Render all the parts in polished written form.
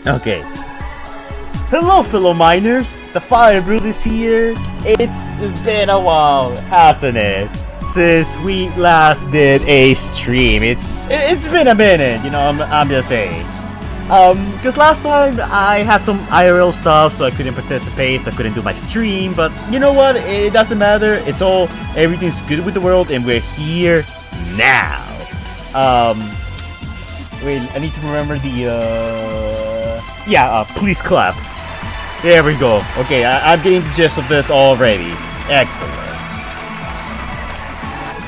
Okay. Hello, fellow miners. The Fire Brood is here. It's been a while, hasn't it? Since we last did a stream. It's been a minute. I'm just saying. Because last time I had some IRL stuff, so I couldn't participate, so I couldn't do my stream. But you know what? It doesn't matter. Everything's good with the world, and we're here now. Wait, I need to remember please clap. There we go. Okay, I'm getting the gist of this already. Excellent.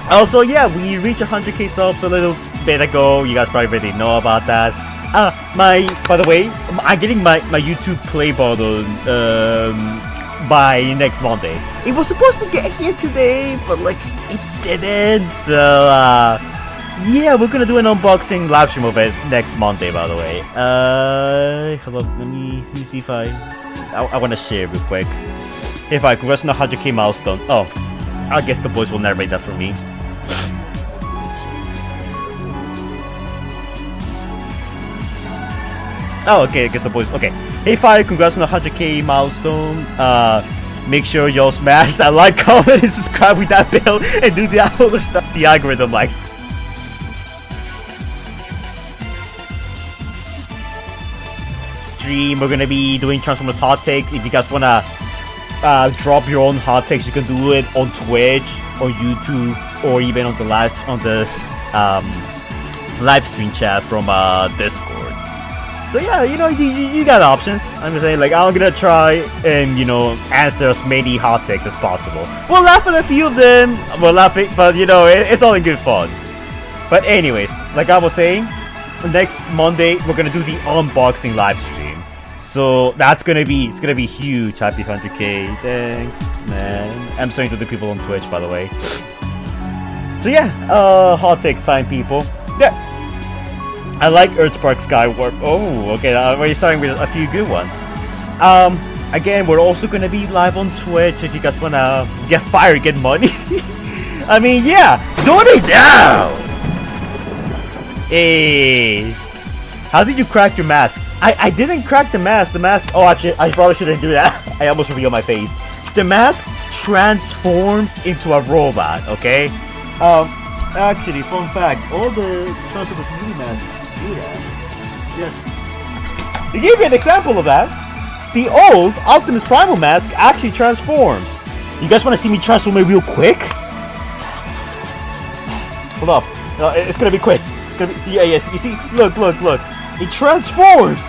Also, yeah, we reached 100k subs a little bit ago. You guys probably already know about that. By the way, I'm getting my YouTube play button by next Monday. It was supposed to get here today, but it didn't. So yeah, we're gonna do an unboxing live stream of it next Monday. By the way, hold on, let me see if I want to share real quick. If I congrats on the 100k milestone. Oh, I guess the boys will narrate that for me. Oh, okay, I guess the boys. Okay. Hey, Fire, congrats on the 100k milestone. Make sure y'all smash that like, comment, and subscribe with that bell, and do the other stuff the algorithm likes. Stream, we're gonna be doing Transformers hot takes. If you guys wanna drop your own hot takes, you can do it on Twitch, on YouTube, or even on the live stream chat from Discord. So yeah, you got options. I'm just saying, I'm gonna try and answer as many hot takes as possible. We'll laugh at a few of them. We'll laugh at, but it's all in good fun. But anyways, like I was saying, next Monday we're gonna do the unboxing live stream. So it's gonna be huge. Happy 100k, thanks, man. I'm starting to do people on Twitch, by the way. So yeah, hot takes time, people. Yeah. I like Earthspark Skywarp. Oh, okay, we're starting with a few good ones. Again, we're also gonna be live on Twitch if you guys wanna get fire, get money. I mean, yeah, donate now! Hey, how did you crack your mask? I didn't crack the mask. Oh, actually, I probably shouldn't do that. I almost revealed my face. The mask transforms into a robot, okay? Actually, fun fact, all the Transformers mini masks do that. Yes. To give you an example of that, the old Optimus Primal mask actually transforms. You guys want to see me transform it real quick? Hold up. It's gonna be quick. It's gonna be, yes. You see, look. It transforms.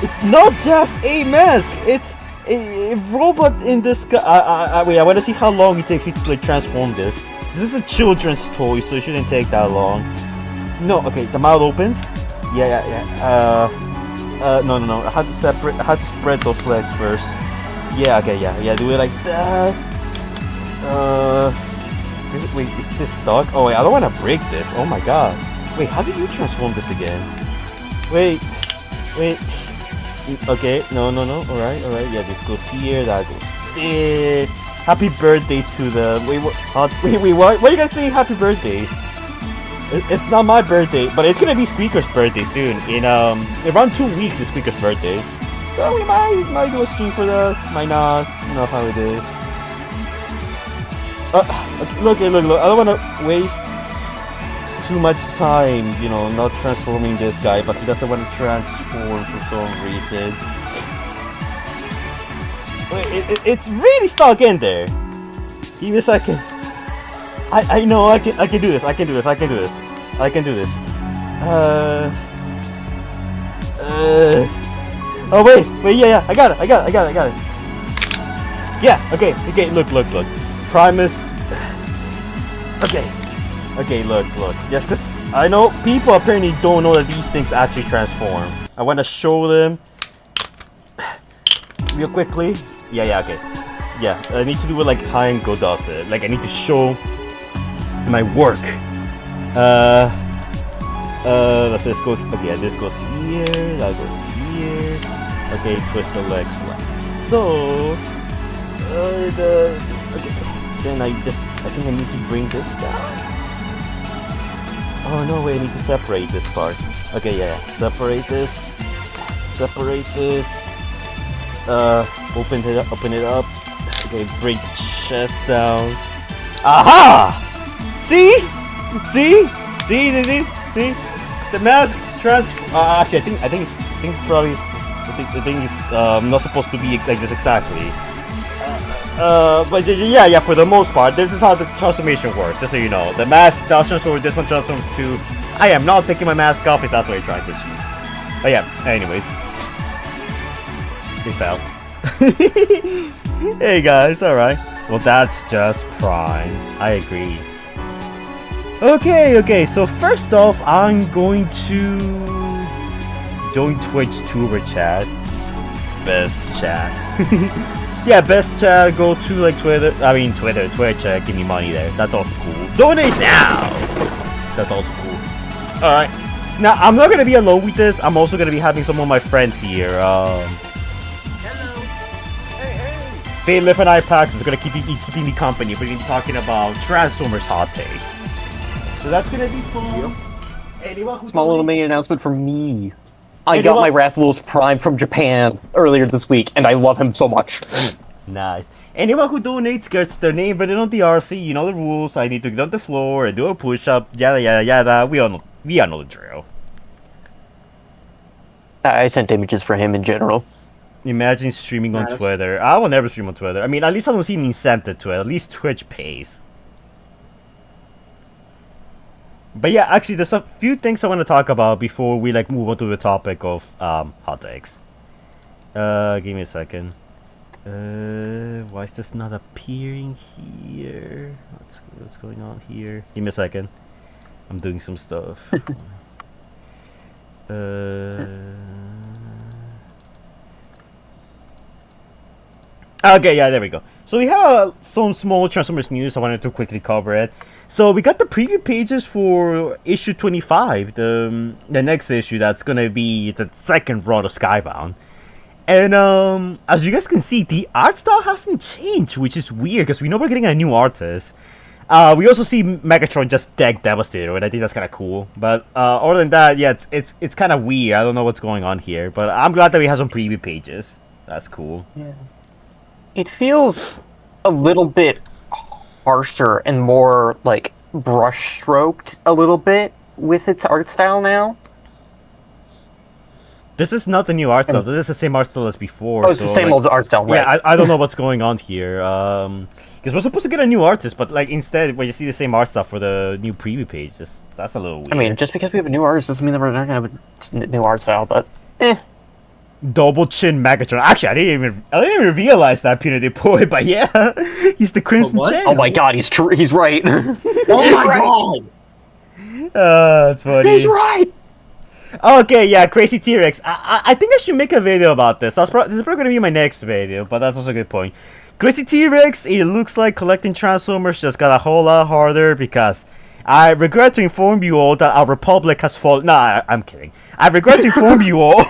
It's not just a mask. It's a robot in this. Wait, I want to see how long it takes me to transform this. This is a children's toy, so it shouldn't take that long. No, okay, the mouth opens. Yeah. No. I had to spread those legs first. Yeah, okay, yeah. Do it like that. Wait, is this stuck? Oh wait, I don't want to break this. Oh my god. Wait, how did you transform this again? Wait. Okay, no. Alright. Yeah, this goes here. That goes there. Happy birthday to the... Wait, what? What are you guys saying happy birthday? It's not my birthday, but it's gonna be Squeaker's birthday soon. In around 2 weeks is Squeaker's birthday. So we might do a stream for that. Might not. You know how it is. Look. I don't wanna waste too much time, not transforming this guy, but he doesn't want to transform for some reason. It's really stuck in there. Give me a second. I know I can do this. I can do this. Oh wait, yeah. I got it. Yeah. Okay. Look. Primus. Okay. Look. Yes, because I know people apparently don't know that these things actually transform. I want to show them real quickly. Yeah, okay. Yeah, I need to do it like Go does it. I need to show my work. Let's go. Okay, this goes here. That goes here. Okay, twist the legs like so. Okay. Then I think I need to bring this down. Oh no, wait, I need to separate this part. Okay, yeah. Separate this. separate this. Open it up. Okay, break the chest down. Aha! See? The mask actually, I think it's probably. I think it's not supposed to be like this exactly. But yeah, for the most part, this is how the transformation works. Just so you know, the mask transforms over. This one transforms to. I am not taking my mask off if that's what you're trying to achieve. But yeah, anyways, they fell. Hey guys, all right. Well, that's just prime. I agree. Okay. So first off, I'm going to join Twitch tuber chat. Best chat. Yeah, best chat. Go to like Twitter. Twitch. Give me money there. That's also cool. Donate now. That's also cool. All right. Now I'm not gonna be alone with this. I'm also gonna be having some of my friends here. Fadelif and iPax is gonna keeping me company. We're gonna be talking about Transformers hot takes. So that's gonna be fun. Yep. Small little mini announcement from me. I got my Rathalos Prime from Japan earlier this week, and I love him so much. Nice. Anyone who donates gets their name written on the RC. You know the rules. I need to get on the floor and do a push-up. Yada. We all know the drill. I sent images for him in general. Imagine streaming on Twitter. I will never stream on Twitter. I mean, at least I don't see an incentive to it. At least Twitch pays. But yeah, actually, there's a few things I want to talk about before we move on to the topic of hot takes. Give me a second. Why is this not appearing here? What's going on here? Give me a second. I'm doing some stuff. Okay, yeah, there we go. So we have some small Transformers news. I wanted to quickly cover it. So we got the preview pages for issue 25, the next issue that's gonna be the second run of Skybound. And as you guys can see, the art style hasn't changed, which is weird because we know we're getting a new artist. We also see Megatron just deck Devastator, and I think that's kind of cool. But other than that, yeah, it's kind of weird. I don't know what's going on here, but I'm glad that we have some preview pages. That's cool. Yeah. It feels a little bit harsher and more brush stroked a little bit with its art style now. This is not the new art style. This is the same art style as before. Oh, it's the same old art style, right? Yeah, I don't know what's going on here. Because we're supposed to get a new artist, but instead, when you see the same art style for the new preview page, that's a little weird. I mean, just because we have a new artist doesn't mean that we're not gonna have a new art style, but Double chin Megatron. Actually, I didn't even realize that, Punitive Boy, but yeah, he's the Crimson Chin. Oh my god, he's right. Oh my god! That's funny. He's right! Okay, yeah, Crazy T-Rex. I think I should make a video about this. This is probably going to be my next video, but that's also a good point. Crazy T-Rex, it looks like collecting Transformers just got a whole lot harder because I regret to inform you all that our Republic has fallen. Nah, I'm kidding. I regret to inform you all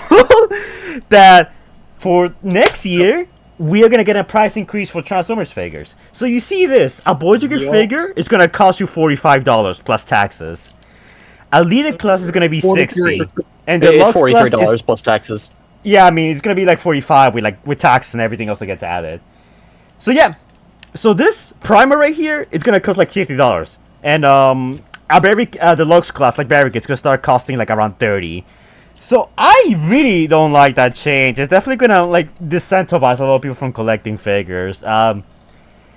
that for next year, we are going to get a price increase for Transformers figures. So you see this, a Voyager figure is going to cost you $45 plus taxes. Elite class is going to be $60. And the it's $43 plus taxes. Yeah, I mean, it's going to be $45 with tax and everything else that gets added. So yeah. So this primer right here, it's going to cost $50. And the Deluxe class, Barrick, it's going to start costing around $30. So I really don't like that change. It's definitely going to disincentivize a lot of people from collecting figures.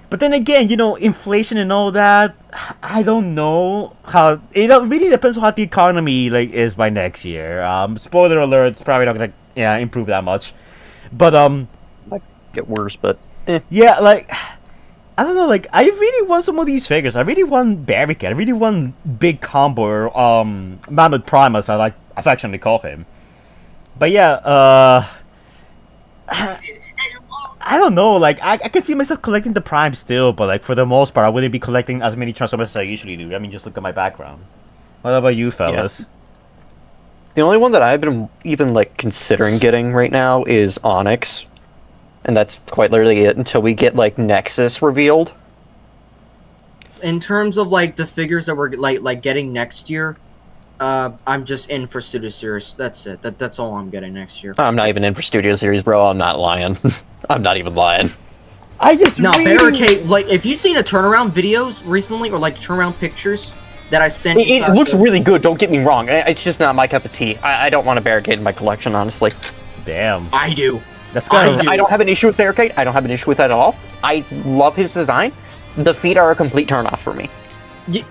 But then again, inflation and all that, I don't know how. It really depends on how the economy is by next year. Spoiler alert, it's probably not gonna improve that much. But might get worse, but yeah, I don't know. I really want some of these figures. I really want Barricade. I really want Big Combo or Mammoth Prime, as I affectionately call him. But yeah, I don't know, I can see myself collecting the Prime still, but for the most part, I wouldn't be collecting as many Transformers as I usually do. I mean, just look at my background. What about you, fellas? Yeah. The only one that I've been even considering getting right now is Onyx, and that's quite literally it until we get Nexus revealed. In terms of the figures that we're getting next year, I'm just in for Studio Series. That's it. That's all I'm getting next year. I'm not even in for Studio Series, bro. I'm not lying. I'm not even lying. I just No, really... Barricade. Like, if you've seen the turnaround videos recently, or like turnaround pictures that I sent, It looks really good. Don't get me wrong. It's just not my cup of tea. I don't want a Barricade in my collection, honestly. Damn. I do. That's kind of... do. I don't have an issue with Barricade. I don't have an issue with that at all. I love his design. The feet are a complete turnoff for me.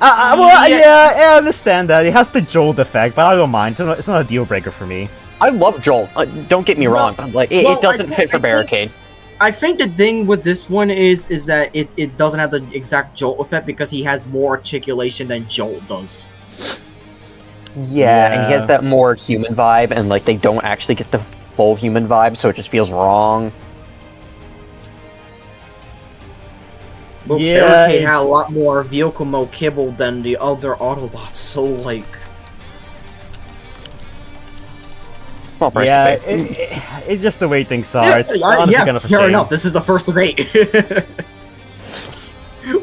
well, yeah, I understand that. It has the jolt effect, but I don't mind. It's not a deal breaker for me. I love Joel. Don't get me wrong. But like, it doesn't fit for Barricade. I think the thing with this one is that it doesn't have the exact Jolt effect because he has more articulation than Jolt does. Yeah, and he has that more human vibe, and like they don't actually get the full human vibe, so it just feels wrong. But Yeah, Barricade had a it's- lot more vehicle mode kibble than the other Autobots, so like... Small price Yeah, to pay. it's just the way things are. It's honestly yeah, kind of a fair shame. enough. This is the first debate.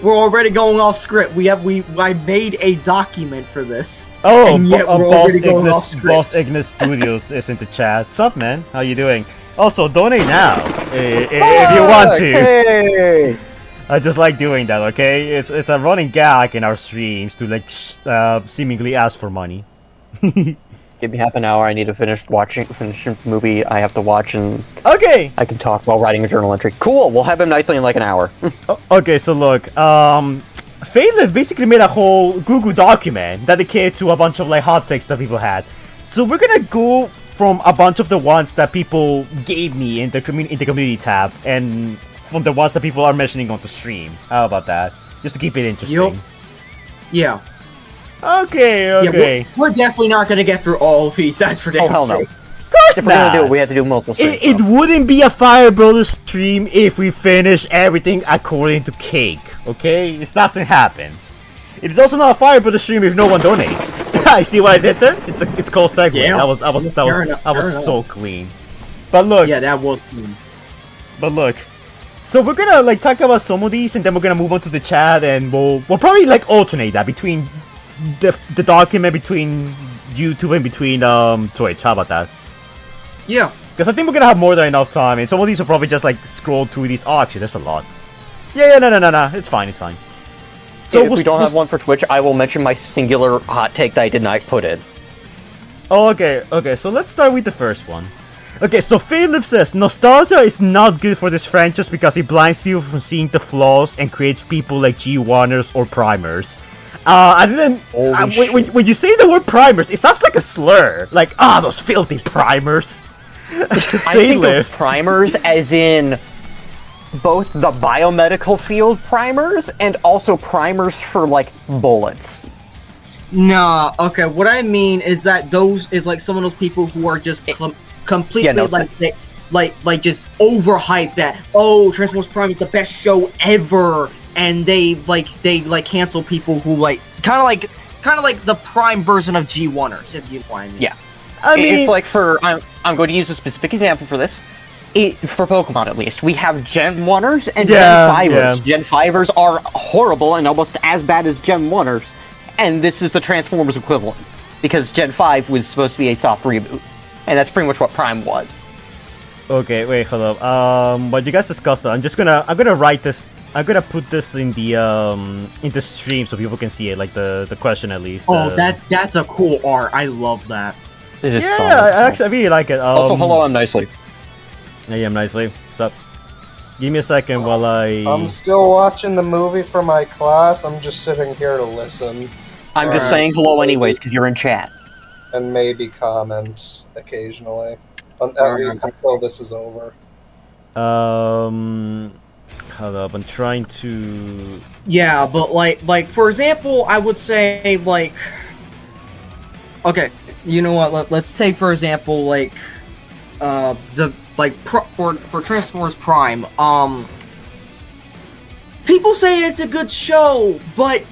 We're already going off script. I made a document for this. Oh, And yet we're Boss already going off Ignis, script. Boss Ignis Studios is in the chat. Sup, man? How you doing? Also, donate now if you want to. Hey! I just like doing that. Okay, it's a running gag in our streams to like seemingly ask for money. Give me half an hour. I need to finish the movie I have to watch, and Okay. I can talk while writing a journal entry. Cool. We'll have him nicely in like an hour. Okay, so look, Faithless basically made a whole Google document dedicated to a bunch of like hot takes that people had. So we're gonna go from a bunch of the ones that people gave me in the community tab, and from the ones that people are mentioning on the stream. How about that? Just to keep it interesting. Yup. Yeah. Okay, Yeah, okay. we're definitely not gonna get through all of these. That's for damn Oh hell no! sure. Of course If we're gonna do not. it, we have to do multiple streams. It wouldn't be a Fire Brothers stream if we finish everything according to Cake, okay? It doesn't happen. It is also not a Fire Brothers stream if no one donates. I see what I did there? It's called segue. Yeah. That was Fair enough, fair enough. so clean. But look, Yeah, that was cool. but look. So we're gonna like talk about some of these and then we're gonna move on to the chat and we'll probably like alternate that between the document between YouTube and between Twitch. How about that? Yeah. Because I think we're gonna have more than enough time, and some of these will probably just like scroll through these. Oh, actually, there's a lot. Yeah, no. It's fine, it's fine. So if we don't have one for Twitch, I will mention my singular hot take that I did not put in. Oh, okay. So let's start with the first one. Okay, so Philip says nostalgia is not good for this franchise because it blinds people from seeing the flaws and creates people like G1ers or primers. And then when you say the word primers, it sounds like a slur. Like, those filthy primers. I think of primers as in both the biomedical field primers and also primers for like bullets. Nah, okay, what I mean is that those is like some of those people who are just completely Yeah, no, like just overhyped that, oh, Transformers Prime is the best show ever, and they cancel people who like kind of like the Prime version of G1ers, if you know what I mean. Yeah. I mean, It's like I'm going to use a specific example for this. For Pokemon at least, we have Gen 1ers and Yeah, Gen 5ers. yeah. Gen 5ers are horrible and almost as bad as Gen 1ers. And this is the Transformers equivalent. Because Gen 5 was supposed to be a soft reboot. And that's pretty much what Prime was. Okay, wait, hold up. What you guys discussed, I'm gonna write this. I'm gonna put this in the stream so people can see it, like the question at least. Oh, that's a cool art. I love that. It is Yeah, solid. I really like it. Also, hello, I'm Nicely. Yeah, I'm nicely. What's up? Give me a second while I. I'm still watching the movie for my class. I'm just sitting here to listen I'm just Alright. saying hello anyways, because you're in chat. and maybe comment occasionally. At Alright. least until this is over. Hold up. I'm trying to. Yeah, but like for example, I would say like, okay, you know what? Let's say for example like, for Transformers Prime, people say it's a good show, but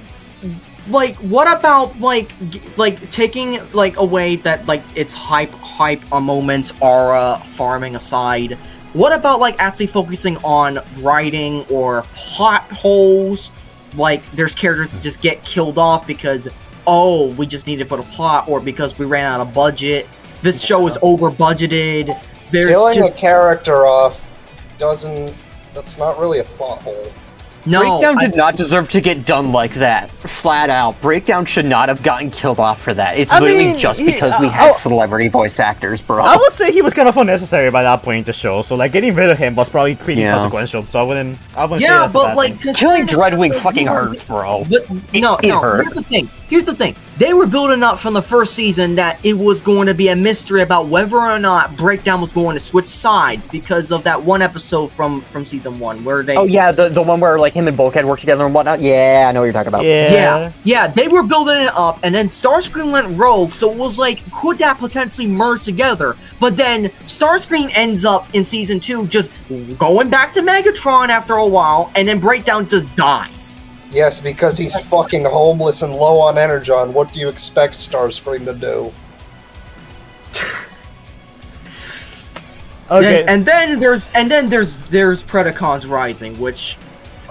like, what about like taking like away that like its hype moments are farming aside? What about like actually focusing on writing or plot holes? Like there's characters that just get killed off because oh, we just need it for the plot, or because we ran out of budget. This show is over budgeted. There's Killing just a character off doesn't. That's not really a plot hole. no. Breakdown did not deserve to get done like that. Flat out. Breakdown should not have gotten killed off for that. It's I literally mean, just he- because we had celebrity voice actors, bro. I would say he was kind of unnecessary by that point in the show. So like getting rid of him was probably pretty Yeah. consequential. So I wouldn't say Yeah, that's a but bad like thing. Killing Dreadwing fucking hurts, bro. But no, it hurt. Here's the thing. They were building up from the first season that it was going to be a mystery about whether or not Breakdown was going to switch sides because of that one episode from season 1 where they. Oh yeah, the one where like him and Bulkhead work together and whatnot. Yeah, I know what you're talking about. Yeah, they were building it up, and then Starscream went rogue, so it was like, could that potentially merge together? But then Starscream ends up in season 2 just going back to Megatron after a while, and then Breakdown just dies. Yes, because he's fucking homeless and low on energon. What do you expect Starscream to do? Okay. And then there's Predacons Rising, which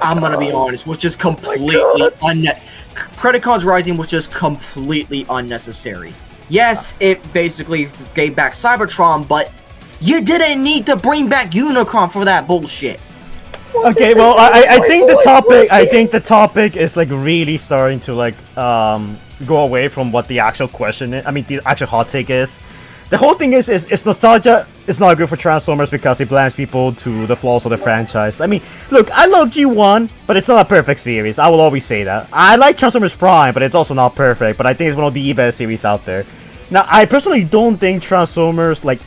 I'm gonna be honest, was just completely Predacons Rising was just completely unnecessary. Yes, it basically gave back Cybertron, but you didn't need to bring back Unicron for that bullshit. Okay, well, I think the topic is like really starting to like go away from what the actual question is. I mean, the actual hot take is. The whole thing is nostalgia is not good for Transformers because it blinds people to the flaws of the franchise. I mean, look, I love G1, but it's not a perfect series. I will always say that. I like Transformers Prime, but it's also not perfect. But I think it's one of the best series out there. Now, I personally don't think Transformers like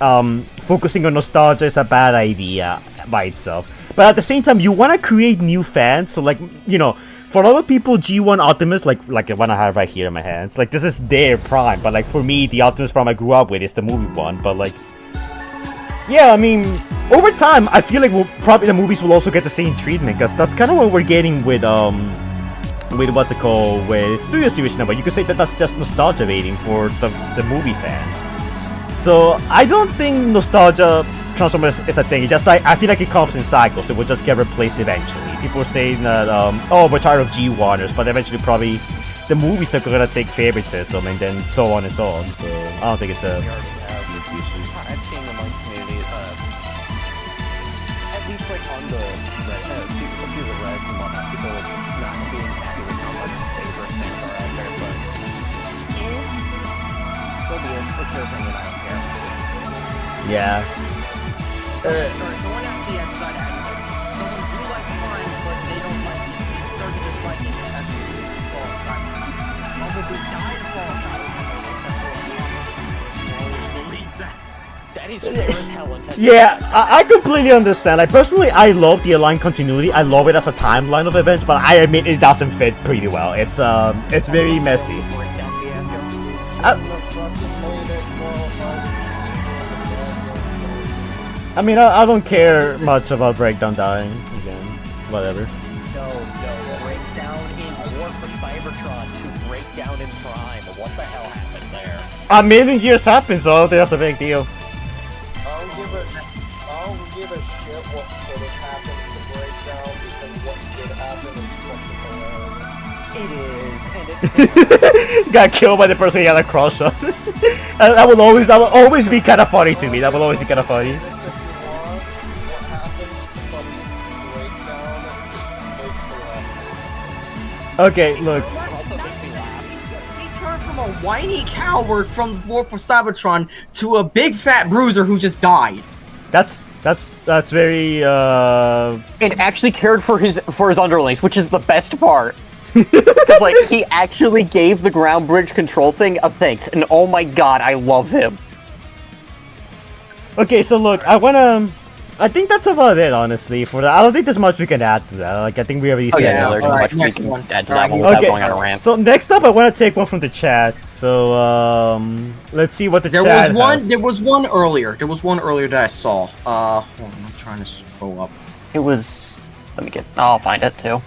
focusing on nostalgia is a bad idea by itself. But at the same time, you want to create new fans. So like, you know, for other people, G1 Optimus, like the one I have right here in my hands, like this is their prime. But like for me, the Optimus Prime I grew up with is the movie one. But like, yeah, I mean, over time, I feel like probably the movies will also get the same treatment because that's kind of what we're getting with what's it called, with Studio Series number. You could say that that's just nostalgia baiting for the movie fans. So I don't think nostalgia Transformers is a thing. It's just like I feel like it comes in cycles. It will just get replaced eventually. People are saying that oh, we're tired of G1ers, but eventually probably the movies are gonna take favoritism and then so on and so on. So I don't think it's a huge issue. I've seen among communities, at least like on the people through the Reddit and whatnot, people not being happy with how much favorite things are out there, but so be it. It's their opinion, I don't care. Yeah. Sorry, someone actually had side act. Someone do like Prime, but they don't like it. They started disliking it as a Fall Cybertron. Probably died of Fall Cybertron. Always believe that. That is fair as hell intense. Yeah, I completely understand. Like personally, I love the aligned continuity. I love it as a timeline of events, but I admit it doesn't fit pretty well. It's very messy. I mean, I don't care much about Breakdown dying. Again, it's whatever. No, breakdown in War for Cybertron to breakdown in Prime. What the hell happened there? A million years happened, so I don't think that's a big deal. I don't give a shit what could have happened to Breakdown because what did happen is fucking hilarious. It is, and Got killed by the person he had a crush on. And that will always be kind of funny to me. That will always be kind of funny. If you want, what happens to fucking Breakdown makes me laugh. Okay, look. also makes me laugh. He turned from a whiny coward from War for Cybertron to a big fat bruiser who just died. That's very And actually cared for his underlings, which is the best part. Because like he actually gave the ground bridge control thing a thanks, and oh my god, I love him. Okay, so look, I think that's about it, honestly. For that, I don't think there's much we can add to that. Like, I think we already said yeah, it. there's alright, much we next can one. add to Alright, that one without okay. going on a rant. So next up, I want to take one from the chat. So let's see what the There chat was one. has. There was one earlier. There was one earlier that I saw. Hold on, I'm trying to scroll up. It was. Let me get. I'll find it too.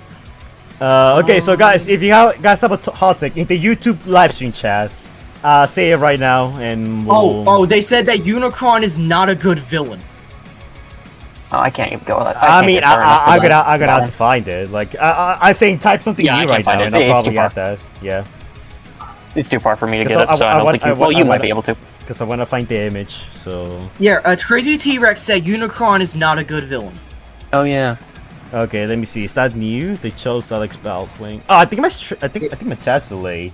Okay, so guys, if you guys have a hot take in the YouTube live stream chat, say it right now, and we'll... Oh, they said that Unicron is not a good villain. Oh, I can't even go with that. I mean, I'm gonna have to find it. Like, I'm saying type something Yeah, I new can't right find now, it. and I'll It's probably too get far. that. Yeah. it's too far for me to Because get it, so I don't think you. Well, you might be able to. Because I want to find the image, so... Yeah, Crazy T-Rex said Unicron is not a good villain. Oh yeah. Okay, let me see. Is that new? They chose Alex Baldwin. Oh, I think I think my chat's delayed.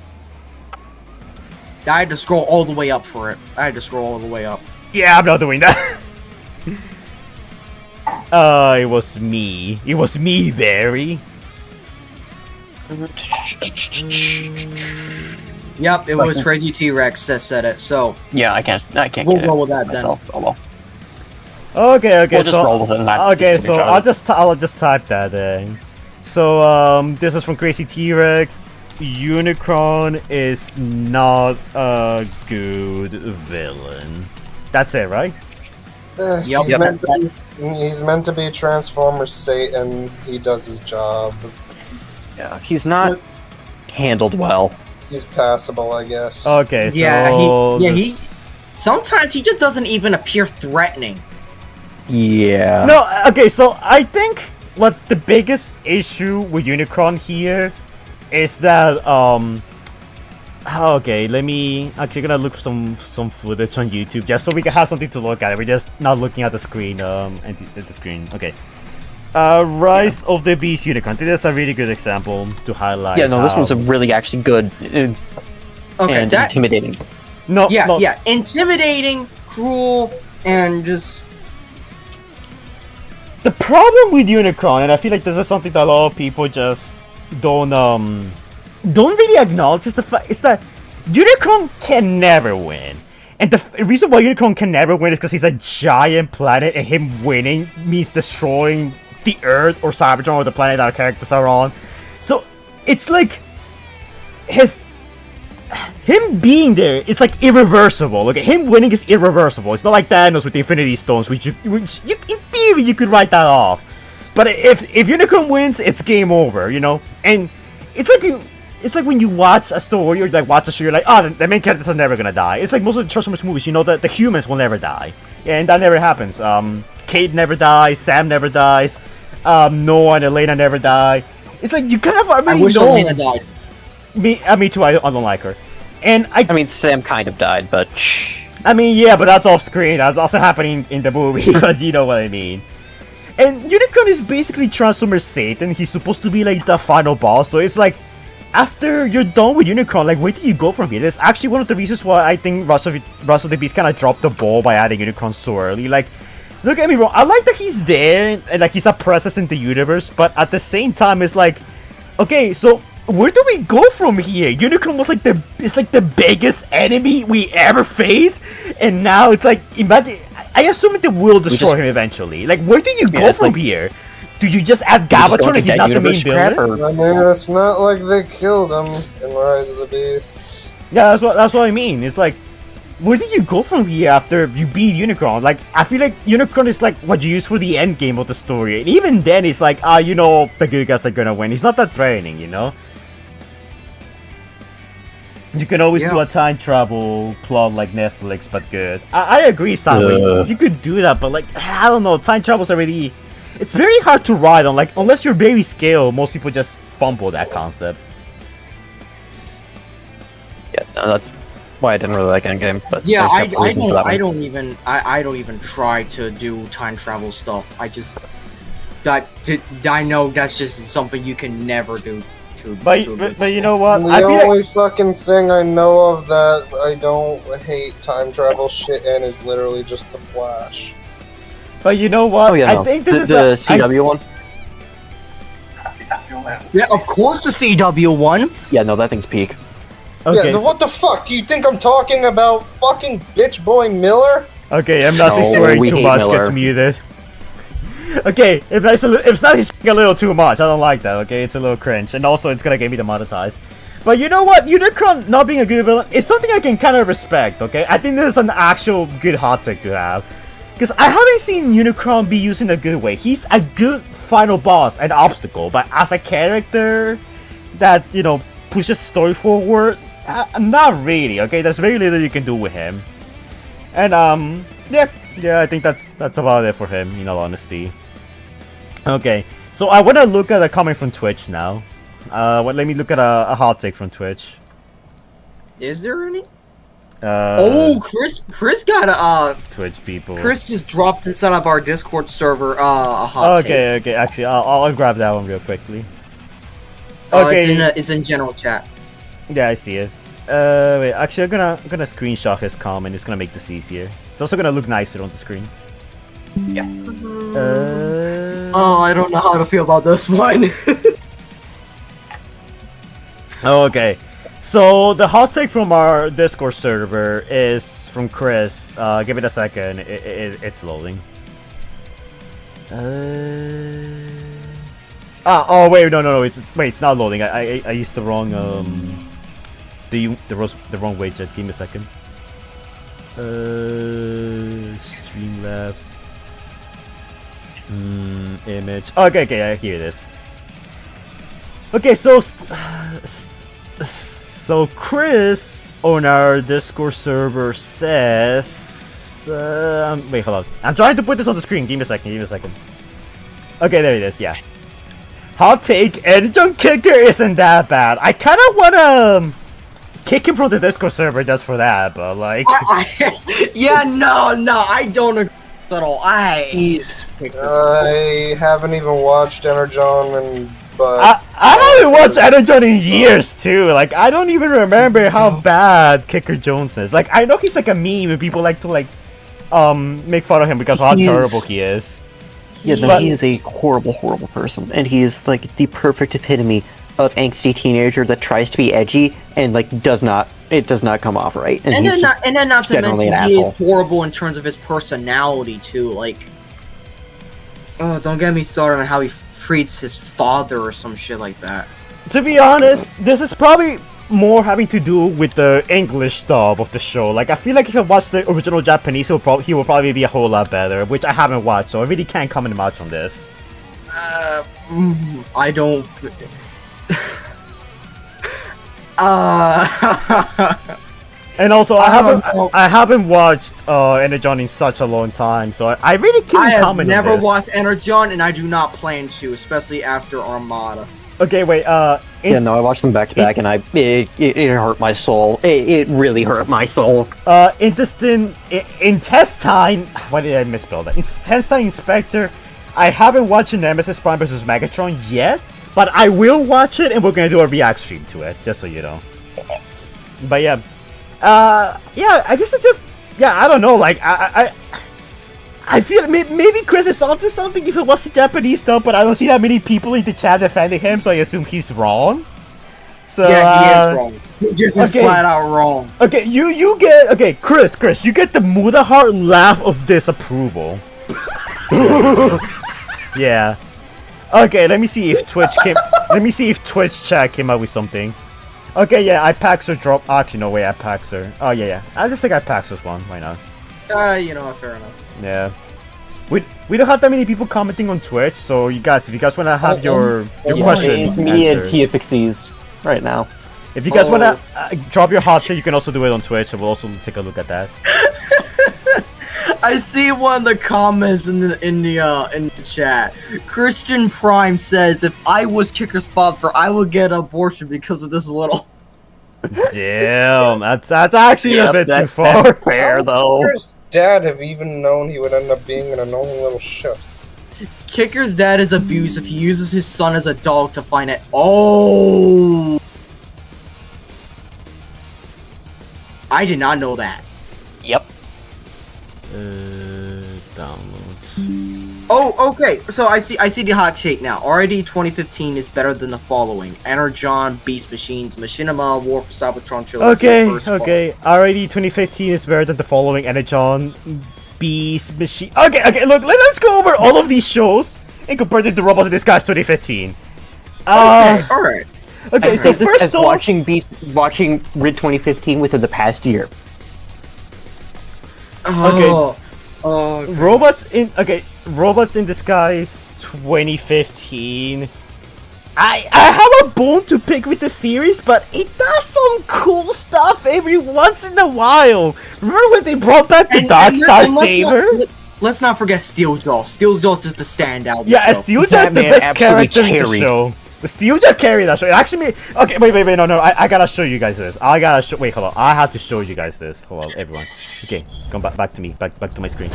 I had to scroll all the way up for it. Yeah, I'm not doing that. It was me. It was me, Barry. Yep, it was Crazy T-Rex that said it, so Yeah, I can't we'll get it roll with that then. myself. Oh well. Okay, We'll just roll with it and not okay, just so I'll just type that in. So this is from Crazy T-Rex. Unicron is not a good villain. That's it, right? Yep. He's meant to be Transformer Satan. He does his job. Yeah, he's not handled well. He's passable, I guess. Okay, so Yeah, he sometimes he just doesn't even appear threatening. Yeah. No, okay, so I think what the biggest issue with Unicron here is that okay, let me actually gonna look for some footage on YouTube just so we can have something to look at. We're just not looking at the screen at the screen. Okay. Rise of the Beast Unicron. This is a really good example to highlight. Yeah, no, this one's a really actually good Okay, and that intimidating. no, yeah, no, yeah, intimidating, cruel, and just The problem with Unicron, and I feel like this is something that a lot of people just don't really acknowledge, is the fact is that Unicron can never win. And the reason why Unicron can never win is because he's a giant planet, and him winning means destroying the Earth or Cybertron or the planet that our characters are on. So it's like him being there is like irreversible. Okay, him winning is irreversible. It's not like Thanos with the Infinity Stones, which you in theory you could write that off. But if Unicron wins, it's game over, you know. And it's like when you watch a story or like watch a show, you're like, oh, the main characters are never gonna die. It's like most of the Transformers movies, you know, that the humans will never die, and that never happens. Kate never dies, Sam never dies, Noah and Elena never die. It's like you kind of I wish know. Elena died. Me too. I don't like her, and I mean, Sam kind of died, but I mean, yeah, but that's off screen. That's also happening in the movie, but you know what I mean. And Unicron is basically Transformer Satan. He's supposed to be like the final boss. So it's like, after you're done with Unicron, like, where do you go from here? That's actually one of the reasons why I think Rise of the Beast kind of dropped the ball by adding Unicron so early. Like, don't get me wrong, I like that he's there and like he's a presence in the universe, but at the same time, it's like, okay, so where do we go from here? Unicron was like the biggest enemy we ever faced, and now it's like, imagine. I assume it will destroy him eventually. Like, where do you go from here? Do you just add Galvatron if he's not the main villain? I mean, it's not like they killed him in Rise of the Beasts. Yeah, that's what I mean. It's like, where do you go from here after you beat Unicron? Like, I feel like Unicron is like what you use for the end game of the story, and even then, it's like, you know, the good guys are gonna win. He's not that threatening, you know. You can always do a time travel plot like Netflix, but good. I agree, Sam. You could do that, but like, I don't know. Time travel's already. It's very hard to ride on. Like, unless you're very scale, most people just fumble that concept. yeah, no, that's why I didn't really like Endgame. But Yeah, there's a couple reasons for that I one. don't even try to do time travel stuff. I know that's just something you can never do. But you know what? The only fucking thing I know of that I don't hate time travel shit in is literally just the Flash. But you know what? Oh yeah, no. I think this the is CW one. Yeah, of course the CW one. Yeah, no, that thing's peak. Okay, Yeah, what the fuck? Do you think I'm talking about fucking bitch boy Miller? Okay, I'm not No, swearing we too hate much. Miller. Gets muted. Okay, if it's not a little too much, I don't like that. Okay, it's a little cringe, and also it's gonna get me demonetized. But you know what? Unicron not being a good villain is something I can kind of respect. Okay, I think this is an actual good hot take to have, because I haven't seen Unicron be used in a good way. He's a good final boss and obstacle, but as a character that, you know, pushes story forward, not really. Okay, there's very little you can do with him. And yeah, I think that's about it for him, in all honesty. Okay, so I want to look at a comment from Twitch now. Let me look at a hot take from Twitch. Is there any? Uh, Chris got a Twitch people. Chris just dropped inside of our Discord server a hot take. Okay. Actually, I'll grab that one real quickly. Okay. It's in general chat. Yeah, I see it. Wait. Actually, I'm gonna screenshot his comment. It's gonna make this easier. It's also gonna look nicer on the screen. Yeah. Oh, I don't know how to feel about this one. Okay. So the hot take from our Discord server is from Chris. Give it a second. It's loading. Oh wait, no. It's not loading. I used the wrong the wrong widget. Give me a second. Streamlabs. Image. Okay. Here it is. Okay, so Chris on our Discord server says, wait, hold on. I'm trying to put this on the screen. Give me a second. Okay, there it is. Yeah. Hot take: Energon Kicker isn't that bad. I kind of wanna kick him from the Discord server just for that, but like. Yeah, no, I don't agree at all. I haven't even watched Energon but I haven't watched Energon in years too. Like I don't even remember how bad Kicker Jones is. Like I know he's like a meme and people like to make fun of him because of how terrible he is. Yeah, no, he is a horrible person, and he is like the perfect epitome of angsty teenager that tries to be edgy and like does not come off right. And then not to generally mention an he asshole. is horrible in terms of his personality too. Like, oh, don't get me started on how he treats his father or some shit like that. To be honest, this is probably more having to do with the English dub of the show. Like, I feel like if I watched the original Japanese, he will probably be a whole lot better, which I haven't watched, so I really can't comment much on this. I don't. And also, don't know. I haven't watched Energon in such a long time, so I really can't I have comment on never this. watched Energon, and I do not plan to, especially after Armada. Okay, wait. Yeah, no, I watched them back to back, and it hurt my soul. It really hurt my soul. Intestine. Why did I misspell that? Intestine Inspector. I haven't watched Nemesis Prime vs Megatron yet, but I will watch it, and we're gonna do a react stream to it, just so you know. But yeah, yeah. I guess it's just, yeah. I don't know. Like I feel maybe Chris is onto something if it was the Japanese stuff, but I don't see that many people in the chat defending him, so I assume he's wrong. So Yeah, he is wrong. He just is okay. flat out wrong. Okay, you get Chris, you get the Mudahart laugh of disapproval. Yeah. Okay, let me see if Twitch chat came up with something. Okay, yeah, Ipaxer drop. Actually, no way, Ipaxer. Oh yeah. I just think Ipaxer's one. Why not? You know, fair enough. Yeah. We don't have that many people commenting on Twitch, so if you guys wanna have your question It's me and answered. Tia Pixies right now. If you guys wanna drop your hot take, you can also do it on Twitch, and we'll also take a look at that. I see one of the comments in the chat. Christian Prime says, "If I was Kicker's father, I would get an abortion because of this little." Damn, that's actually a bit too That's far. fair though. Where's Dad have even known he would end up being an annoying little shit? Kicker's dad is abusive. He uses his son as a dog to find it. Oh, I did not know that. Yep. Downloads. Oh, okay. So I see the hot take now. RID 2015 is better than the following: Energon, Beast Machines, Machinima, War for Cybertron Trilogy. First Spark. Okay. Already 2015 is better than the following: Energon, Beast Machine. Okay. Look, let's go over all of these shows and compare them to Robots in Disguise 2015. Okay, all right. Okay. So first as off, watching RID 2015 within the past year. Oh, okay. Robots in Disguise 2015. I have a bone to pick with the series, but it does some cool stuff every once in a while. Remember when they brought back the Dark Star Saber? Let's not forget Steeljaws. Steeljaws is the standout. Yeah, Steeljaws is the Batman best absolutely character in the carried. show. Steeljaw carried that show. It actually, okay, wait, no, I gotta show you guys this. Wait, hold on. I have to show you guys this. Hold on, everyone. Okay, come back to me, back to my screen.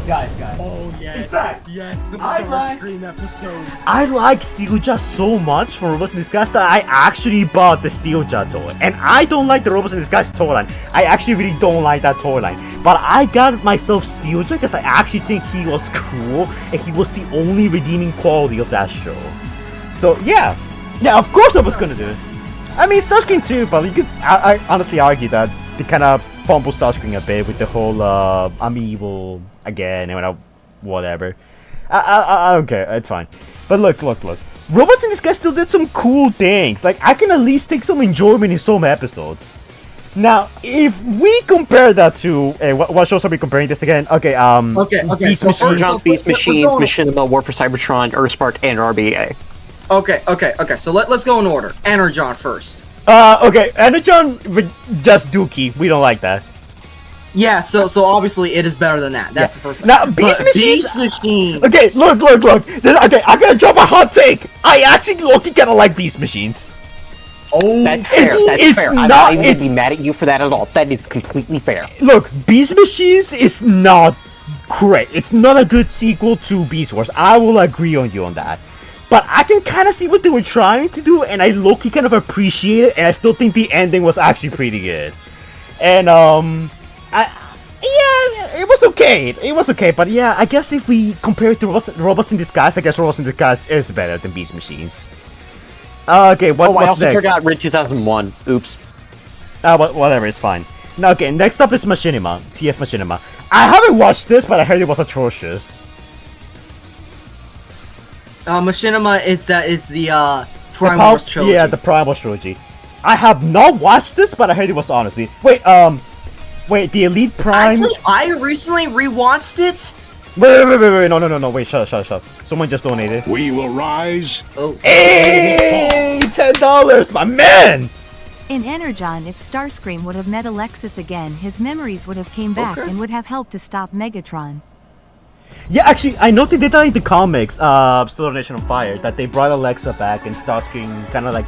Guys. Oh yes, fact, yes, the I Star like- Scream episode. I like Steeljaw so much from Robots in Disguise that I actually bought the Steeljaw toy. And I don't like the Robots in Disguise toy line. I actually really don't like that toy line. But I got myself Steeljaw because I actually think he was cool and he was the only redeeming quality of that show. So yeah, of course I was gonna do it. I mean, Starscream too, but you could I honestly argue that they kind of fumble Starscream a bit with the whole I'm evil again and whatever. I don't care, it's fine. But look. Robots in Disguise still did some cool things. Like, I can at least take some enjoyment in some episodes. Now, if we compare that to what shows are we comparing this again? Okay, Okay. Beast So Machine. first- Jump, Beast let's Machines, go- Machinima, War for Cybertron, Earthspark, and RBA. Okay. So let's go in order. Energon first. Okay, Energon, just Dookie. We don't like that. Yeah. So obviously it is better than that. That's the first thing. Now, Beast But Machines. Beast Machine. Okay, look. Okay, I'm gonna drop a hot take. I actually low-key kind of like Beast Machines. Oh. That's fair. it's I'm not- not even it's- be mad at you for that at all. That is completely fair. Look, Beast Machines is not great. It's not a good sequel to Beast Wars. I will agree on you on that. But I can kind of see what they were trying to do, and I low-key kind of appreciate it, and I still think the ending was actually pretty good. And, yeah, it was okay. But yeah, I guess if we compare it to Robots in Disguise, I guess Robots in Disguise is better than Beast Machines. Okay, I what's also next? forgot Rid 2001. Oops. Whatever, it's fine. Now, okay, next up is Machinima, TF Machinima. I haven't watched this, but I heard it was atrocious. Machinima is the The Prime Pow- Wars trilogy. Yeah, the Prime Wars trilogy. I have not watched this, but I heard it was honestly. Wait, the Elite Prime. Actually, I recently rewatched it. Wait, no, wait, shut up. Someone just donated. We will rise. Oh. Hey, $10, my man! In Energon, if Starscream would have met Alexis again, his memories would have came back Okay. and would have helped to stop Megatron. Yeah, actually, I know they did that in the comics, Stellar Nation on Fire, that they brought Alexa back and Starscream kind of like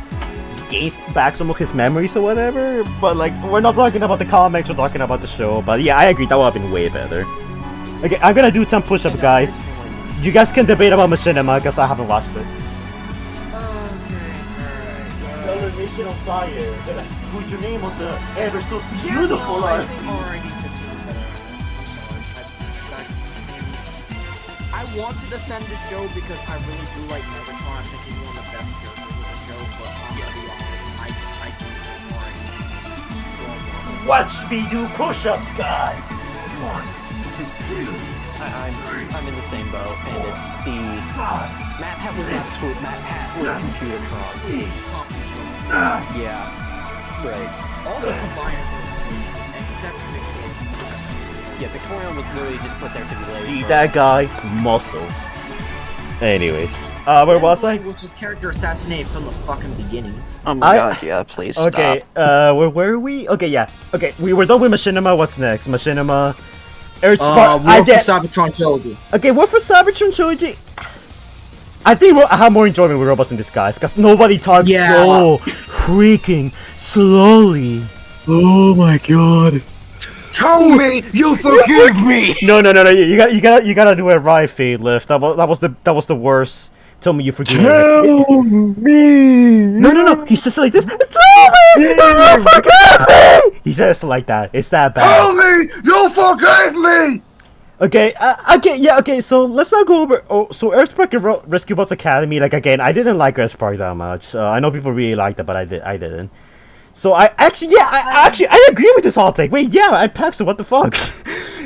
gained back some of his memories or whatever. But like, we're not talking about the comics, we're talking about the show. But yeah, I agree, that would have been way better. Okay, I'm gonna do some push-up, guys. You guys can debate about Machinima because I haven't watched it. Stellar Nation on Fire, put your name on the ever so beautiful art. I want to defend the show because I really do like Megatron. I think he's one of the best characters of the show, but I'm gonna be honest, I think it's boring. Watch me do push-ups, guys. 1, 2, I'm in the same boat, and it's the Matt Hat was absolute Matt Hat with Computertron. Yeah, right. All the combined except the kids. Yeah, Victorian was literally just put there to be lazy. See that guy? Muscles. Anyways, where was I? Which is character assassinated from the fucking beginning. Oh my I- god, yeah, please Okay, stop. where were we? Okay, yeah. Okay, we were done with Machinima. What's next? Machinima. Earthspark. War for Cybertron trilogy. Okay, War for Cybertron trilogy. I think I have more enjoyment with Robots in Disguise because nobody talks Yeah. so freaking slowly. Oh my god. Tell me you forgive me. No. You gotta do it right, Fade Lift. That was the worst. Tell me you forgive me. No. He says it like this. Tell me you forgive me. He says it like that. It's that bad. me you forgive me. Okay. Okay. So let's not go over. Oh, so Earthspark and Rescue Bots Academy. Like again, I didn't like Earthspark that much. I know people really liked it, but I didn't. So I actually agree with this hot take. Wait, yeah, I packed. So what the fuck?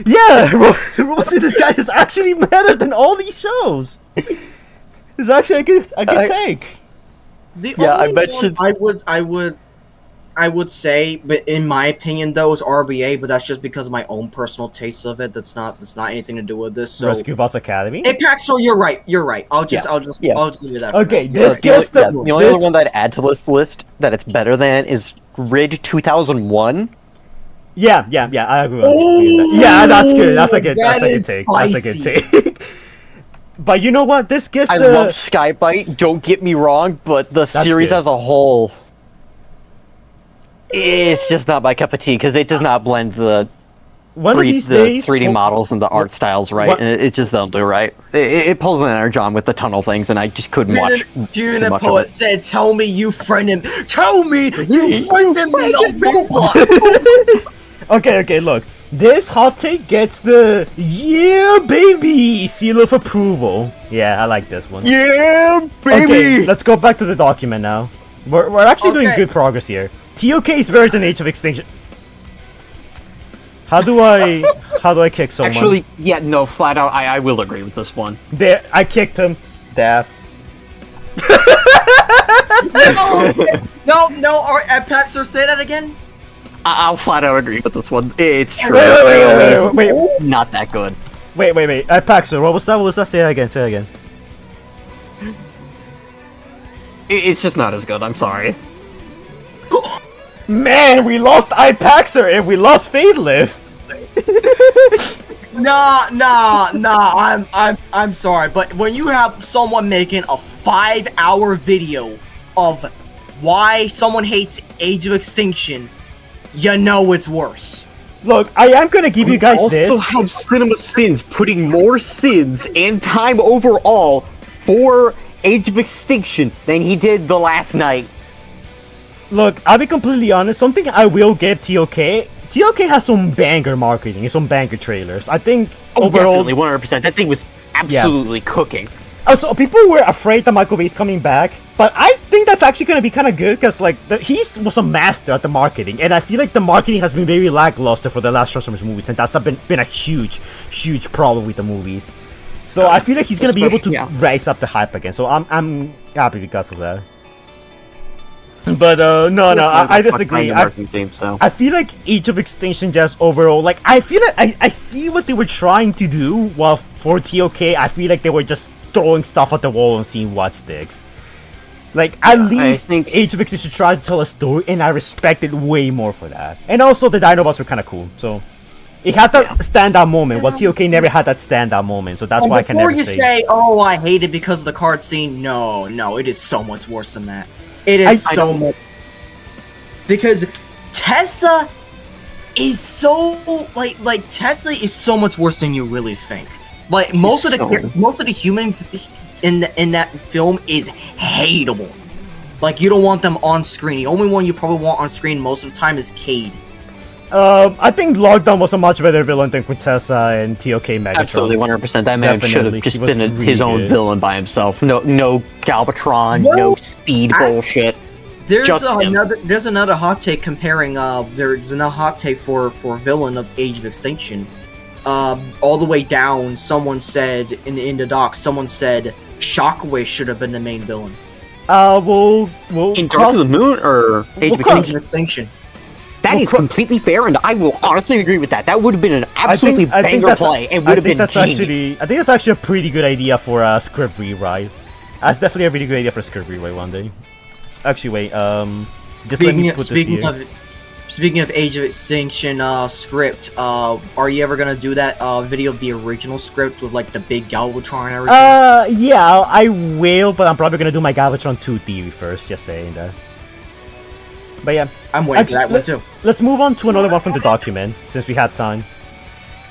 Yeah, Robots in Disguise is actually better than all these shows. It's actually a good take. The Yeah, I only bet one I would say, but in my opinion though, is RBA, but that's just because of my own personal taste of it. That's not anything to do with this. So Rescue Bots Academy. Apex, so you're right. I'll just Yeah. I'll just leave it at that. Okay, Yeah, this gets the only this. other one that I'd add to this list that it's better than is Rid 2001. Yeah, I agree with that. Yeah, that's good. That's a good that take. is That's a good spicy. take. But you know what? This gets I the. love Skybite, don't get me wrong, but the series good. as a whole, it's just not my cup of tea because it does not blend the One of these days, 3D models and the art styles right. What- And it just don't do right. It pulls my energy on with the tunnel things, and I just couldn't watch too much of Poet it. said, "Tell me you friended. Tell me you friended me on Roblox." Okay, look. This hot take gets the yeah, baby seal of approval. Yeah, I like this one. Yeah, baby! Okay, let's go back to the document now. We're actually doing Okay. good progress here. TOK is better than Age of Extinction. How do I kick someone? Actually, yeah, no, flat out, I will agree with this one. There, I kicked him. There. No, Paxer, say that again. I'll flat out agree with this one. It's true. Wait. Not that good. Wait. Paxer, what was that? What was that? Say it again. Say it again. It's just not as good, I'm sorry. Man, we lost iPaxer and we lost Fadelif. Nah. I'm sorry, but when you have someone making a 5-hour video of why someone hates Age of Extinction, you know it's worse. Look, I am gonna give you guys also this. have Cinema Sins putting more sins and time overall for Age of Extinction than he did the last night. Look, I'll be completely honest. Something I will give TOK. TOK has some banger marketing and some banger trailers. I think overall. Definitely, 100%. That thing was absolutely cooking. Also, people were afraid that Michael Bay's coming back, but I think that's actually going to be kind of good because, like, he was a master at the marketing, and I feel like the marketing has been very lackluster for the last Transformers movies, and that's been a huge problem with the movies. So I feel like he's going to be able to raise up the hype again. So I'm happy because of that. But no, I disagree. I feel like Age of Extinction just overall, like, I feel like I see what they were trying to do, while for TOK, I feel like they were just throwing stuff at the wall and seeing what sticks. Like, at least Age of Extinction tried to tell a story, and I respect it way more for that. And also, the Dinobots were kind of cool, so it had that standout moment. Well, TOK never had that standout moment, so that's why I can never Before you say, "Oh, I hate it because of the card scene," no, it is so much worse than that. It is so much, because Tessa is so like Tessa is so much worse than you really think. Like most of the humans in that film is hateable. Like you don't want them on screen. The only one you probably want on screen most of the time is Cade. I think Lockdown was a much better villain than Quintessa and TOK Megatron. Absolutely, 100%. That man should have just been his own villain by himself. No Galvatron, no speed bullshit. There's another hot take comparing. There's another hot take for villain of Age of Extinction. All the way down, someone said in the doc, someone said Shockwave should have been the main villain. We'll in Dark of the Moon or Age of Extinction. That is completely fair, and I will honestly agree with that. That would have been an absolutely banger play, and would have been genius. I think that's actually a pretty good idea for a script rewrite. That's definitely a really good idea for a script rewrite one day. Actually, wait. Just let me put this here. Speaking of Age of Extinction script, are you ever gonna do that video of the original script with like the big Galvatron and everything? Yeah, I will, but I'm probably gonna do my Galvatron 2 theory first. Just saying that. But yeah, I'm waiting for that one too. Let's move on to another one from the document since we have time.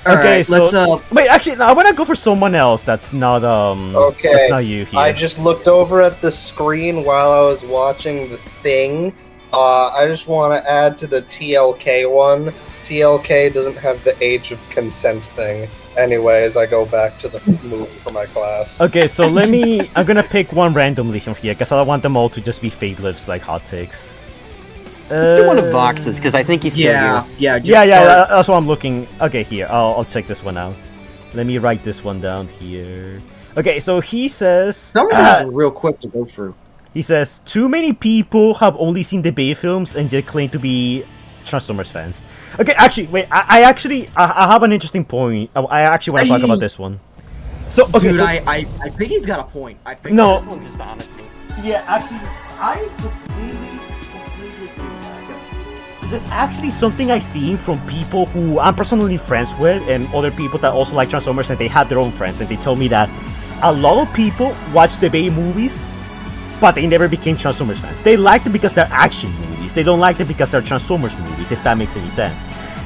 Okay, so let's wait. Actually, no, I want to go for someone else. That's not Okay. That's not you here. I just looked over at the screen while I was watching the thing. I just want to add to the TLK one. TLK doesn't have the age of consent thing. Anyways, I go back to the movie for my class. Okay, so I'm gonna pick one randomly from here because I want them all to just be Fadelif's like hot takes. Let's do one of Vox's because I think he's still here. Yeah. That's what I'm looking. Okay, here. I'll check this one out. Let me write this one down here. Okay, so he says. Some of these are real quick to go through. He says too many people have only seen the Bay films and they claim to be Transformers fans. Okay, actually, wait. I have an interesting point. I actually want to talk about this one. So okay, dude, I think he's got a point. I think no. this one's just honesty. Yeah, actually, I completely There's actually something I see from people who I'm personally friends with and other people that also like Transformers, and they have their own friends, and they tell me that a lot of people watch the Bay movies, but they never became Transformers fans. They like them because they're action movies. They don't like them because they're Transformers movies, if that makes any sense.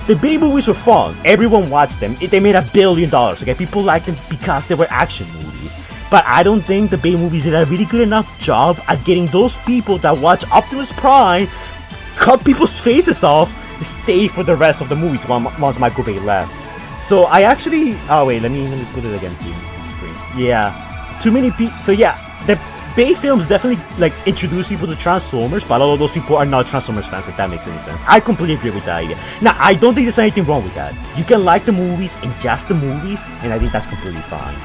The Bay movies were fun. Everyone watched them. They made $1 billion. Okay, people liked them because they were action movies. But I don't think the Bay movies did a really good enough job at getting those people that watch Optimus Prime, cut people's faces off, stay for the rest of the movies once Michael Bay left. So I actually, oh wait, let me put it again here on the screen. Yeah, too many people. So yeah, the Bay films definitely like introduce people to Transformers, but a lot of those people are not Transformers fans. If that makes any sense, I completely agree with that idea. Now I don't think there's anything wrong with that. You can like the movies and just the movies, and I think that's completely fine.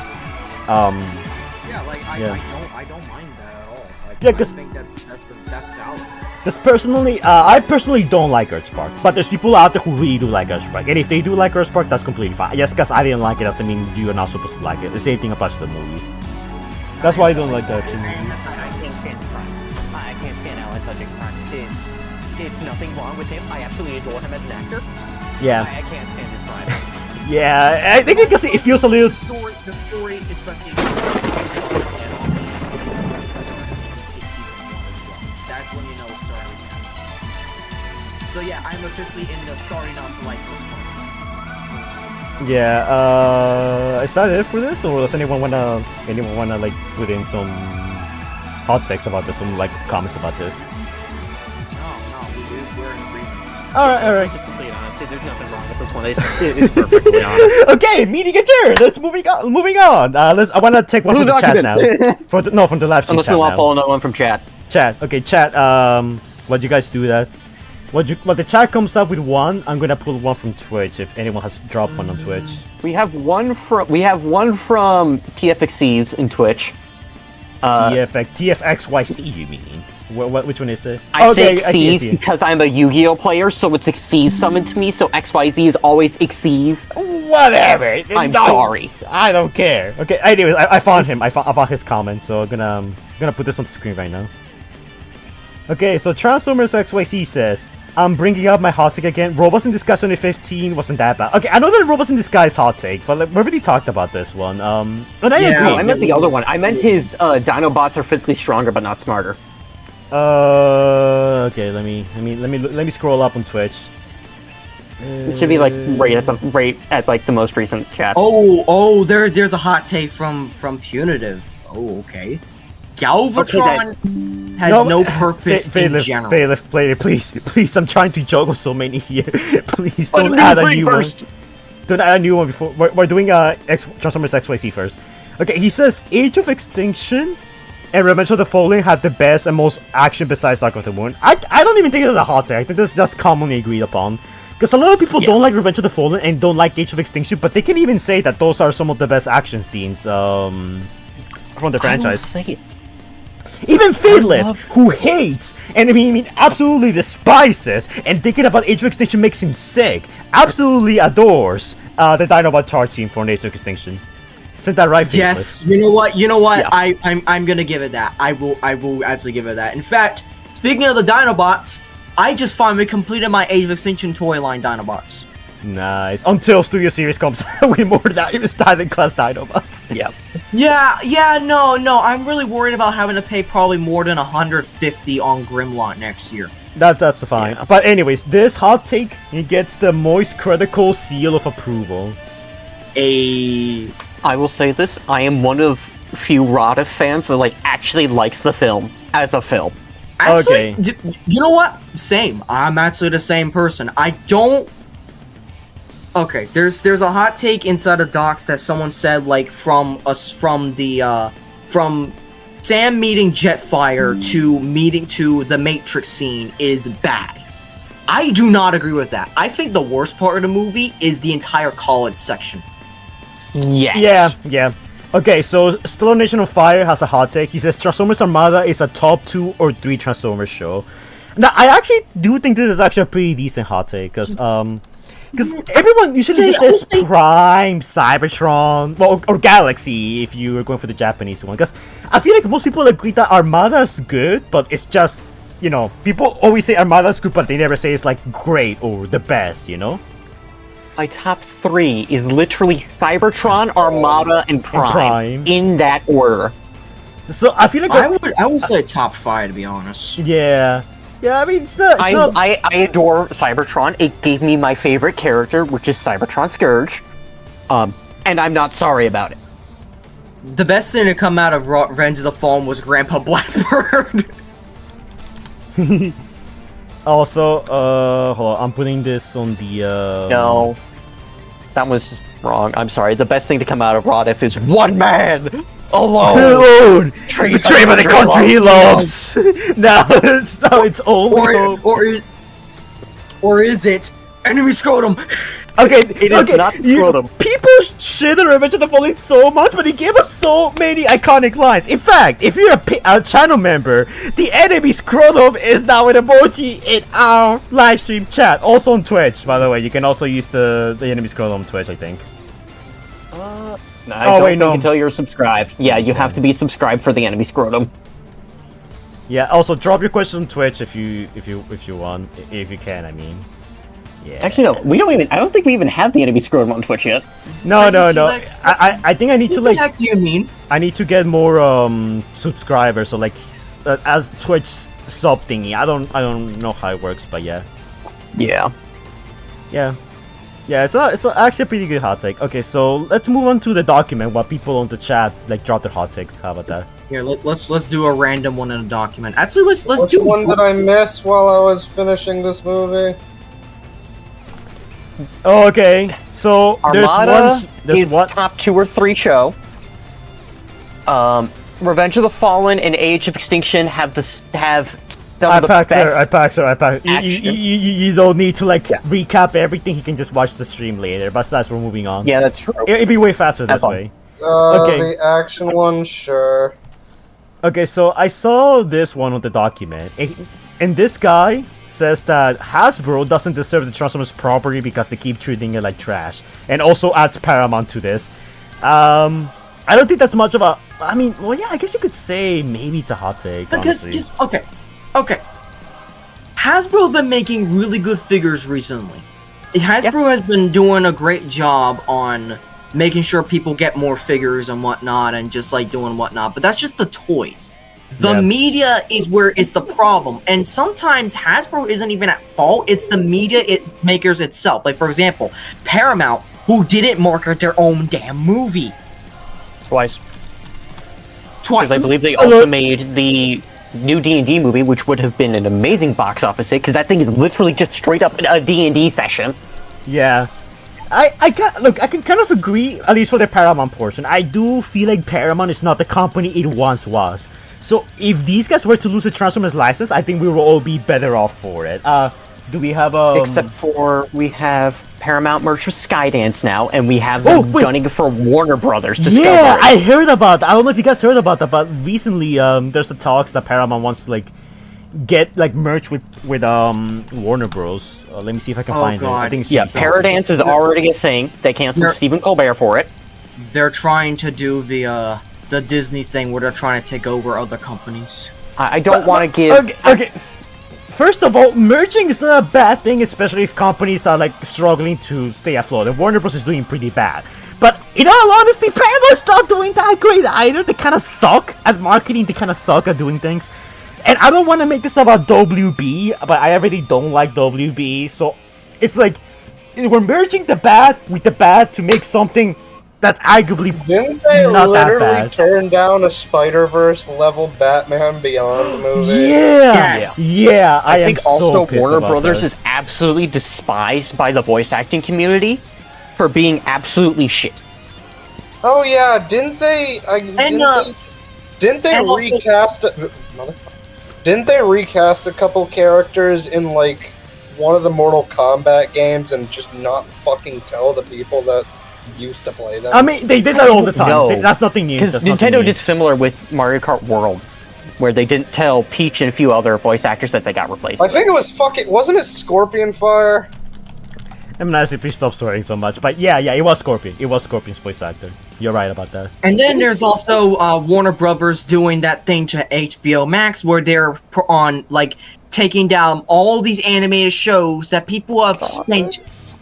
Yeah, like Yeah. I don't mind that at all. Like, Yeah, I 'cause- think that's valid. Because personally, I personally don't like Earthspark, but there's people out there who really do like Earthspark, and if they do like Earthspark, that's completely fine. Yes, because I didn't like it doesn't mean you're not supposed to like it. The same thing applies to the movies. That's why I don't like the action movies. I can't stand Prime. I can't stand Alan Tudyk's Prime. It's nothing wrong with him. I absolutely adore him as an actor. Yeah, I can't stand his Prime. yeah. I think because it feels a little. The story, especially. That's when you know it's starting again. So yeah, I'm officially in the starting not to like this one. Yeah. Is that it for this, or does anyone wanna like put in some hot takes about this, some like comments about this? No, we're in agreement. All right. Just completely honest, there's nothing wrong with this one. It's perfectly honest. Okay, meeting adjourned. Let's moving on. I wanna take one Who from the chat now. document? From the live stream Unless chat we want to now. pull another one from chat. Chat. Okay, chat. Why'd you guys do that? Well, the chat comes up with one. I'm gonna pull one from Twitch if anyone has dropped one on Twitch. We have one from TFXCs in Twitch. TFXYC, you mean? Which one is it? I say I Xyz see. because I'm a Yu-Gi-Oh player, so it's Xyz summoned to me. So XYZ is always Xyz. Whatever. I'm No, sorry. I don't care. Okay. Anyways, I found him. I found his comment, so I'm gonna put this on the screen right now. Okay, so Transformers XYC says, I'm bringing up my hot take again. Robots in Disguise 2015 wasn't that bad. Okay, I know that Robots in Disguise hot take, but like, we already talked about this one. And I Yeah, agree. No, I meant the other one. I meant his Dinobots are physically stronger but not smarter. Okay, let me scroll up on Twitch. It should be like right at like the most recent chat. Oh, there's a hot take from Punitive. Oh, okay. Galvatron has no purpose in general. Bailiff, please, I'm trying to juggle so many here. Please Let don't him add do a the new thing one. first. Don't add a new one before. We're doing Transformers XYZ first. Okay, he says Age of Extinction and Revenge of the Fallen had the best and most action besides Dark of the Moon. I don't even think it's a hot take. I think this is just commonly agreed upon. Because a lot of people don't like Revenge of the Fallen and don't like Age of Extinction, but they can even say that those are some of the best action scenes from the franchise. I will say it. Even Fadelith, who hates and I mean absolutely despises, and thinking about Age of Extinction makes him sick, absolutely adores the Dinobot charge scene for Age of Extinction. Isn't that right, Fadelith? Yes, you know what? Yeah. I'm gonna give it that. I will actually give it that. In fact, speaking of the Dinobots, I just finally completed my Age of Extinction toy line Dinobots. Nice. Until Studio Series comes out with more than even Titan class Dinobots. Yeah. Yeah, no, I'm really worried about having to pay probably more than 150 on Grimlock next year. That's fine. Yeah. But anyways, this hot take, it gets the moist critical seal of approval. I will say this: I am one of few Rada fans that like actually likes the film as a film. Actually, you know what? Same. I'm actually the same person. I don't. Okay, there's a hot take inside of Docs that someone said like from Sam meeting Jetfire to the Matrix scene is bad. I do not agree with that. I think the worst part of the movie is the entire college section. Yes. Yeah. Okay, so Stellar Nation of Fire has a hot take. He says Transformers Armada is a top 2 or 3 Transformers show. Now, I actually do think this is actually a pretty decent hot take, because everyone usually says Prime, Cybertron, well, or Galaxy if you are going for the Japanese one. Because I feel like most people agree that Armada's good, but it's just, you know, people always say Armada's good, but they never say it's like great or the best, you know? my top 3 is literally Cybertron, Armada, and Prime. In that order. So I feel like I would say top 5 to be honest. yeah. I mean, it's not. I adore Cybertron. It gave me my favorite character, which is Cybertron Scourge. And I'm not sorry about it. The best thing to come out of Revenge of the Fallen was Grandpa Blackbird. Also, hold on, I'm putting this on the. No, that was just wrong. I'm sorry. The best thing to come out of Rodif is one man alone. Betrayed by the country he loves. No, it's only. Or is it enemy scrotum? Okay, It is not scrotum. People shit on Revenge of the Fallen so much, but he gave us so many iconic lines. In fact, if you're a channel member, the enemy scrotum is now an emoji in our live stream chat. Also on Twitch, by the way. You can also use the enemy scrotum on Twitch, I think. I don't think until you're subscribed. Yeah, you have to be subscribed for the enemy scrotum. Yeah. Also, drop your questions on Twitch if you want, if you can. I mean. Yeah. Actually, no. We don't even. I don't think we even have the enemy scrotum on Twitch yet. No. I think I need to What the heck do you mean? I need to get more subscribers. So like, as Twitch sub thingy. I don't know how it works, but yeah. Yeah. It's actually a pretty good hot take. Okay, so let's move on to the document while people on the chat like drop their hot takes. How about that? Here, let's do a random one in a document. Actually, let's Which do one did I miss while I was finishing this movie? Oh, okay, so Armada there's is one. top 2 or 3 show. Revenge of the Fallen and Age of Extinction have some of the best. I packed her. action. You don't need to like recap everything. He can just watch the stream later. But that's we're moving on. Yeah, that's true. It'd be way faster That's this fine. way. Okay. The action one, sure. Okay, so I saw this one on the document, and this guy says that Hasbro doesn't deserve the Transformers property because they keep treating it like trash, and also adds Paramount to this. I don't think that's much of a. I mean, well, yeah, I guess you could say maybe it's a hot take. because honestly. okay. Hasbro have been making really good figures recently. Hasbro has been doing a great job on making sure people get more figures and whatnot, and just like doing whatnot. But that's just the toys. The media is where it's the problem, and sometimes Hasbro isn't even at fault. It's the media makers itself. Like for example, Paramount, who didn't market their own damn movie Twice. twice. Because I believe they also made the new D&D movie, which would have been an amazing box office hit, because that thing is literally just straight up a D&D session. Yeah. I can kind of agree, at least for the Paramount portion. I do feel like Paramount is not the company it once was. So if these guys were to lose the Transformers license, I think we will all be better off for it. Do we have Except for we have Paramount merch with Skydance now, and we have them gunning for Warner Brothers. Discovery. Yeah, I heard about that. I don't know if you guys heard about that, but recently there's the talks that Paramount wants to like get like merch with Warner Bros. Let me see if I can find it. I think it's Paradance is already a thing. They canceled Stephen Colbert for it. They're trying to do the Disney thing where they're trying to take over other companies. I don't want to give. Okay. First of all, merging is not a bad thing, especially if companies are like struggling to stay afloat. And Warner Bros is doing pretty bad. But in all honesty, Paramount's not doing that great either. They kind of suck at marketing. They kind of suck at doing things. And I don't want to make this about WB, but I already don't like WB. So it's like we're merging the bad with the bad to make something that's arguably Didn't they not that literally bad. turn down a Spider-Verse level Batman Beyond movie? Yeah, yeah. I think am so also pissed Warner about Brothers that. is absolutely despised by the voice acting community for being absolutely shit. Oh yeah, didn't they? Didn't they and also- recast? Didn't they recast a couple characters in like one of the Mortal Kombat games and just not fucking tell the people that used to play them? I mean, they did that all the time. No. That's nothing new. Because That's nothing Nintendo new. did similar with Mario Kart World, where they didn't tell Peach and a few other voice actors that they got replaced. I think it was wasn't it Scorpion Fire? I mean, honestly, please stop swearing so much. But yeah, it was Scorpion. It was Scorpion's voice actor. You're right about that. And then there's also Warner Brothers doing that thing to HBO Max where they're on like taking down all these animated shows that people have spent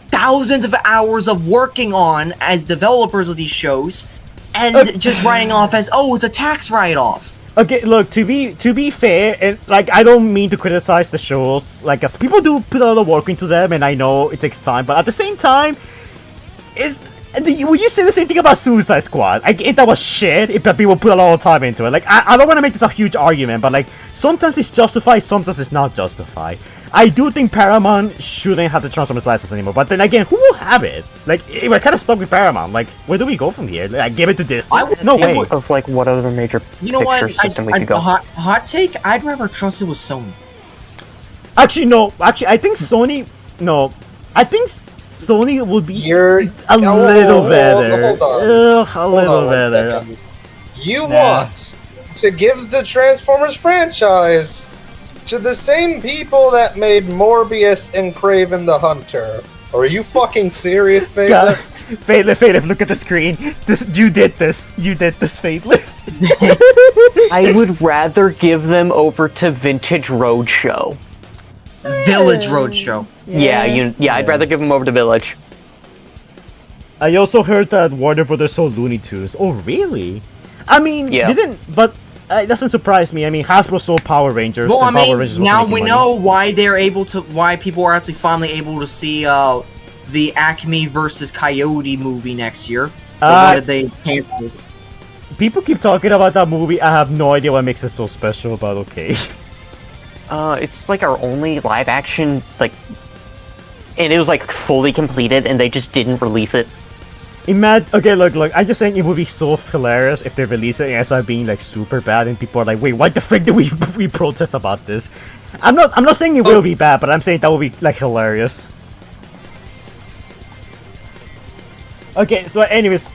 thousands of hours of working on as developers of these shows, and just writing off as, oh, it's a tax write-off. Okay, look, to be fair, and like I don't mean to criticize the shows, like as people do put a lot of work into them, and I know it takes time, but at the same time, would you say the same thing about Suicide Squad? Like, if that was shit, but people put a lot of time into it. Like, I don't want to make this a huge argument, but like sometimes it's justified, sometimes it's not justified. I do think Paramount shouldn't have the Transformers license anymore, but then again, who will have it? Like, we're kind of stuck with Paramount. Like, where do we go from here? Like, give it to Disney? No way. Of like what other major You know what? picture system we could go. Hot take. I'd rather trust it with Sony. Actually, no. Actually, I think Sony. No, I think Sony would be a little better. Hold on. A Hold little on 1 better. second. You want to give the Transformers franchise to the same people that made Morbius and Kraven the Hunter. Are you fucking serious, Phaedra? Phaedra, look at the screen. You did this, Phaedra. I would rather give them over to Vintage Roadshow. Village Roadshow. I'd rather give them over to Village. I also heard that Warner Brothers sold Looney Tunes. Oh, really? I mean, but it doesn't surprise me. I mean, Hasbro sold Power Rangers. Well, I Power mean, Rangers now was we making know why people are actually finally able to see the Acme versus Coyote movie next year. Why did they cancel? People keep talking about that movie. I have no idea what makes it so special, but okay. It's like our only live action, like, and it was like fully completed, and they just didn't release it. Okay, look, I'm just saying it would be so hilarious if they release it as being like super bad, and people are like, wait, what the frick did we protest about this? I'm not saying it will be bad, but I'm saying that would be like hilarious. Okay, so anyways,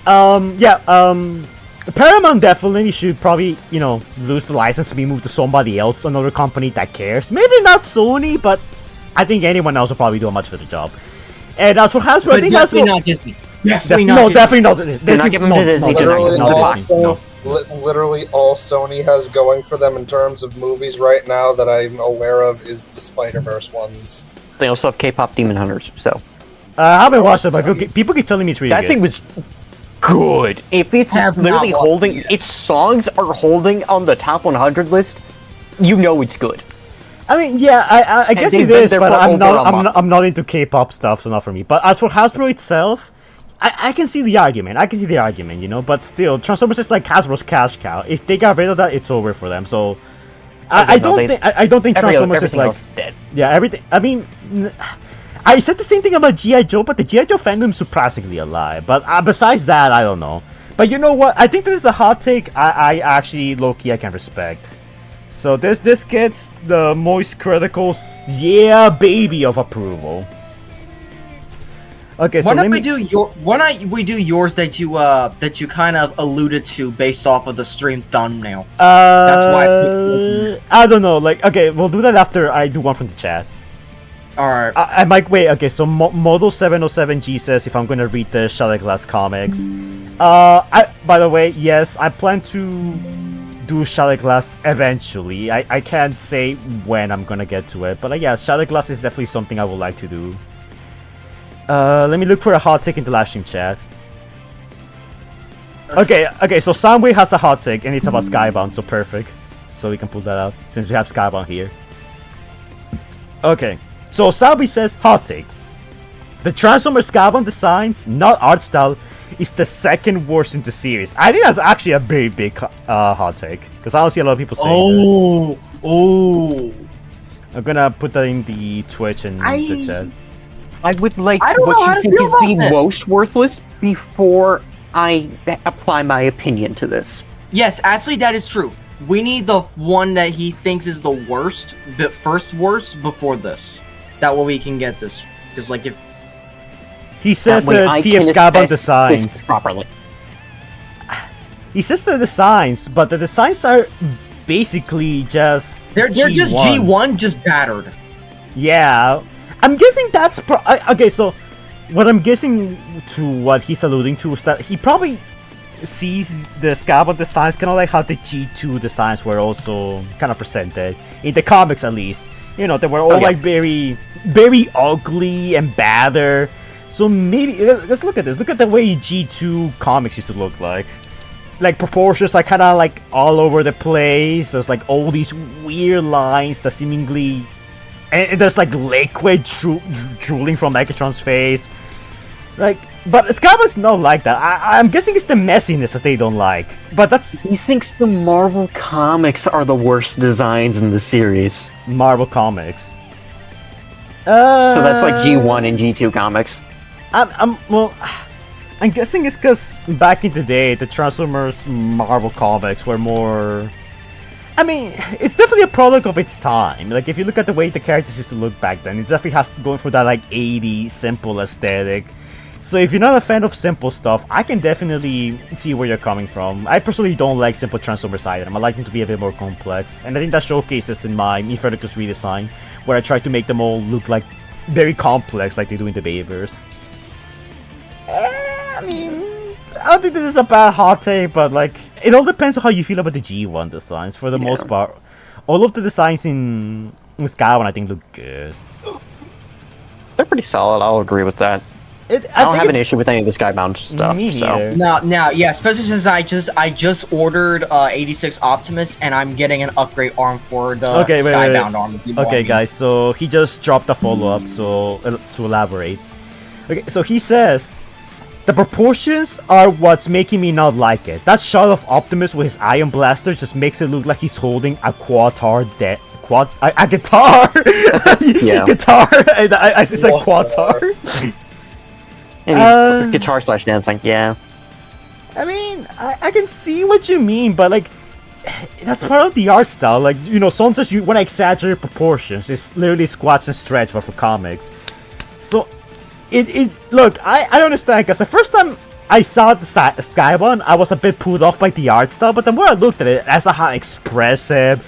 Paramount definitely should probably, lose the license to be moved to somebody else, another company that cares. Maybe not Sony, but I think anyone else will probably do a much better job. And as for Hasbro, But I think definitely Hasbro... not Disney. Definitely not Disney. Definitely not. They're not giving them to Disney. Literally all Sony has going for them in terms of movies right now that I'm aware of is the Spider-Verse ones. They also have K-pop Demon Hunters, so... I haven't watched it, but people keep telling me it's really good. That thing was good. If it's literally holding... Its songs are holding on the top 100 list, you know it's good. I mean, yeah, I guess it is, but I'm not into K-pop stuff, so not for me. But as for Hasbro itself, I can see the argument. But still, Transformers is like Hasbro's cash cow. If they got rid of that, it's over for them. So I don't think Transformers is like... Else is dead. Yeah, everything... I mean... I said the same thing about G.I. Joe, but the G.I. Joe fandom is surprisingly alive. But besides that, I don't know. But you know what? I think this is a hot take I actually, low-key, I can respect. So this gets the Moist Critical's yeah baby of approval. Okay, so why don't we do yours that you kind of alluded to based off of the stream thumbnail? That's why I don't know. Like, okay, we'll do that after I do one from the chat. All right. I might wait. Okay, so Model 707G says if I'm gonna read the Shattered Glass comics. By the way, yes, I plan to do Shattered Glass eventually. I can't say when I'm gonna get to it, but yeah, Shattered Glass is definitely something I would like to do. Let me look for a hot take in the live stream chat. Okay, so Soundwave has a hot take and it's about Skybound, so perfect. So we can pull that out since we have Skybound here. Okay, so Soundwave says hot take. The Transformers Skybound designs, not art style, is the second worst in the series. I think that's actually a very big hot take because I don't see a lot of people saying that. I'm gonna put that in the Twitch and the chat. I would like I don't know how what to you think feel is about the this. most worthless before I apply my opinion to this. Yes, actually, that is true. We need the one that he thinks is the worst, but first worst before this. That way we can get this. Because, like, if... He says That way I TF can Skybound assess designs. this properly. He says the designs, but the designs are basically just They're just G1, just battered. Yeah. I'm guessing that's... okay, so what I'm guessing to what he's alluding to is that he probably sees the Skybound designs kind of like how the G2 designs were also kind of presented. In the comics, at least. You know, they were all like very, very ugly and badder. So maybe let's look at this. Look at the way G2 comics used to look like. Like proportions are kind of like all over the place. There's like all these weird lines that seemingly, and there's like liquid drooling from Megatron's face. Like, but Skybound's not like that. I'm guessing it's the messiness that they don't like. But that's He thinks the Marvel comics are the worst designs in the series. Marvel Comics. So that's like G1 and G2 comics. I'm guessing it's because back in the day, the Transformers Marvel comics were more. I mean, it's definitely a product of its time. Like, if you look at the way the characters used to look back then, it definitely has to go for that, like, 80s simple aesthetic. So if you're not a fan of simple stuff, I can definitely see where you're coming from. I personally don't like simple Transformers either. I like them to be a bit more complex. And I think that showcases in my Infernicus redesign, where I try to make them all look like very complex like they do in the Bayverse. I mean, I don't think this is a bad hot take, but like, it all depends on how you feel about the G1 designs. For the most part, all of the designs in Skybound I think look good. They're pretty solid, I'll agree with that. I don't have an issue with any of the Skybound stuff. Me So. neither. Now, yeah, especially since I just ordered 86 Optimus, and I'm getting an upgrade arm for the Skybound arm. Okay, guys, so he just dropped a follow-up, so to elaborate. Okay, so he says, the proportions are what's making me not like it. That shot of Optimus with his ion blaster just makes it look like he's holding a a guitar. Yeah. Guitar. I said quatar. And guitar / dancing, yeah. I mean, I can see what you mean, but like, that's part of the art style. Like, you know, sometimes you want to exaggerate proportions. It's literally squats and stretch, but for comics. So, look, I understand, because the first time I saw the Skybound, I was a bit pulled off by the art style, but the more I looked at it, I saw how expressive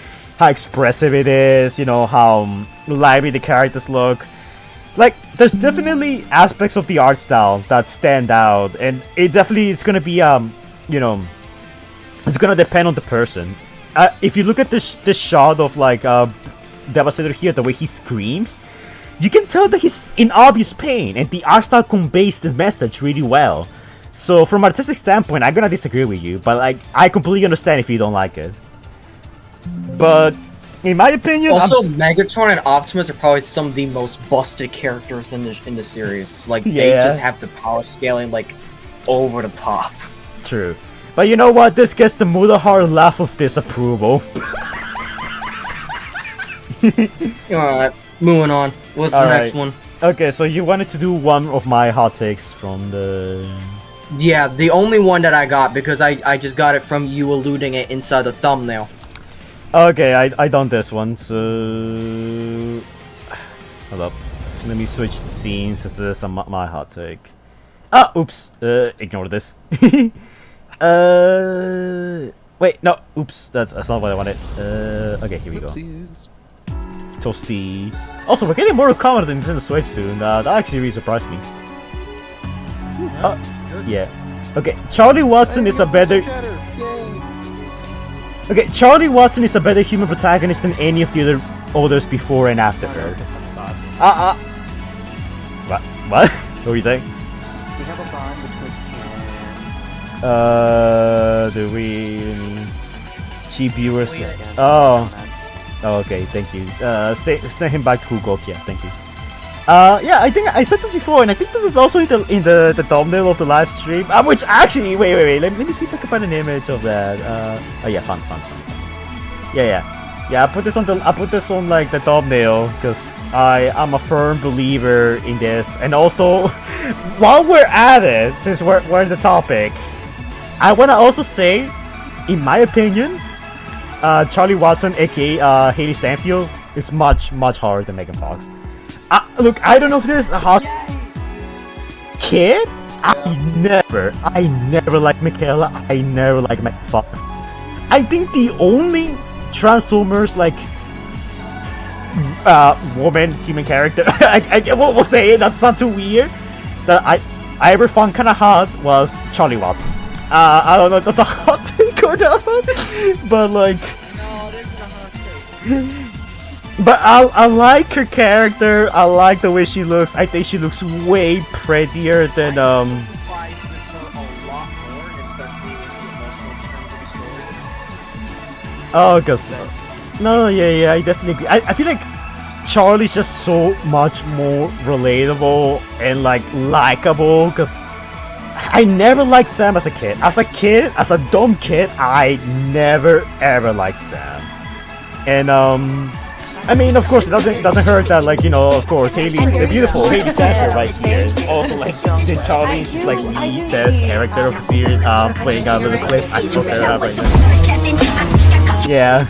it is, you know, how lively the characters look. Like, there's definitely aspects of the art style that stand out, and it's gonna be, you know, it's gonna depend on the person. If you look at this shot of, like, Devastator here, the way he screams, you can tell that he's in obvious pain, and the art style conveys the message really well. So, from an artistic standpoint, I'm gonna disagree with you, but, like, I completely understand if you don't like it. But, in my opinion, also Megatron and Optimus are probably some of the most busted characters in the series. Like, they just have the power scaling, like, over the top. True. But you know what? This gets the Mudahar laugh of disapproval. Alright, moving on. What's the next one? Okay, so you wanted to do one of my hot takes from the... Yeah, the only one that I got, because I just got it from you alluding it inside the thumbnail. Okay, I done this one, so... Hold up. Let me switch the scenes, since this is my hot take. Ah, oops. Ignore this. Wait, no, oops, that's not what I wanted. Okay, here we go. Toasty. Also, we're getting more common than Nintendo Switch soon. That actually really surprised me. Yeah. Okay, Charlie Watson is a better... Okay, Charlie Watson is a better human protagonist than any of the others before and after her. What? What were you saying? We have a bond between Do we... Cheap viewers... Wait again. Oh, okay, thank you. Send him back to Hugok, yeah, thank you. Yeah, I think I said this before, and I think this is also in the thumbnail of the live stream. Which actually, wait, let me see if I can find an image of that. Oh yeah, fun. Yeah. I put this on like the thumbnail because I am a firm believer in this, and also while we're at it, since we're in the topic, I want to also say, in my opinion, Charlie Watson, aka Haley Stanfield, is much harder than Megan Fox. Look, I don't know if this is a hot kid. I never liked Michaela. I never liked Megan Fox. I think the only Transformers like woman human character we'll say it, that's not too weird, that I ever found kind of hot was Charlie Watson. I don't know if that's a hot take or not, but like, No, this is a hot take. But I like her character. I like the way she looks. I think she looks way prettier than Sympathize with her a lot more, especially with the emotional terms of the story. Oh, cause no, yeah, I definitely agree. I feel like Charlie's just so much more relatable and like likable. Cause I never liked Sam as a kid. As a kid, as a dumb kid, I never ever liked Sam. And I mean, of course, it doesn't hurt that, like, you know, of course, Haley, the beautiful Haley Sanford right here, also like in Charlie, she's like the best character of the series. Playing out a little clip, I just looked her up right now. Yeah.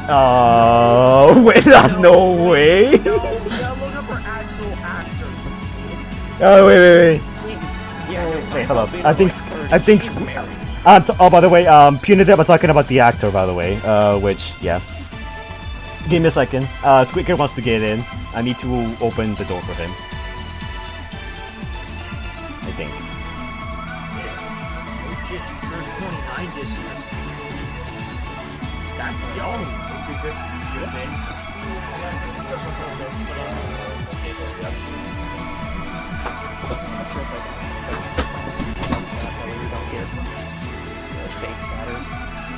Oh, wait, that's no way. No, we gotta look up her actual actor. Oh, wait. Wait, hold up. I think. Oh, by the way, Punitive, I'm talking about the actor, by the way. Which, yeah. Give me a second. Squeaker wants to get in. I need to open the door for him. I think. Just turned 29 this year. That's young.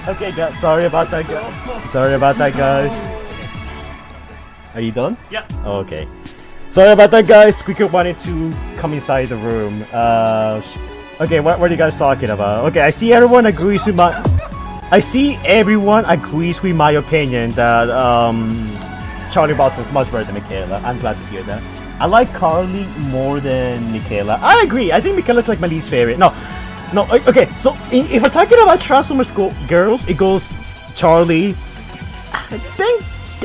Okay, guys. Sorry about that, guys. Sorry about that, guys. Are you done? Yeah. Oh, okay. Sorry about that, guys. Squeaker wanted to come inside the room. Okay, what are you guys talking about? Okay, I see everyone agrees with my... I see everyone agrees with my opinion that Charlie Balton is much better than Michaela. I'm glad to hear that. I like Carly more than Michaela. I agree. I think Michaela's like my least favorite. No, okay. So if we're talking about Transformers girls, it goes Charlie.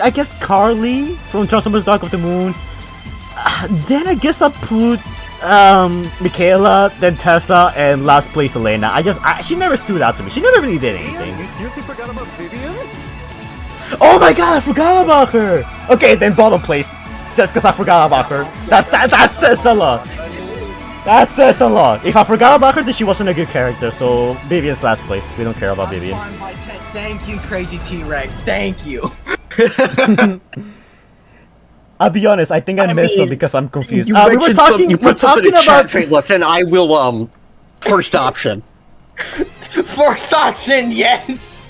I guess Carly from Transformers Dark of the Moon. Then I guess I'll put Michaela, then Tessa, and last place Elena. She never stood out to me. She never really did anything. You forgot about Vivian? Oh my god, I forgot about her! Okay, then bottom place. Just because I forgot about her. That says a lot. That says a lot. If I forgot about her, then she wasn't a good character, so Vivian's last place. We don't care about Vivian. Fine by 10. Thank you, Crazy T-Rex. Thank you. I'll be honest, I think I missed her because I'm confused. You We were mentioned talking about... chat left, and I will first option. First option, yes.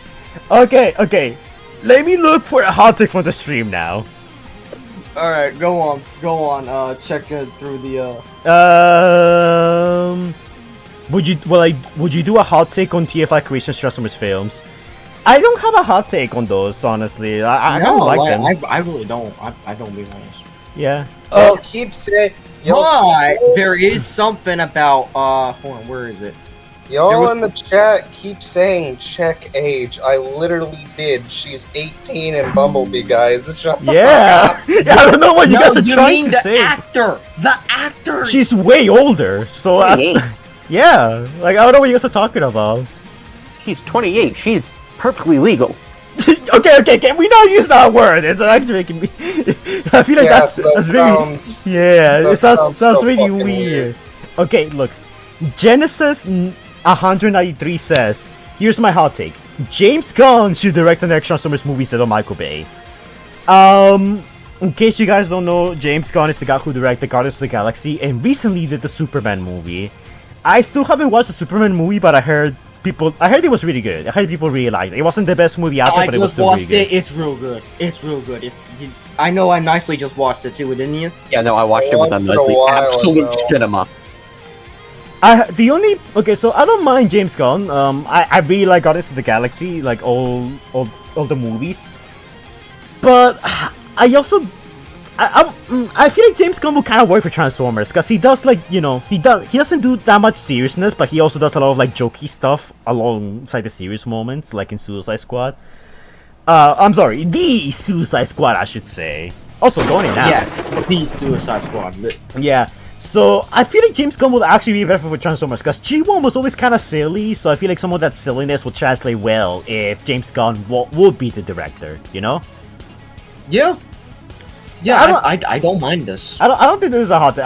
Okay. Let me look for a hot take from the stream now. All right, go on. Check it through the. Would you do a hot take on TFI Creations Transformers films? I don't have a hot take on those, honestly. I don't like them. I really don't. I don't be honest. Yeah. Y'all keep saying. But there is something about hold on, where is it? Y'all in the chat keep saying check age. I literally did. She's 18 in Bumblebee, guys. Shut the Yeah. fuck up. Yeah, I don't know what you guys are you trying mean to the say. actor. The actor. She's way older, so yeah. Like I don't know what you guys are talking about. She's 28. She's perfectly legal. Okay, can we not use that word? It's actually making me... I feel like Yes, that's sounds- really... Yeah, it sounds so really fucking weird. Okay, look. Genesis 193 says, here's my hot take. James Gunn should direct the next Transformers movie instead of Michael Bay. In case you guys don't know, James Gunn is the guy who directed Guardians of the Galaxy and recently did the Superman movie. I still haven't watched the Superman movie, but I heard it was really good. I heard people really liked it. It wasn't the best movie out there, but it was still really good. It's real good. It's real good. I know I nicely just watched it too, didn't you? Yeah, no, I watched it with them. Once in a while Absolute ago. cinema. So I don't mind James Gunn. I really like Guardians of the Galaxy, like all the movies. But I feel like James Gunn will kind of work for Transformers because he does he doesn't do that much seriousness, but he also does a lot of like jokey stuff alongside the serious moments, like in Suicide Squad. I'm sorry, the Suicide Squad, I should say. Also going in now. Yes, the Suicide Squad. Yeah. So I feel like James Gunn will actually be better for Transformers because G1 was always kind of silly. So I feel like some of that silliness would translate well if James Gunn would be the director. You know? Yeah. Yeah, I don't mind this. I don't think this is a hot take.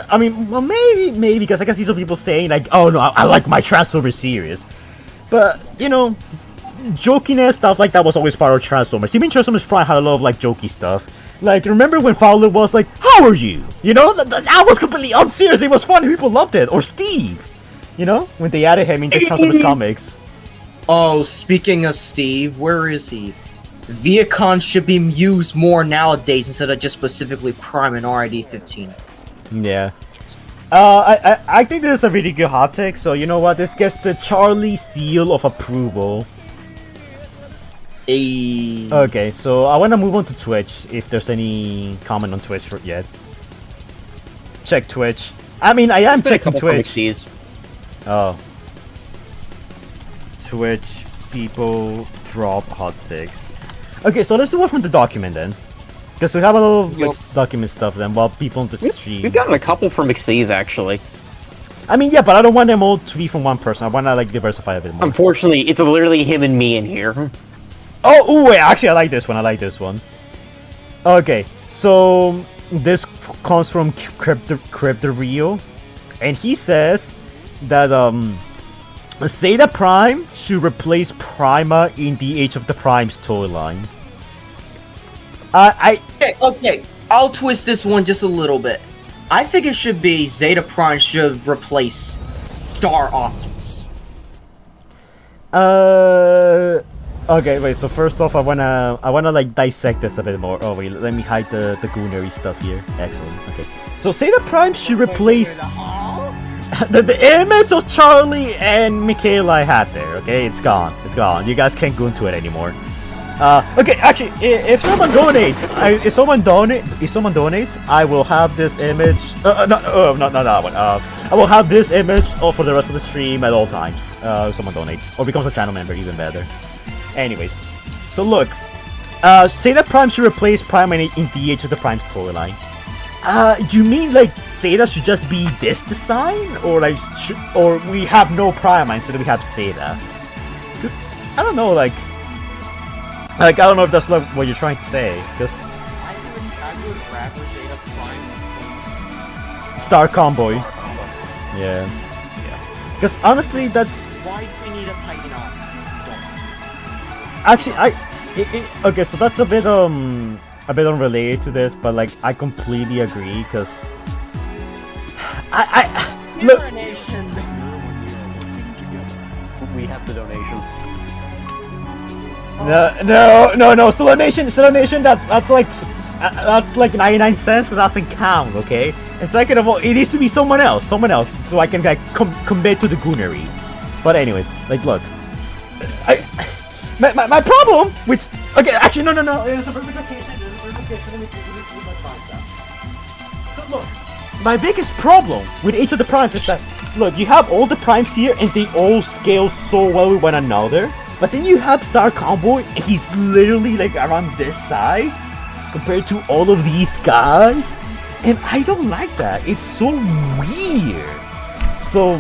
I mean, well, maybe because I can see some people saying like, "Oh no, I like my Transformers series," but you know, jokiness stuff like that was always part of Transformers. Even Transformers Prime had a lot of like jokey stuff. Like, remember when Fowler was like, "How are you?" You know, that was completely unserious. It was funny. People loved it. Or Steve, you know, when they added him into Transformers comics. Oh, speaking of Steve, where is he? Viacon should be used more nowadays instead of just specifically Prime and RID-15. Yeah. I think this is a really good hot take. So you know what? This gets the Charlie seal of approval. Okay, so I want to move on to Twitch, if there's any comment on Twitch yet. Check Twitch. I mean, I am checking Twitch. Oh. Twitch, people drop hot takes. Okay, so let's do one from the document then. Because we have a lot of like, document stuff then, while people on the stream... We've gotten a couple from McSee's, actually. I mean, yeah, but I don't want them all to be from one person. I want to, like, diversify a bit more. Unfortunately, it's literally him and me in here. Oh, ooh, wait, actually, I like this one. Okay, so this comes from Crypto Rio, and he says that Zeta Prime should replace Prima in the Age of the Primes toy line. Okay, I'll twist this one just a little bit. I think it should be Zeta Prime should replace Star Optimus. Okay, wait, so first off, I wanna like dissect this a bit more. Oh wait, let me hide the Goonery stuff here. Excellent. Okay. So Zeta Prime should replace the image of Charlie and Michaela I had there, okay? It's gone. You guys can't go into it anymore. Okay, actually, if someone donates, I will have this image. Not that one. I will have this image for the rest of the stream at all times. If someone donates or becomes a channel member, even better. Anyways, so look, Zeta Prime should replace Prime in the Age of the Primes storyline. Do you mean like Zeta should just be this design, or like, or we have no Prime instead we have Zeta? Because I don't know, like I don't know if that's like what you're trying to say. Because I would rather Zeta Prime replace Star Comboy. Yeah. Because honestly, that's why do we need a Titan on? Actually, okay, so that's a bit unrelated to this, but like I completely agree because look. We have the donation. No, still a nation. That's like 99 cents. So that doesn't count, okay? And second of all, it needs to be someone else, so I can like commit to the Goonery. But anyways, like look, my problem with actually no. It's a verification. So look, my biggest problem with each of the primes is that look, you have all the primes here and they all scale so well with one another. But then you have Star Comboy and he's literally like around this size compared to all of these guys. And I don't like that. It's so weird. So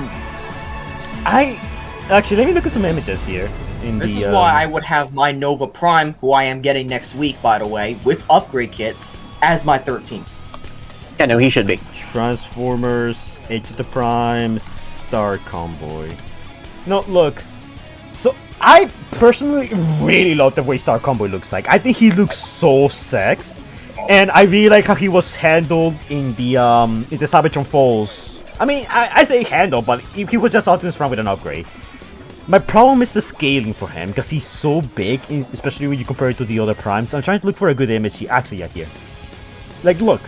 actually let me look at some images here. This is why I would have my Nova Prime, who I am getting next week, by the way, with upgrade kits, as my 13th. Yeah, no, he should be. Transformers, Age of the Primes, Star Comboy. No, look. So, I personally really love the way Star Comboy looks like. I think he looks so sex. And I really like how he was handled in the Cybertron Falls. I mean, I say handled, but he was just Optimus Prime with an upgrade. My problem is the scaling for him, because he's so big, especially when you compare it to the other primes. I'm trying to look for a good image here. Actually, yeah, here. Like, look.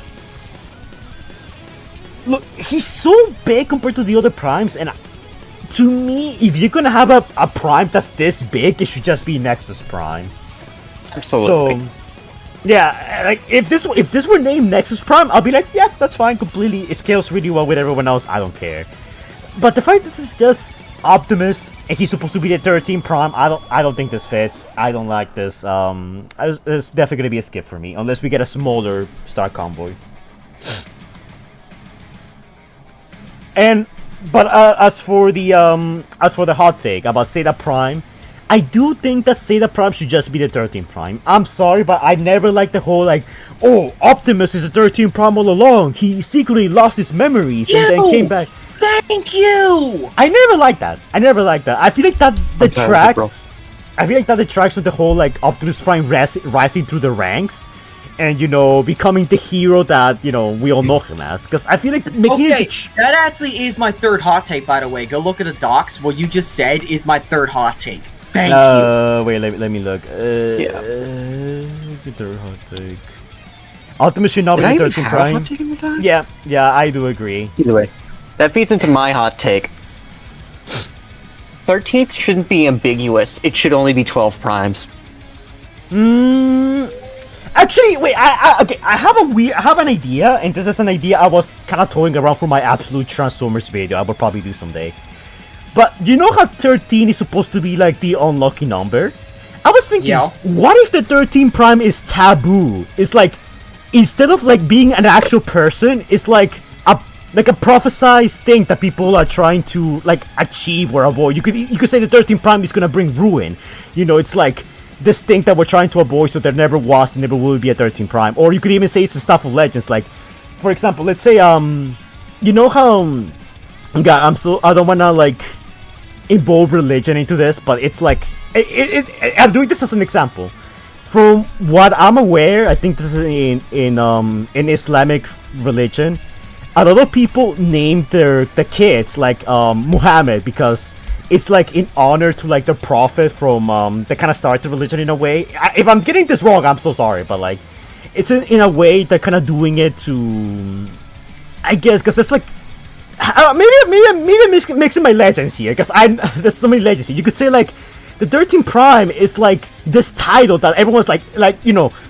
Look, he's so big compared to the other primes, and to me, if you're gonna have a prime that's this big, it should just be Nexus Prime. Absolutely. So, yeah, like, if this were named Nexus Prime, I'll be like, yeah, that's fine, completely. It scales really well with everyone else, I don't care. But the fact that this is just Optimus, and he's supposed to be the 13 Prime. I don't think this fits. I don't like this. It's definitely gonna be a skip for me, unless we get a smaller Star Comboy. But as for the hot take about Zeta Prime, I do think that Zeta Prime should just be the 13 Prime. I'm sorry, but I never liked the whole like, oh, Optimus is a 13 Prime all along. He secretly lost his memories and then came back. Thank you! I never liked that. I feel like that detracts. I feel like that attracts with the whole like Optimus Prime rising through the ranks, and becoming the hero that we all know him as. Because I feel like making Okay, that actually is my third hot take, by the way. Go look at the docs. What you just said is my third hot take. Thank you. Wait, let me look. Yeah. Third hot take. Optimus should not Did I be even 13 have a Prime. hot take in the doc? Yeah, I do agree. Either way, that feeds into my hot take. 13th shouldn't be ambiguous. It should only be 12 primes. Actually, wait. I have an idea, and this is an idea I was kind of toying around for my Absolute Transformers video. I will probably do someday. But do you know how 13 is supposed to be like the unlucky number? I was thinking, what if the 13 Prime is taboo? It's like, instead of like being an actual person, it's like a prophesized thing that people are trying to like achieve or avoid. You could say the 13 Prime is gonna bring ruin. It's like this thing that we're trying to avoid, so there never was and never will be a 13 Prime. Or you could even say it's the stuff of legends. Like, for example, let's say you know how God, I don't wanna like involve religion into this, but it's like I'm doing this as an example. From what I'm aware, I think this is in Islamic religion. A lot of people name the kids like Muhammad because it's like in honor to like the prophet from that kind of started the religion in a way. If I'm getting this wrong, I'm so sorry, but like it's in a way they're kind of doing it to, I guess, because it's like maybe mixing my legends here, because there's so many legends here. You could say like the 13 Prime is like this title that everyone's like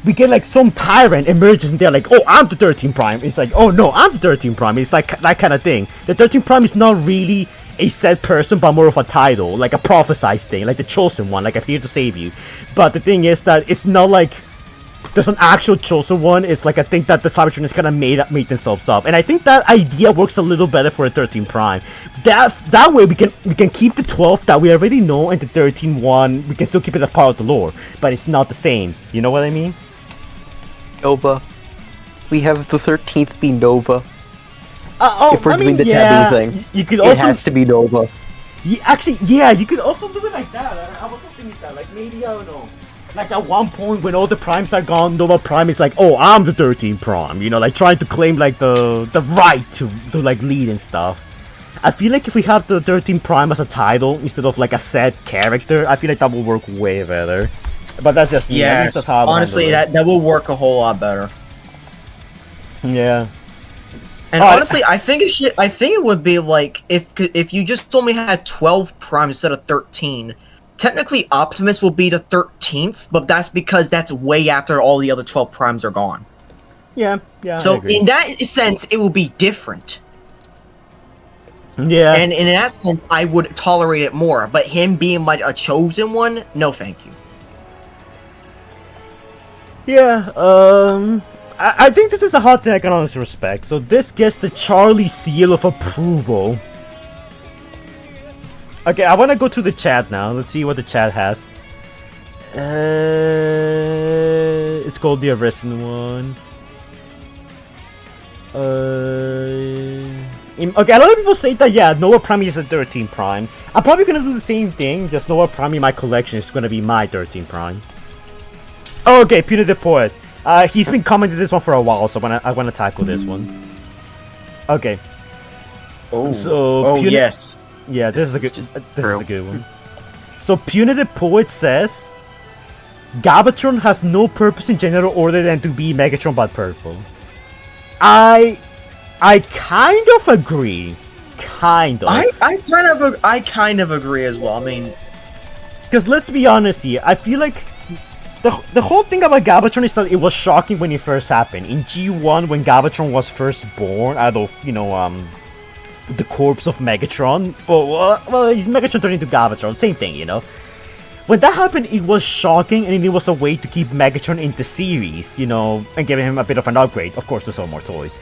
we get like some tyrant emerges and they're like, oh, I'm the 13 Prime. It's like, oh no, I'm the 13 Prime. It's like that kind of thing. The 13 Prime is not really a set person, but more of a title, like a prophesized thing, like the chosen one, like I'm here to save you. But the thing is that it's not like there's an actual chosen one. It's like I think that the Cybertron is kind of made themselves up, and I think that idea works a little better for a 13 Prime. That way we can keep the 12 that we already know, and the 13 one we can still keep it a part of the lore, but it's not the same. You know what I mean? Nova. We have the 13th be Nova. If we're doing the taboo thing, you could also. It has to be Nova. You could also do it like that. I was thinking that, like maybe I don't know. Like at one point when all the primes are gone, Nova Prime is like, oh, I'm the 13 Prime, like trying to claim like the right to like lead and stuff. I feel like if we have the 13 Prime as a title instead of like a set character, I feel like that will work way better. But that's just me. Yes, that's how honestly, that will work a whole lot better. Yeah. And honestly, I think it would be like if you just only had 12 Prime instead of 13. Technically, Optimus will be the 13th, but that's because that's way after all the other 12 Primes are gone. Yeah. So in that sense, it will be different. Yeah. And in that sense, I would tolerate it more. But him being like a chosen one, no, thank you. Yeah. I think this is a hot take I can honestly respect. So this gets the Charlie seal of approval. Okay, I want to go to the chat now. Let's see what the chat has. It's called the Arisen one. Okay, a lot of people say that, yeah, Nova Prime is a 13 Prime. I'm probably going to do the same thing, just Nova Prime in my collection is going to be my 13 Prime. Oh, okay, Punitive Poet. He's been commenting this one for a while, so I want to tackle this one. Okay. Yes. Yeah, this is a good one. So Punitive Poet says Galvatron has no purpose in general other than to be Megatron but purple. I kind of agree. Kind of. I kind of agree as well. I mean, because let's be honest here, I feel like the whole thing about Galvatron is that it was shocking when it first happened. In G1, when Galvatron was first born, out of the corpse of Megatron. Well, he's Megatron turned into Galvatron, same thing, When that happened, it was shocking, and it was a way to keep Megatron in the series, and giving him a bit of an upgrade, of course, to sell more toys.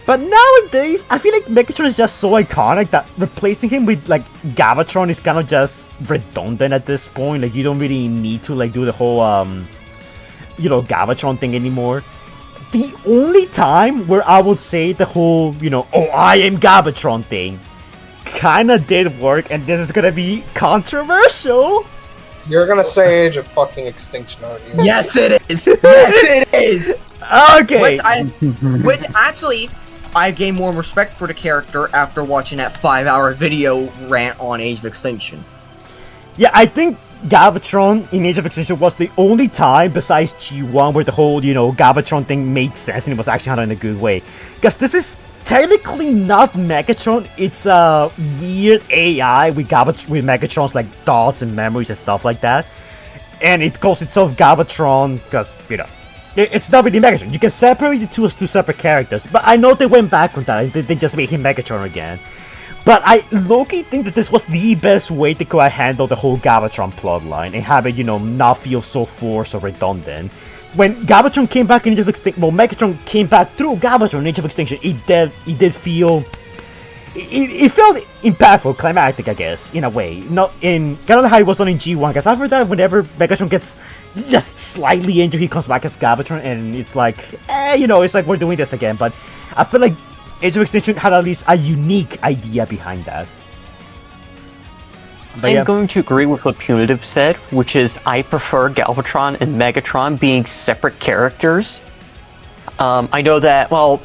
But nowadays, I feel like Megatron is just so iconic that replacing him with, like, Galvatron is kind of just redundant at this point. Like, you don't really need to, like, do the whole, Galvatron thing anymore. The only time where I would say the whole, oh, I am Galvatron thing kind of did work, and this is gonna be controversial, You're gonna say Age of fucking Extinction, aren't you? Yes, it is. Yes, it is. Okay. Which actually, I gained more respect for the character after watching that 5-hour video rant on Age of Extinction. Yeah, I think Galvatron in Age of Extinction was the only time besides G1 where the whole, you know, Galvatron thing made sense and it was actually handled in a good way. Because this is technically not Megatron, it's a weird AI with Megatron's like thoughts and memories and stuff like that. And it calls itself Galvatron because, you know, it's not really Megatron. You can separate the two as two separate characters, but I know they went back on that. They just made him Megatron again. But I low-key think that this was the best way they could have handled the whole Galvatron plotline and have it, you know, not feel so forced or redundant. When Galvatron came back in Age of Extinction, well, Megatron came back through Galvatron in Age of Extinction, it did feel... It felt impactful, climactic, I guess, in a way. Not in... kind of how it was done in G1, because after that, whenever Megatron gets just slightly injured, he comes back as Galvatron, and it's like, you know, it's like we're doing this again. But I feel like Age of Extinction had at least a unique idea behind that. But I'm yeah. going to agree with what Punitive said, which is I prefer Galvatron and Megatron being separate characters. I know that, well,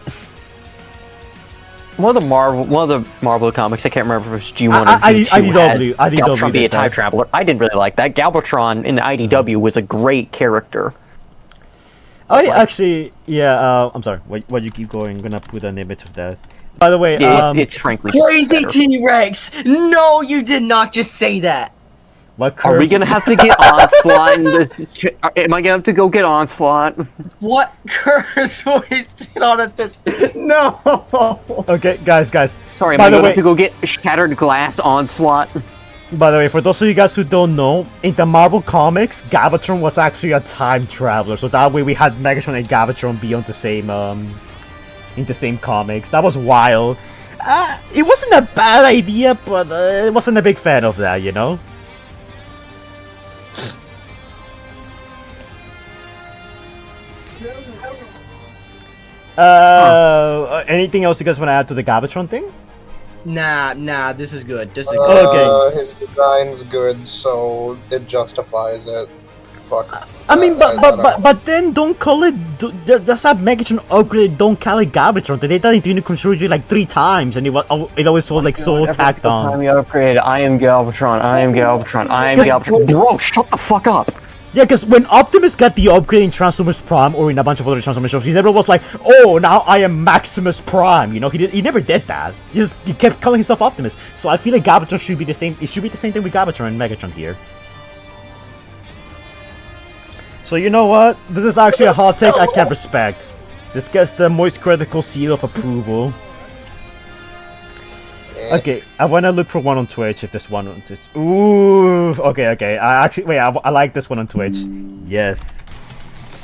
one of the Marvel comics, I can't remember if it was G1 or G2, had Galvatron be a time traveler. I didn't really like that. Galvatron in the IDW was a great character. Actually, yeah, I'm sorry, why you keep going? I'm gonna put an image of that. By the way, it's frankly Crazy better. T-Rex! No, you did not just say that! what Are we curse- gonna have to get Onslaught? Am I gonna have to go get Onslaught? What curse wasted on it this... No! Okay, guys. Sorry, am By I the gonna way- have to go get Shattered Glass Onslaught? By the way, for those of you guys who don't know, in the Marvel comics, Galvatron was actually a time traveler, so that way we had Megatron and Galvatron be on the same, in the same comics. That was wild. It wasn't a bad idea, but I wasn't a big fan of that, you know? Anything else you guys want to add to the Galvatron thing? Nah, this is good. This is good. Okay. His design's good, so it justifies it. Fuck. I mean, but then don't call it. Just have Megatron upgrade. Don't call it Galvatron. They did that in Unit Control like 3 times, and it always was like so tacked on. Time you upgrade, I am Galvatron. I am Galvatron. I am Galvatron. Bro, shut the fuck up. Yeah, because when Optimus got the upgrade in Transformers Prime or in a bunch of other Transformers shows, he never was like, "Oh, now I am Maximus Prime." You know, he never did that. He kept calling himself Optimus. So I feel like Galvatron should be the same. It should be the same thing with Galvatron and Megatron here. So you know what? This is actually a hot take I can respect. This gets the moist critical seal of approval. Okay, I wanna look for one on Twitch if there's one on Twitch. Ooh, okay. I like this one on Twitch. Yes.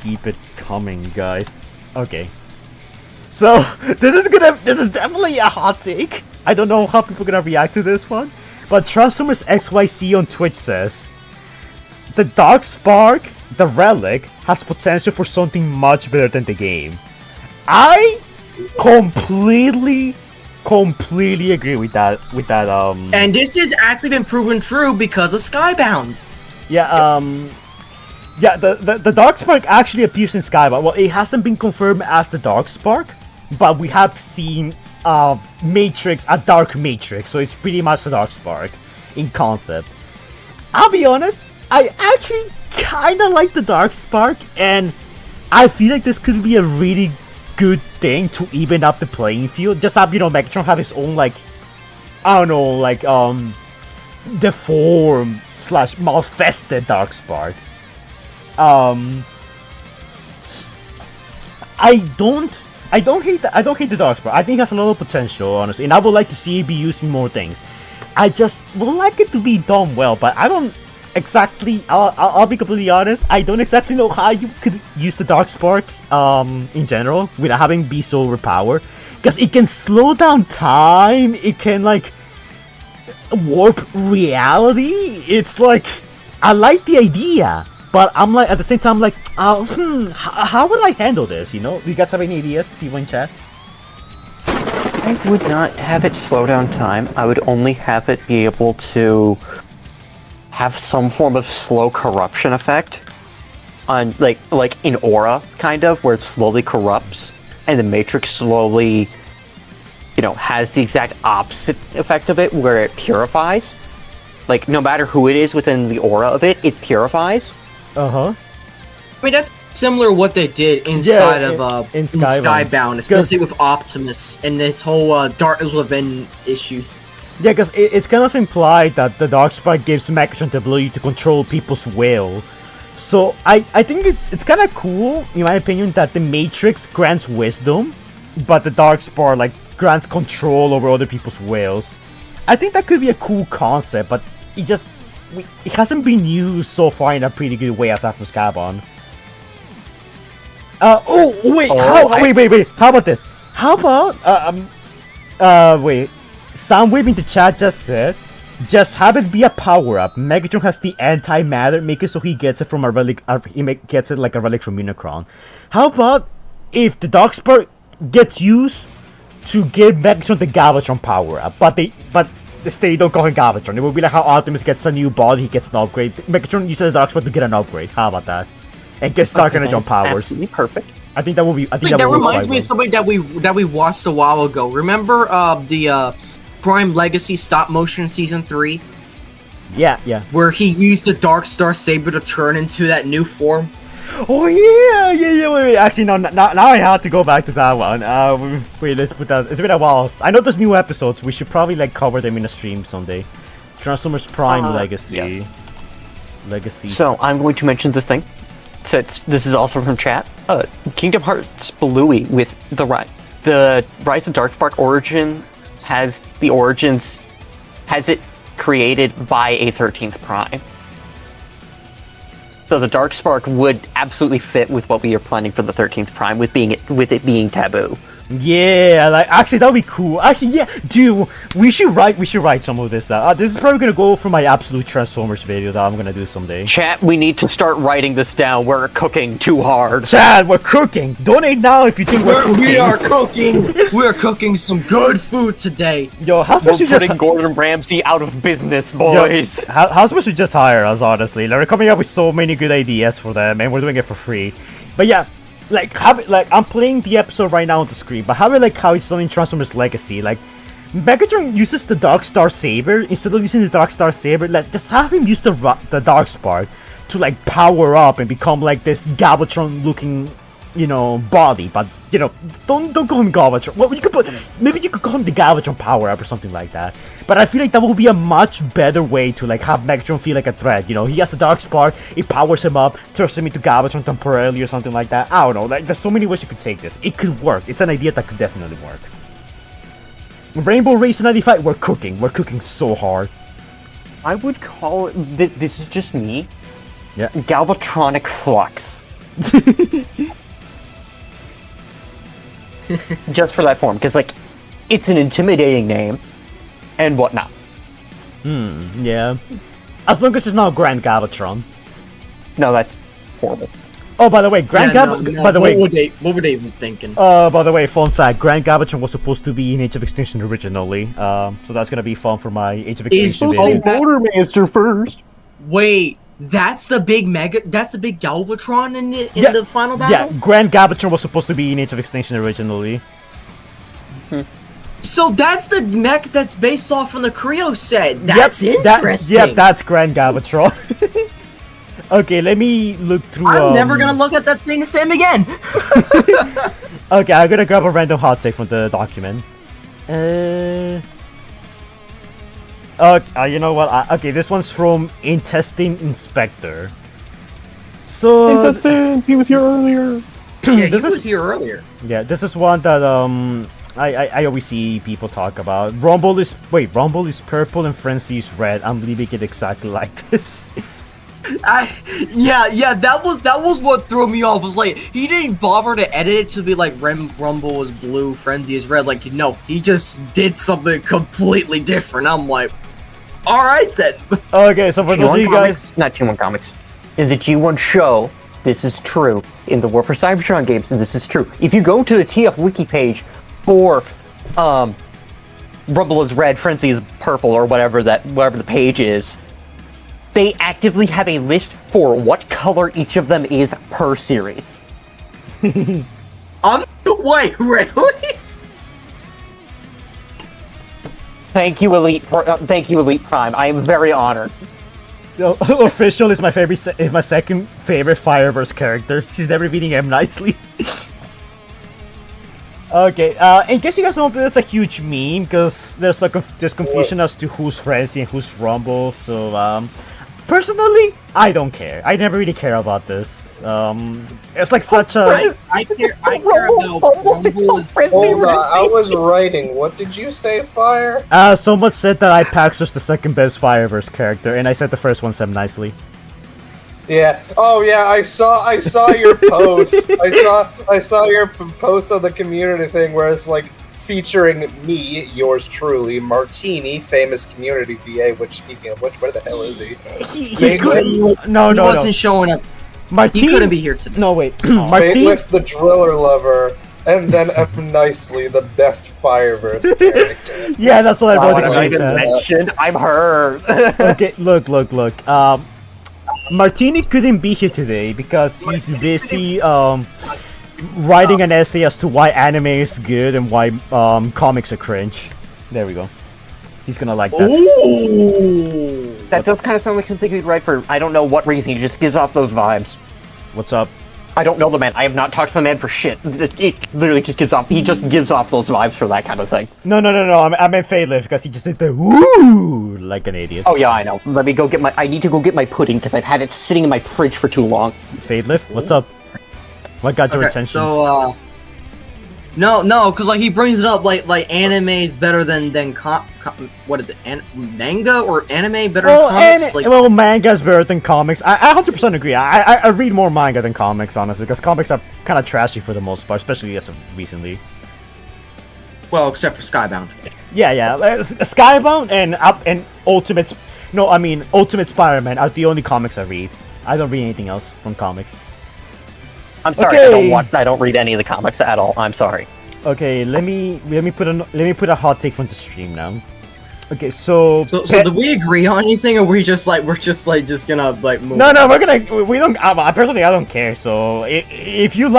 Keep it coming, guys. Okay. So, this is definitely a hot take. I don't know how people are gonna react to this one. But Transformers XYZ on Twitch says, the Dark Spark, the Relic, has potential for something much better than the game. I completely agree with that. And this has actually been proven true because of Skybound. Yeah, the Dark Spark actually appears in Skybound. Well, it hasn't been confirmed as the Dark Spark, but we have seen a Dark Matrix, so it's pretty much the Dark Spark in concept. I'll be honest, I actually kinda like the Dark Spark, and I feel like this could be a really good thing to even up the playing field. Just have, you know, Megatron have his own, like, I don't know, like, deformed / malfested Dark Spark. I don't hate the Dark Spark. I think it has a lot of potential, honestly, and I would like to see it be used in more things. I just would like it to be done well, but I don't exactly. I'll be completely honest. I don't exactly know how you could use the Dark Spark in general without having be so overpowered, because it can slow down time. It can like warp reality. It's like, I like the idea, but I'm like, at the same time, like, how would I handle this? You know, do you guys have any ideas? People in chat. I would not have it slow down time. I would only have it be able to have some form of slow corruption effect on like in Aura, kind of, where it slowly corrupts, and the Matrix slowly, has the exact opposite effect of it, where it purifies. Like, no matter who it is within the aura of it, it purifies. Uh-huh. I mean, that's similar to what they did inside of in Skybound, especially with Optimus and this whole Darkness Within issues. Yeah, because it's kind of implied that the Darkspark gives Megatron the ability to control people's will. So I think it's kind of cool, in my opinion, that the Matrix grants wisdom, but the Darkspark like grants control over other people's wills. I think that could be a cool concept, but it hasn't been used so far in a pretty good way aside from Skybound. Wait. How about this? How about wait. Soundwave in the chat just said, just have it be a power-up. Megatron has the antimatter, make it so he gets it from a relic. Gets it like a relic from Unicron. How about if the Darkspark gets used to give Megatron the Galvatron power-up, but they don't call him Galvatron. It would be like how Optimus gets a new body, he gets an upgrade. Megatron uses the Darkspark to get an upgrade. How about that? And gets Dark Energon powers. Absolutely perfect. I think that would be. I think That that would reminds be me of something that we watched a while ago. Remember the Prime Legacy stop motion season 3, Yeah. where he used the Dark Star Saber to turn into that new form? Oh yeah. Wait. Actually, no. Now I have to go back to that one. Wait. Let's put that. It's been a while. I know there's new episodes. We should probably like cover them in a stream someday. Transformers Prime Legacy. Yeah. Legacy. So I'm going to mention this thing. So this is also from chat. Kingdom Hearts Bluey with the Rise of Darkspark origin has it created by a 13th Prime. So the Darkspark would absolutely fit with what we are planning for the 13th Prime, with it being taboo. Yeah, like actually that would be cool. Actually, yeah, dude, we should write some of this down. This is probably gonna go for my absolute Transformers video that I'm gonna do someday. Chat, we need to start writing this down. We're cooking too hard. Chad, we're cooking. Donate now if you think we're cooking. We are cooking. We're cooking some good food today. Yo, how's We're supposed to putting just Gordon Ramsay out of business, boys. how's supposed to just hire us? Honestly, like, we're coming up with so many good ideas for them, and we're doing it for free. But yeah. I'm playing the episode right now on the screen, but how it's done in Transformers Legacy. Like, Megatron uses the Dark Star Saber instead of using the Dark Star Saber. Like, just have him use the Darkspark to like power up and become like this Galvatron-looking, body. But don't call him Galvatron. Well, maybe you could call him the Galvatron power up or something like that. But I feel like that would be a much better way to like have Megatron feel like a threat. He has the Darkspark, it powers him up, turns him into Galvatron temporarily or something like that. I don't know. Like, there's so many ways you could take this. It could work. It's an idea that could definitely work. Rainbow Racer 95, we're cooking. We're cooking so hard. I would call it. This is just me. Yeah. Galvatronic Flux. Just for that form, because like, it's an intimidating name, and whatnot. Yeah. As long as it's not Grand Galvatron. No, that's horrible. Oh, by the way, What were they even thinking? By the way, fun fact: Grand Galvatron was supposed to be in Age of Extinction originally. So that's gonna be fun for my Age of Extinction video. Bordermaster first. Wait, that's the big Galvatron in the final battle? Yeah, Grand Galvatron was supposed to be in Age of Extinction originally. So that's the mech that's based off from the Creo set. That's interesting. That's Grand Galvatron. Okay, let me look through. I'm never gonna look at that thing the same again. Okay, I'm gonna grab a random hot take from the document. You know what? Okay, this one's from Intestine Inspector. So he was here earlier. Yeah, he was here earlier. Yeah, this is one that I always see people talk about. Rumble is purple and Frenzy is red. I'm leaving it exactly like this. That was what threw me off. Was like he didn't bother to edit it to be like Rumble is blue, Frenzy is red. Like, no, he just did something completely different. I'm like, all right then. Okay, so for those of you guys, not G1 Comics, in the G1 show, this is true. In the War for Cybertron games, this is true. If you go to the TF wiki page for Rumble is red, Frenzy is purple, or whatever the page is, They actively have a list for what color each of them is per series. Wait, really? Thank you, Elite Prime. I am very honored. Official is my is my second favorite Fireverse character. She's never beating him nicely. Okay, in case you guys don't know, there's a huge meme because there's there's confusion as to who's Frenzy and who's Rumble. So personally, I don't care. I never really care about this. It's like such a. I care about Rumble is Hold on, I was writing. What did you say, Fire? Someone said that Ipax's the second best Fireverse character, and I said the first one said nicely. Yeah. Oh yeah, I saw your post. I saw your post on the community thing where it's like featuring me, yours truly, Martini, famous community VA. Which, speaking of which, where the hell is he? He wasn't showing up. Martini He couldn't be here today. No wait, Martini, the driller lover, and then nicely the best Fireverse character. Yeah, that's what I wrote. What I didn't mention, I'm her. Okay, look. Martini couldn't be here today because he's busy writing an essay as to why anime is good and why comics are cringe. There we go. He's gonna like that. Ooh. That does kind of sound like something he'd write for. I don't know what reason. He just gives off those vibes. What's up? I don't know the man. I have not talked to the man for shit. It literally just gives off. He just gives off those vibes for that kind of thing. No. I meant Fadelift because he just did the woo like an idiot. Oh yeah, I know. Let me go get my. I need to go get my pudding because I've had it sitting in my fridge for too long. Fadelift, what's up? What got your attention? So no, because like he brings it up like anime is better than what is it? Manga or anime better than comics? Manga's better than comics. I 100% agree. I read more manga than comics, honestly, because comics are kind of trashy for the most part, especially as of recently. Well, except for Skybound. Yeah. Skybound and Ultimate Spider-Man are the only comics I read. I don't read anything else from comics. I'm sorry, Okay. I don't read any of the comics at all. I'm sorry. Okay, let me put a hot take from the stream now. Okay, so do we agree on anything, or we're just gonna like move? No, we don't. Personally, I don't care. So if you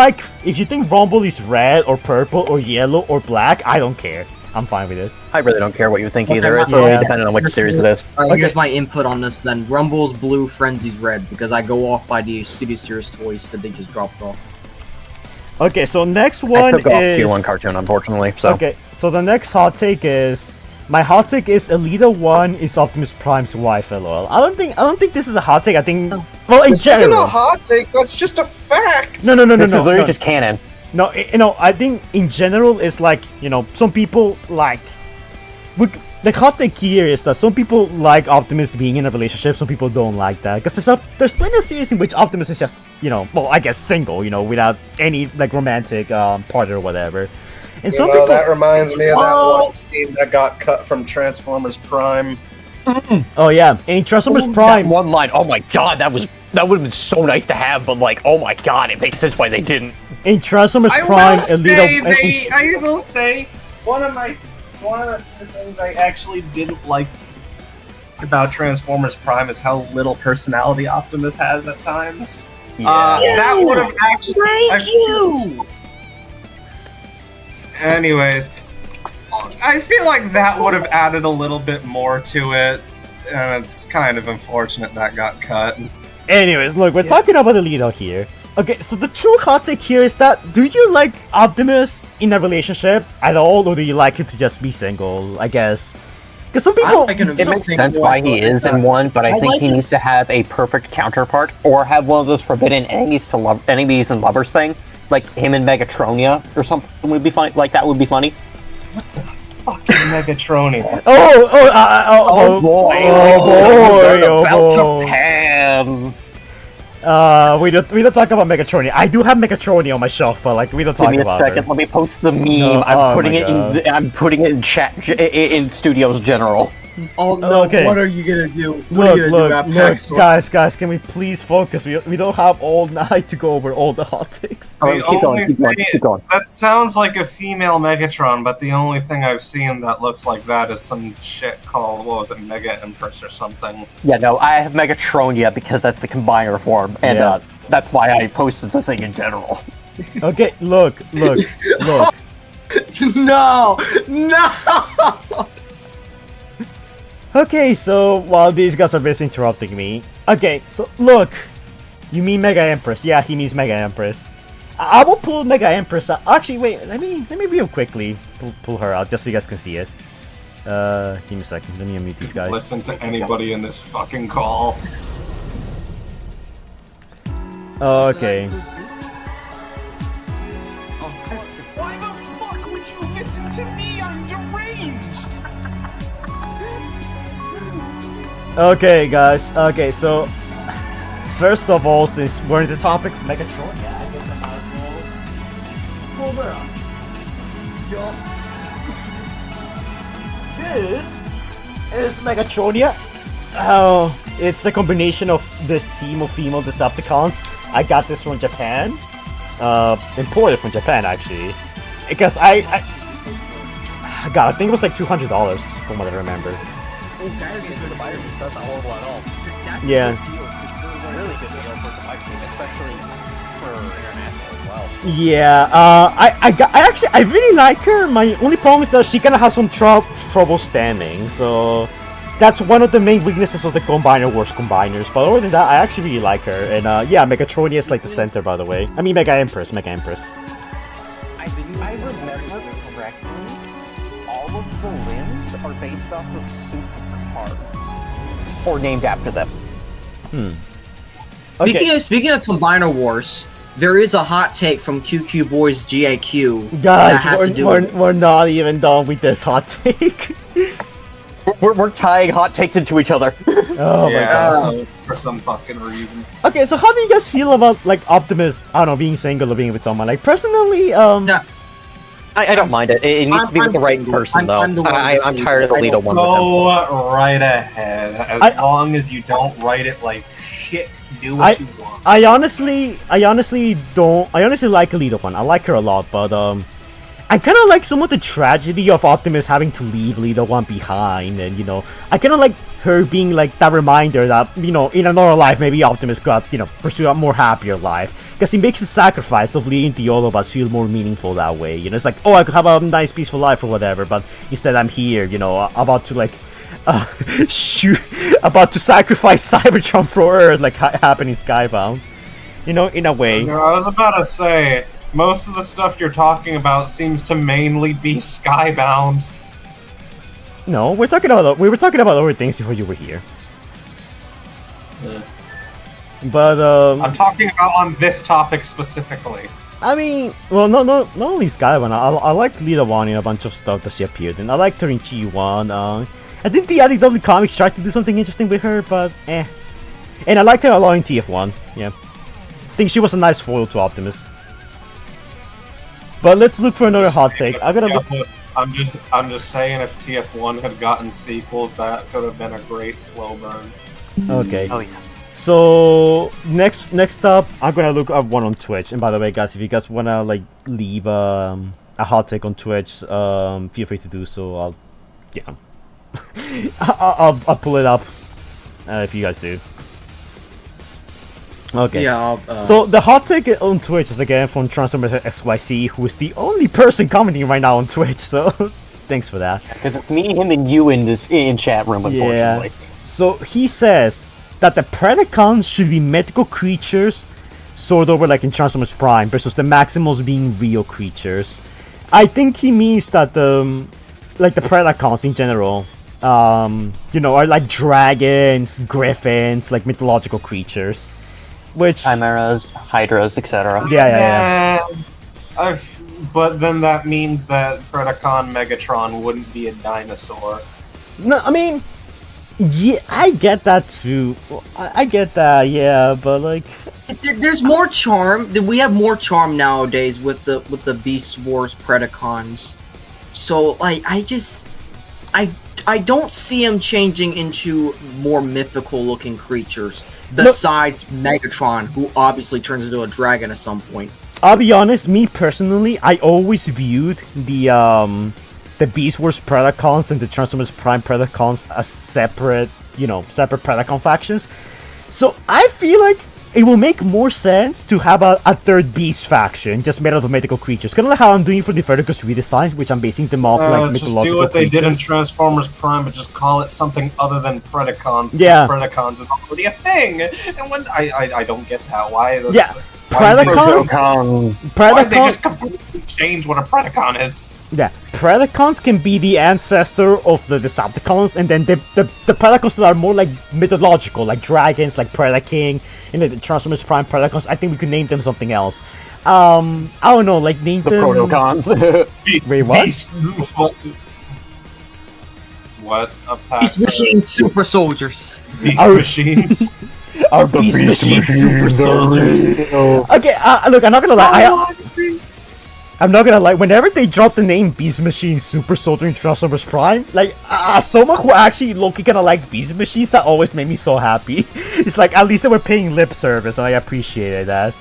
think Rumble is red or purple or yellow or black, I don't care. I'm fine with it. I really don't care what you think Okay, either. It's yeah. really dependent on which series it is. Alright, here's my input on this then. Rumble's blue, Frenzy's red, because I go off by the Studio Series toys that they just dropped off. Okay, so next I one still go off is Tier 1 cartoon, unfortunately. So. okay. So the next hot take is my hot take is Alita 1 is Optimus Prime's wife. LOL. I don't think this is a hot take. I think in This isn't general. a hot take. That's just a fact. No. This is literally just canon. No, I think in general it's like, some people like... The hot take here is that some people like Optimus being in a relationship, some people don't like that. Because there's plenty of series in which Optimus is just, I guess single, without any, like, romantic partner or whatever. And some people... that reminds me of that one scene that got cut from Transformers Prime. Oh, yeah. In Transformers Prime... That one line, oh my god, that would have been so nice to have, but like, oh my god, it makes sense why they didn't. In Transformers Prime, Alita... I will say, one of the things I actually didn't like about Transformers Prime is how little personality Optimus has at times. That would have actually... Thank you! Anyways, I feel like that would have added a little bit more to it, and it's kind of unfortunate that got cut. Anyways, look, we're talking about Alita here. Okay, so the true hot take here is that, do you like Optimus in a relationship at all, or do you like him to just be single, I guess? Because some people... It makes sense why he is in one, but I think he needs to have a perfect counterpart, or have one of those forbidden enemies and lovers thing, like him and Megatronia, or something would be fun. Like, that would be funny. Fucking Megatronia. Oh boy! We don't talk about Megatronia. I do have Megatronia on my shelf, but like we don't talk about it. Give me a second. Let me post the meme. No, I'm putting it in chat in Studios General. Oh no! Okay. What are you gonna do? What are you Look, gonna do look, at PAX? guys, can we please focus? We don't have all night to go over all the hot takes. Alright, The keep going, only keep going, thing- keep going. That sounds like a female Megatron, but the only thing I've seen that looks like that is some shit called, what was it, Mega Empress or something. Yeah, no, I have Megatronia because that's the combiner form, and Yeah. that's why I posted the thing in general. Okay, look. No! No! Okay, so while these guys are busy interrupting me, okay, so look, you mean Mega Empress? Yeah, he means Mega Empress. I will pull Mega Empress out. Actually, wait, let me real quickly pull her out just so you guys can see it. Give me a second. Let me unmute these guys. Listen to anybody in this fucking call. Okay. Why the fuck would you listen to me? I'm deranged! Okay, guys. Okay, so first of all, since we're in the topic of Megatron, yeah, I guess I might as well pull her up. This is Megatronia. Oh, it's the combination of this team of female Decepticons. I got this from Japan. Imported from Japan, actually. Because God, I think it was like $200 from what I remember. That's not horrible at all. Yeah. It's a really good deal for the fighting team, especially for international as well. Yeah, I really like her. My only problem is that she kind of has some trouble standing, so that's one of the main weaknesses of the Combiner Wars combiners. But other than that, I actually really like her. And yeah, Megatronia is like the center, by the way. I mean, Mega Empress. I remember correctly, all of the limbs are based off of suits of cards. Or named after them. Okay, Speaking of Combiner Wars, there is a hot take from QQ Boys GAQ that guys, has to do with we're not even done with this hot take. We're tying hot takes into each other. Oh my god. Yeah, for some fucking reason. Okay, so how do you guys feel about like Optimus? I don't know, being single or being with someone. Like personally, Yeah. I don't mind it. It needs to be with the right I'm person, though. the one I'm who's tired of the single. Lido one with them. Go right ahead. As long as you don't write it like shit, do what you want. I honestly like Alita one. I like her a lot, but I kind of like some of the tragedy of Optimus having to leave Alita one behind, and you know, I kind of like her being like that reminder that, you know, in another life maybe Optimus could, you know, pursue a more happier life, because he makes the sacrifice of leaving the Autobots feel more meaningful that way. You know, it's like, oh, I could have a nice peaceful life or whatever, but instead I'm here, you know, about to like shoot, about to sacrifice Cybertron for Earth, like happened in Skybound. You know, in a way. You know, I was about to say, most of the stuff you're talking about seems to mainly be Skybound. No, we were talking about other things before you were here. Yeah. But I'm talking about on this topic specifically. I mean, well, not only Skybound. I liked Lita 1 in a bunch of stuff that she appeared in. I liked her in G1. I think the IDW comics tried to do something interesting with her, but eh. And I liked her a lot in TF1. Yeah, I think she was a nice foil to Optimus. But let's look for another hot take. I gotta look. I'm just saying, if TF1 had gotten sequels, that could have been a great slow burn. Okay. Oh, yeah. So next up, I'm gonna look up one on Twitch. And by the way, guys, if you guys wanna like leave a hot take on Twitch, feel free to do so. I'll pull it up if you guys do. Okay. Yeah. So the hot take on Twitch is again from Transformers XYZ, who is the only person commenting right now on Twitch. So thanks for that. Because it's me, him, and you in chat room, unfortunately. So he says that the Predacons should be mythical creatures, sort of like in Transformers Prime, versus the Maximals being real creatures. I think he means that the Predacons in general, you know, are like dragons, griffins, like mythological creatures. Which Chimeras, Hydras, etc. Yeah. But then that means that Predacon Megatron wouldn't be a dinosaur. No, I mean, yeah, I get that too. I get that, yeah, but like, there's more charm. We have more charm nowadays with the Beast Wars Predacons. So like, I I don't see him changing into more mythical looking creatures besides Megatron, who obviously turns into a dragon at some point. I'll be honest, me personally, I always viewed the Beast Wars Predacons and the Transformers Prime Predacons as separate, separate Predacon factions. So I feel like it will make more sense to have a third Beast faction just made out of mythical creatures. Kind of like how I'm doing for the Verticus redesigns, which I'm basing them off like mythological just do what they did in creatures. Transformers Prime, but just call it something other than Predacons. Yeah. Predacons is already a thing, and when I don't get that. Why? Yeah. Why Predacons, they just completely change what a Predacon is? Yeah, Predacons can be the ancestor of the Decepticons, and then the Predacons that are more like mythological, like dragons, like Predaking, the Transformers Prime Predacons. I think we could name them something else. I don't know, like name The them... Protocons. Wait, what? What? Beast Machine Super Soldiers. Beast Our- Machines. Our Beast Machine Super Soldiers. Okay, look, I'm not gonna lie. I'm not gonna lie. Whenever they drop the name Beast Machine Super Soldier in Transformers Prime, like someone who actually looking kind of like Beast Machines, that always made me so happy. It's like at least they were paying lip service, and I appreciated that.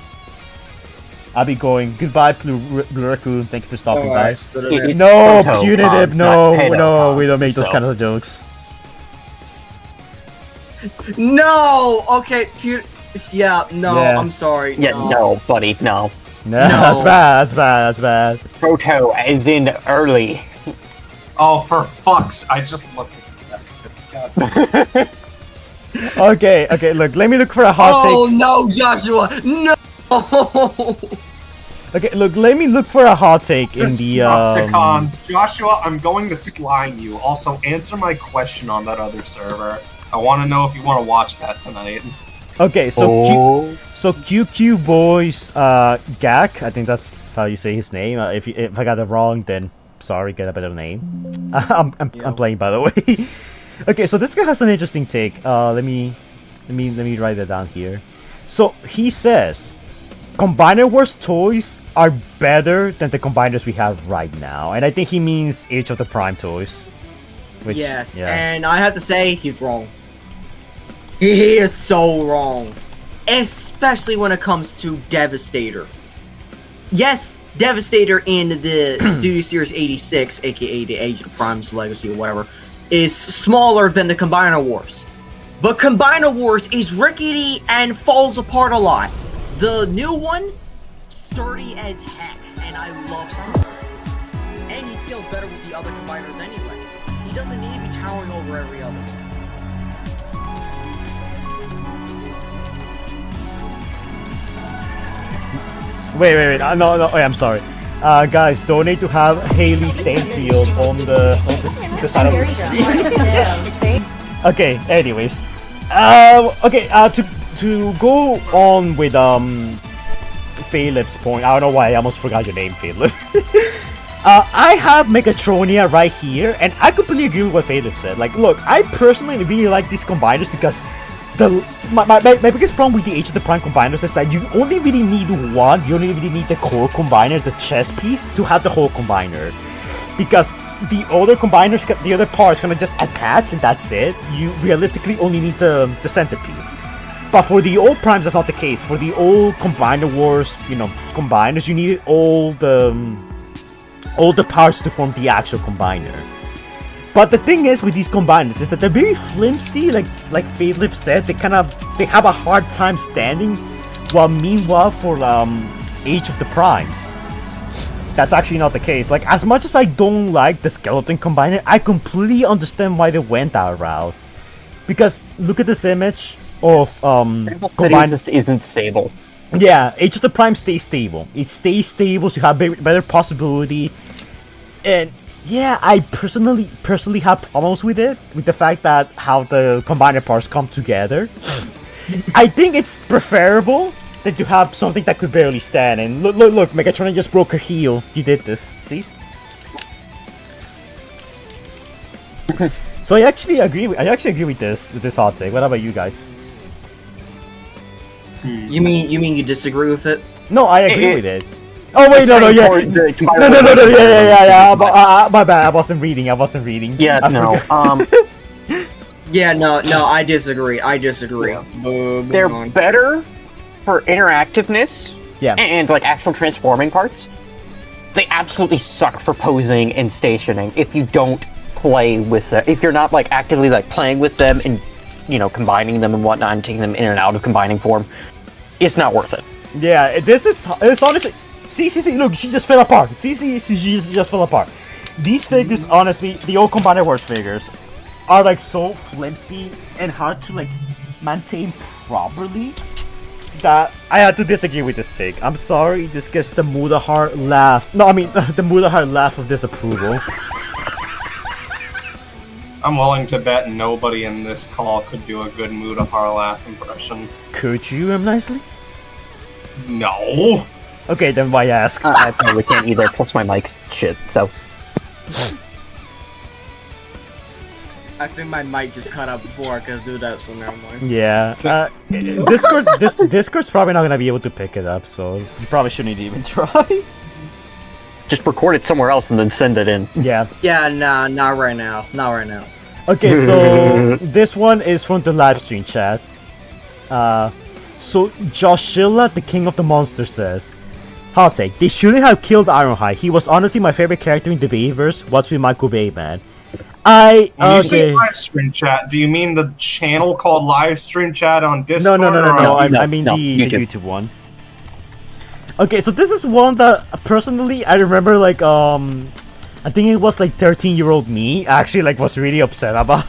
I'll be going. Goodbye, Blue Raccoon. Thank you for stopping by. No, punitive. No, we don't make those kind of jokes. No. Okay. Yeah. No. Yeah. I'm sorry. Yeah, no, buddy, no. No, that's bad. That's bad. Proto, as in early. Oh, for fuck's! I just looked at this. Okay. Look, let me look for a hot Oh take. no, Joshua! No. Okay, look, let me look for a hot take in the Decepticons. Joshua, I'm going to slime you. Also, answer my question on that other server. I want to know if you want to watch that tonight. Okay, so QQ Boys Gak, I think that's how you say his name. If I got it wrong, then sorry, get a better name. I'm playing, by the way. Okay, so this guy has an interesting take. Let me write it down here. So he says, Combiner Wars toys are better than the combiners we have right now, and I think he means Age of the Prime toys. Which, Yes, yeah. and I have to say he's wrong. He is so wrong, especially when it comes to Devastator. Yes, Devastator in the Studio Series 86, aka the Age of the Prime's Legacy or whatever, is smaller than the Combiner Wars. But Combiner Wars is rickety and falls apart a lot. The new one, sturdy as heck, and I love him. And he scales better with the other combiners anyway. He doesn't need to be towering over every other. Wait. No. Wait, I'm sorry. Guys, donate to have Haley Stainfield on the side of the stream. Okay. Anyways, to go on with Phalip's point. I don't know why I almost forgot your name, Phalip. I have Megatronia right here, and I completely agree with what Phalip said. Like, look, I personally really like these combiners because my biggest problem with the Age of the Prime combiners is that you only really need one. You only really need the core combiner, the chest piece, to have the whole combiner. Because the other combiners, the other parts, gonna just attach and that's it. You realistically only need the centerpiece. But for the old primes, that's not the case. For the old Combiner Wars, combiners, you needed all the parts to form the actual combiner. But the thing is with these combiners is that they're very flimsy, like Phalip said, they have a hard time standing. While meanwhile for Age of the Primes, that's actually not the case. Like, as much as I don't like the skeleton combiner, I completely understand why they went that route. Because look at this image of City just isn't stable. Yeah, Age of the Prime stays stable. It stays stable, so you have better possibility. And yeah, I personally have problems with it, with the fact that how the combiner parts come together. I think it's preferable than to have something that could barely stand. And look, Megatron just broke her heel. You did this, see? So I actually agree with this hot take. What about you guys? You mean you disagree with it? No, I agree with it. Oh wait, no, Same yeah. for the combined No, force. yeah. My bad. I wasn't reading. Yeah, I no. forgot. Yeah, no, I disagree. They're better for interactiveness Yeah. and like actual transforming parts. They absolutely suck for posing and stationing if you don't play with them. If you're not like actively like playing with them and combining them and whatnot and taking them in and out of combining form, it's not worth it. Yeah, it's honestly. See, look, she just fell apart. See, she just fell apart. These figures, honestly, the old Combined Force figures, are like so flimsy and hard to like maintain properly that I had to disagree with this take. I'm sorry, this gets the Mudahar laugh. No, I mean the Mudahar laugh of disapproval. I'm willing to bet nobody in this call could do a good Mudahar laugh impression. Could you, nicely? No. Okay, then why ask? I probably can't either. Plus my mic's shit. So I think my mic just cut out before I could do that, so never mind. Yeah. Discord's probably not gonna be able to pick it up, so you probably shouldn't even try. just record it somewhere else and then send it in. Yeah. Yeah, nah, not right now. Okay, so this one is from the live stream chat. So Joshilla, the king of the monsters, says, hot take, they shouldn't have killed Ironhide. He was honestly my favorite character in the Bayverse. What's with Michael Bay, man? When you say live stream chat, do you mean the channel called live stream chat on Discord? No. I mean the YouTube one. Okay, so this is one that personally I remember, like, I think it was like 13-year-old me actually like was really upset about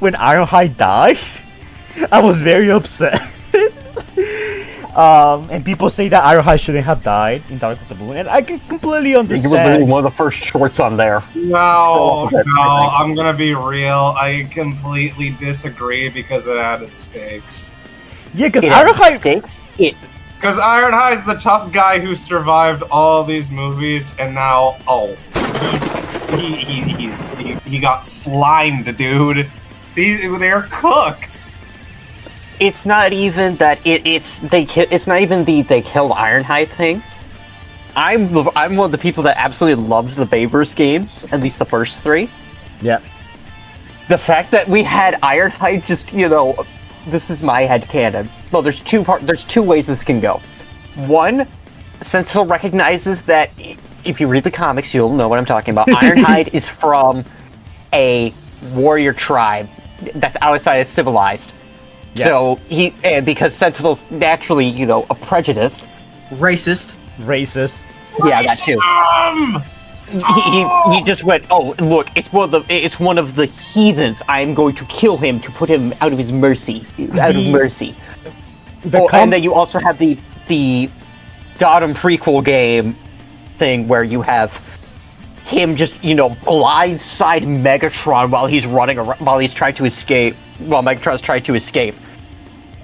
when Ironhide died. I was very upset. And people say that Ironhide shouldn't have died in Dark of the Moon, and I can completely understand. You were literally one of the first shorts on there. No, I'm gonna be real. I completely disagree because it added stakes. Yeah, because Ironhide. Because Ironhide's the tough guy who survived all these movies, and now, he got slimed, dude. They're cooked. It's not even that it's not even they killed Ironhide thing. I'm one of the people that absolutely loves the Bayverse games, at least the first 3. Yeah. The fact that we had Ironhide just, this is my headcanon. Well, there's two ways this can go. One, Sentinel recognizes that if you read the comics, you'll know what I'm talking about. Ironhide is from a warrior tribe that's outside of civilized. Yeah. So because Sentinel's naturally, a prejudiced. Racist. Yeah, that too. He just went, oh, look, it's one of the heathens. I am going to kill him to put him out of his mercy. And then you also have the Dodom prequel game thing where you have him just, blindside Megatron while he's running around, while Megatron's trying to escape.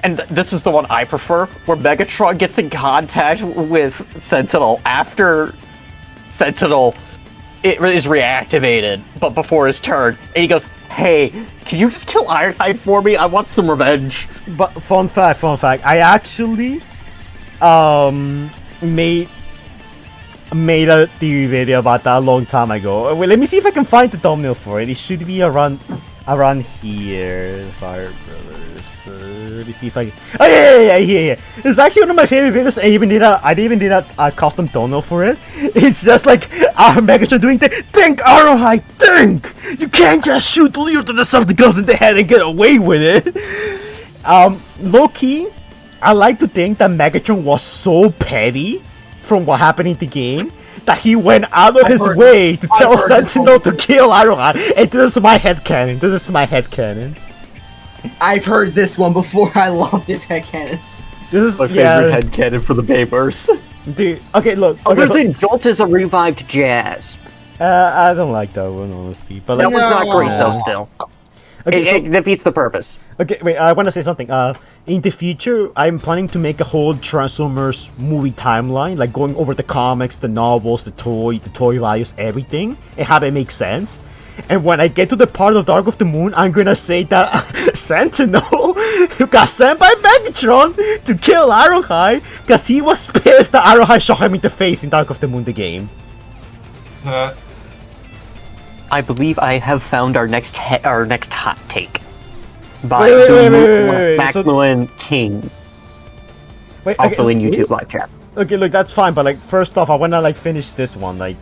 And this is the one I prefer, where Megatron gets in contact with Sentinel after Sentinel is reactivated, but before his turn, and he goes, hey, can you just kill Ironhide for me? I want some revenge. But fun fact, I actually made a theory video about that a long time ago. Wait, let me see if I can find the thumbnail for it. It should be around here. Fire Brothers. Let me see if I can... Oh yeah. It's actually one of my favorite videos. I even did a custom thumbnail for it. It's just like our Megatron doing think Ironhide, think! You can't just shoot Leo to the Decepticons in the head and get away with it. Low key, I like to think that Megatron was so petty from what happened in the game that he went out of his way to tell Sentinel to kill Ironhide. And this is my headcanon. I've heard this one before. I love this headcanon. This is my favorite headcanon for the Bayverse. Dude, okay, look. Okay, so Jolt is a revived Jazz. I don't like that one, honestly. But that one's not great, though, still. Okay, it defeats the purpose. Okay, wait, I want to say something. In the future, I'm planning to make a whole Transformers movie timeline, like going over the comics, the novels, the toy values, everything, and have it make sense. And when I get to the part of Dark of the Moon, I'm gonna say that Sentinel got sent by Megatron to kill Ironhide because he was pissed that Ironhide shot him in the face in Dark of the Moon the game. I believe I have found our next hot take by Wait. Macmillan King, Wait, also okay, in YouTube live chat. Okay, look, that's fine, but like, first off, I wanna like finish this one. Like,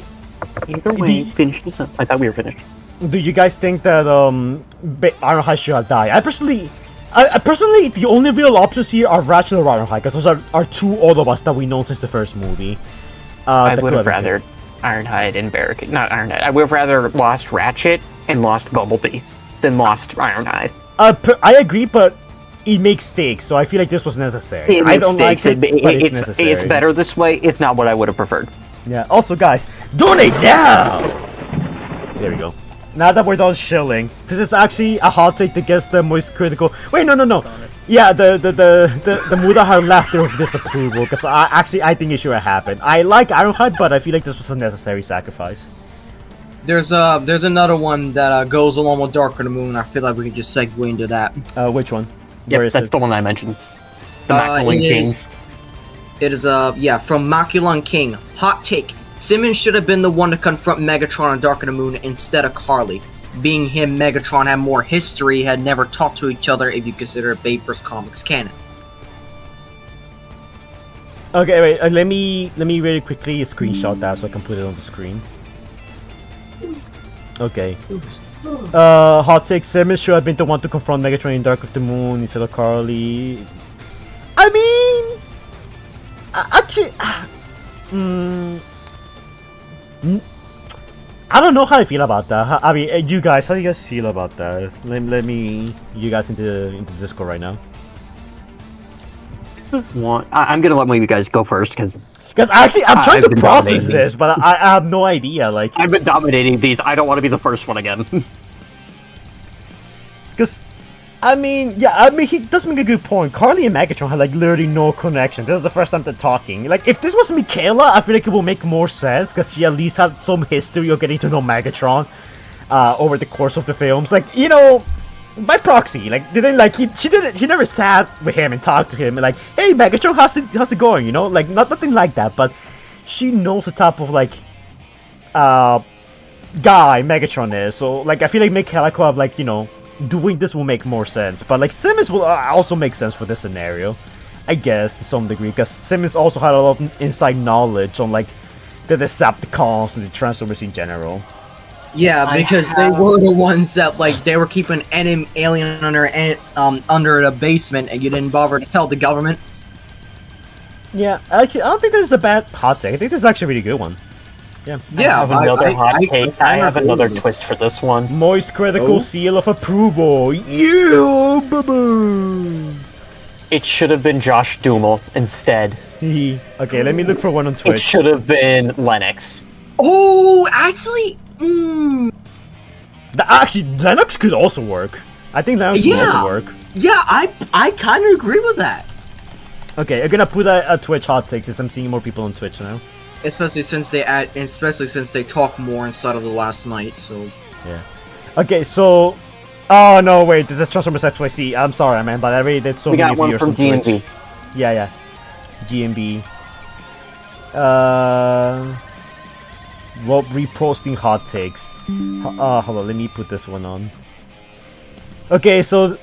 Either way, finish this up. I thought we were finished. do you guys think that Ironhide should have died? I personally, the only real options here are Ratchet or Ironhide, because those are two Autobots that we know since the first movie. I would have rather Ironhide and Barricade. Not Ironhide. I would have rather lost Ratchet and lost Bumblebee than lost Ironhide. I agree, but it makes stakes, so I feel like this was necessary. I don't like it, but it's necessary. It's better this way. It's not what I would have preferred. Yeah. Also, guys, donate now. There we go. Now that we're done shilling, this is actually a hot take that gets the most critical. Wait, no. Yeah, the Mudahar laughter of disapproval, because I think it should have happened. I like Ironhide, but I feel like this was a necessary sacrifice. There's another one that goes along with Dark of the Moon. I feel like we can just segue into that. Which one? Yep, Where is that's it? the one I mentioned. The Macmillan Kings. It is from Macmillan King. Hot take. Simmons should have been the one to confront Megatron on Dark of the Moon instead of Carly. Being him, Megatron had more history, had never talked to each other if you consider Babe vs. Comics canon. Okay, wait. Let me really quickly screenshot that so I can put it on the screen. Okay. Hot take. Simmons should have been the one to confront Megatron in Dark of the Moon instead of Carly. I mean, actually, I don't know how I feel about that. I mean, you guys, how do you guys feel about that? Let me, you guys into Discord right now. This is one. I'm gonna let one of you guys go first because actually I'm trying I've to been process dominating. this, but I have no idea. Like, I've been dominating these. I don't want to be the first one again. because. I mean, he does make a good point. Carly and Megatron had like literally no connection. This is the first time they're talking. Like, if this was Michaela, I feel like it will make more sense because she at least had some history of getting to know Megatron over the course of the films. Like, you know, by proxy. Like, she never sat with him and talked to him and like, hey Megatron, how's it going? You know, like nothing like that. But she knows the type of like guy Megatron is. So like, I feel like Michaela could have like, you know, doing this will make more sense, but like Simmons will also make sense for this scenario, I guess, to some degree, because Simmons also had a lot of inside knowledge on like the Decepticons and the Transformers in general. Yeah, because they were the ones that like they were keeping an alien under the basement, and you didn't bother to tell the government. Yeah, actually, I don't think this is a bad hot take. I think this is actually a really good one. Yeah. I have another hot take. I have another twist for this one. Moist critical seal of approval. You boo-boo. It should have been Josh Duhamel instead. Okay, let me look for one on Twitch. It should have been Lennox. Oh, actually, Actually, Lennox could also work. I think Lennox could also work. Yeah, I kind of agree with that. Okay, I'm gonna put a Twitch hot take since I'm seeing more people on Twitch now. Especially since they talk more inside of the last night. So yeah. Okay, so. Oh no! Wait, this is Transformers XYZ. I'm sorry, man, but I already did so we many got one viewers from on Twitch. GMB. Yeah. GMB. Well, reposting hot takes. Hold on, let me put this one on. Okay, so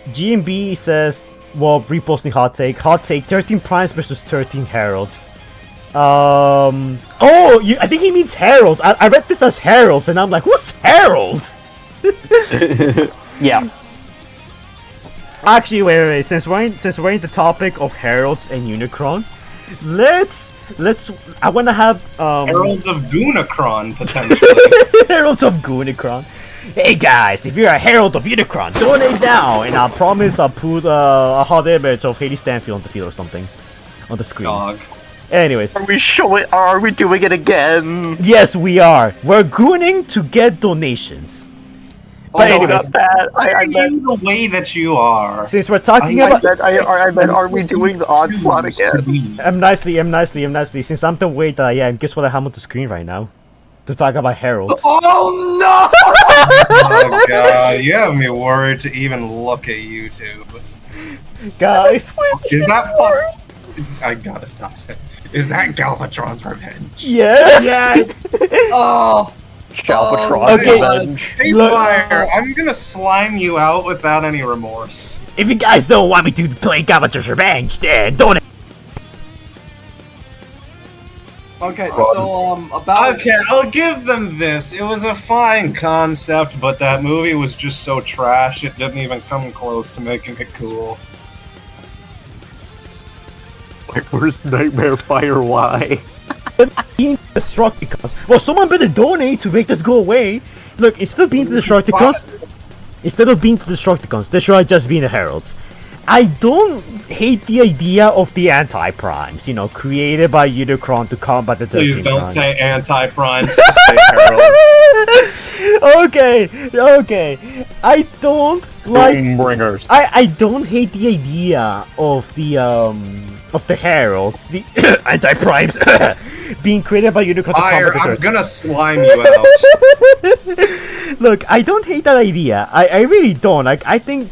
GMB says, well, reposting hot take. Hot take: 13 Primes versus 13 Heralds. I think he means Heralds. I read this as Heralds, and I'm like, who's Herald? Yeah. Actually, wait. Since we're in the topic of Heralds and Unicron, let's. I want to have Heralds of Goonicron potentially. Heralds of Goonicron. Hey guys, if you're a Herald of Unicron, donate now, and I promise I'll put a hot image of Haley Stanfield on the field or something on the screen. Dog. Anyways, Are we doing it again? yes, we are. We're gooning to get donations. But anyways, I meant the way that you are. since we're talking about, I meant, are we doing the onslaught again? I'm nicely. Since I'm the way that I am, guess what I have on the screen right now? To talk about Heralds. Oh no! Oh god, you have me worried to even look at YouTube. Guys. Is that I gotta stop saying. Is that Galvatron's revenge? Yes. Yes. Oh. Galvatron's okay. revenge. Hey, Look- Fire, I'm gonna slime you out without any remorse. If you guys don't want me to play Galvatron's Revenge, then don't. Okay, so about Okay, I'll give them this. It was a fine concept, but that movie was just so trash it didn't even come close to making it cool. Like, where's Nightmare Fire? Why? Being Destructicons. Well, someone better donate to make this go away. Look, instead of being the Destructicons, they should have just been the Heralds. I don't hate the idea of the anti-primes, you know, created by Unicron to combat the 13 Please don't primes. say anti-primes, just say Herald. Okay. I don't like. Bringers. I don't hate the idea of the Heralds, the anti-primes, being created by Unicron to Fire, combat the I'm 13. gonna slime you out. Look, I don't hate that idea. I really don't. Like, I think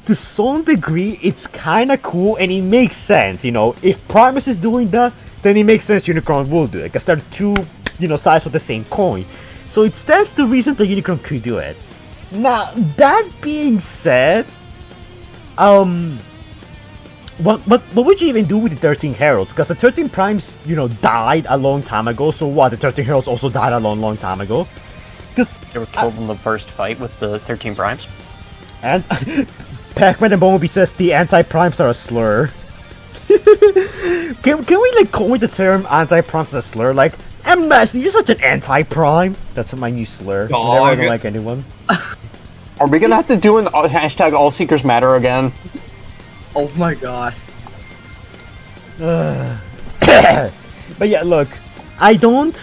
to some degree it's kind of cool and it makes sense. You know, if Primus is doing that, then it makes sense Unicron will do it because they're two, you know, sides of the same coin. So it stands to reason that Unicron could do it. Now, that being said, what would you even do with the 13 Heralds? Because the 13 Primes, you know, died a long time ago. So what? The 13 Heralds also died a long time ago. Because They were killed in the first fight with the 13 Primes. and Pac-Man and Bumblebee says the anti-primes are a slur. can we like coin the term anti-primes as a slur? Like, Master, you're such an anti-prime. That's my new slur. Dog. I never don't like anyone. Are we gonna have to do an hashtag All Seekers Matter again? oh my god. But yeah, look, I don't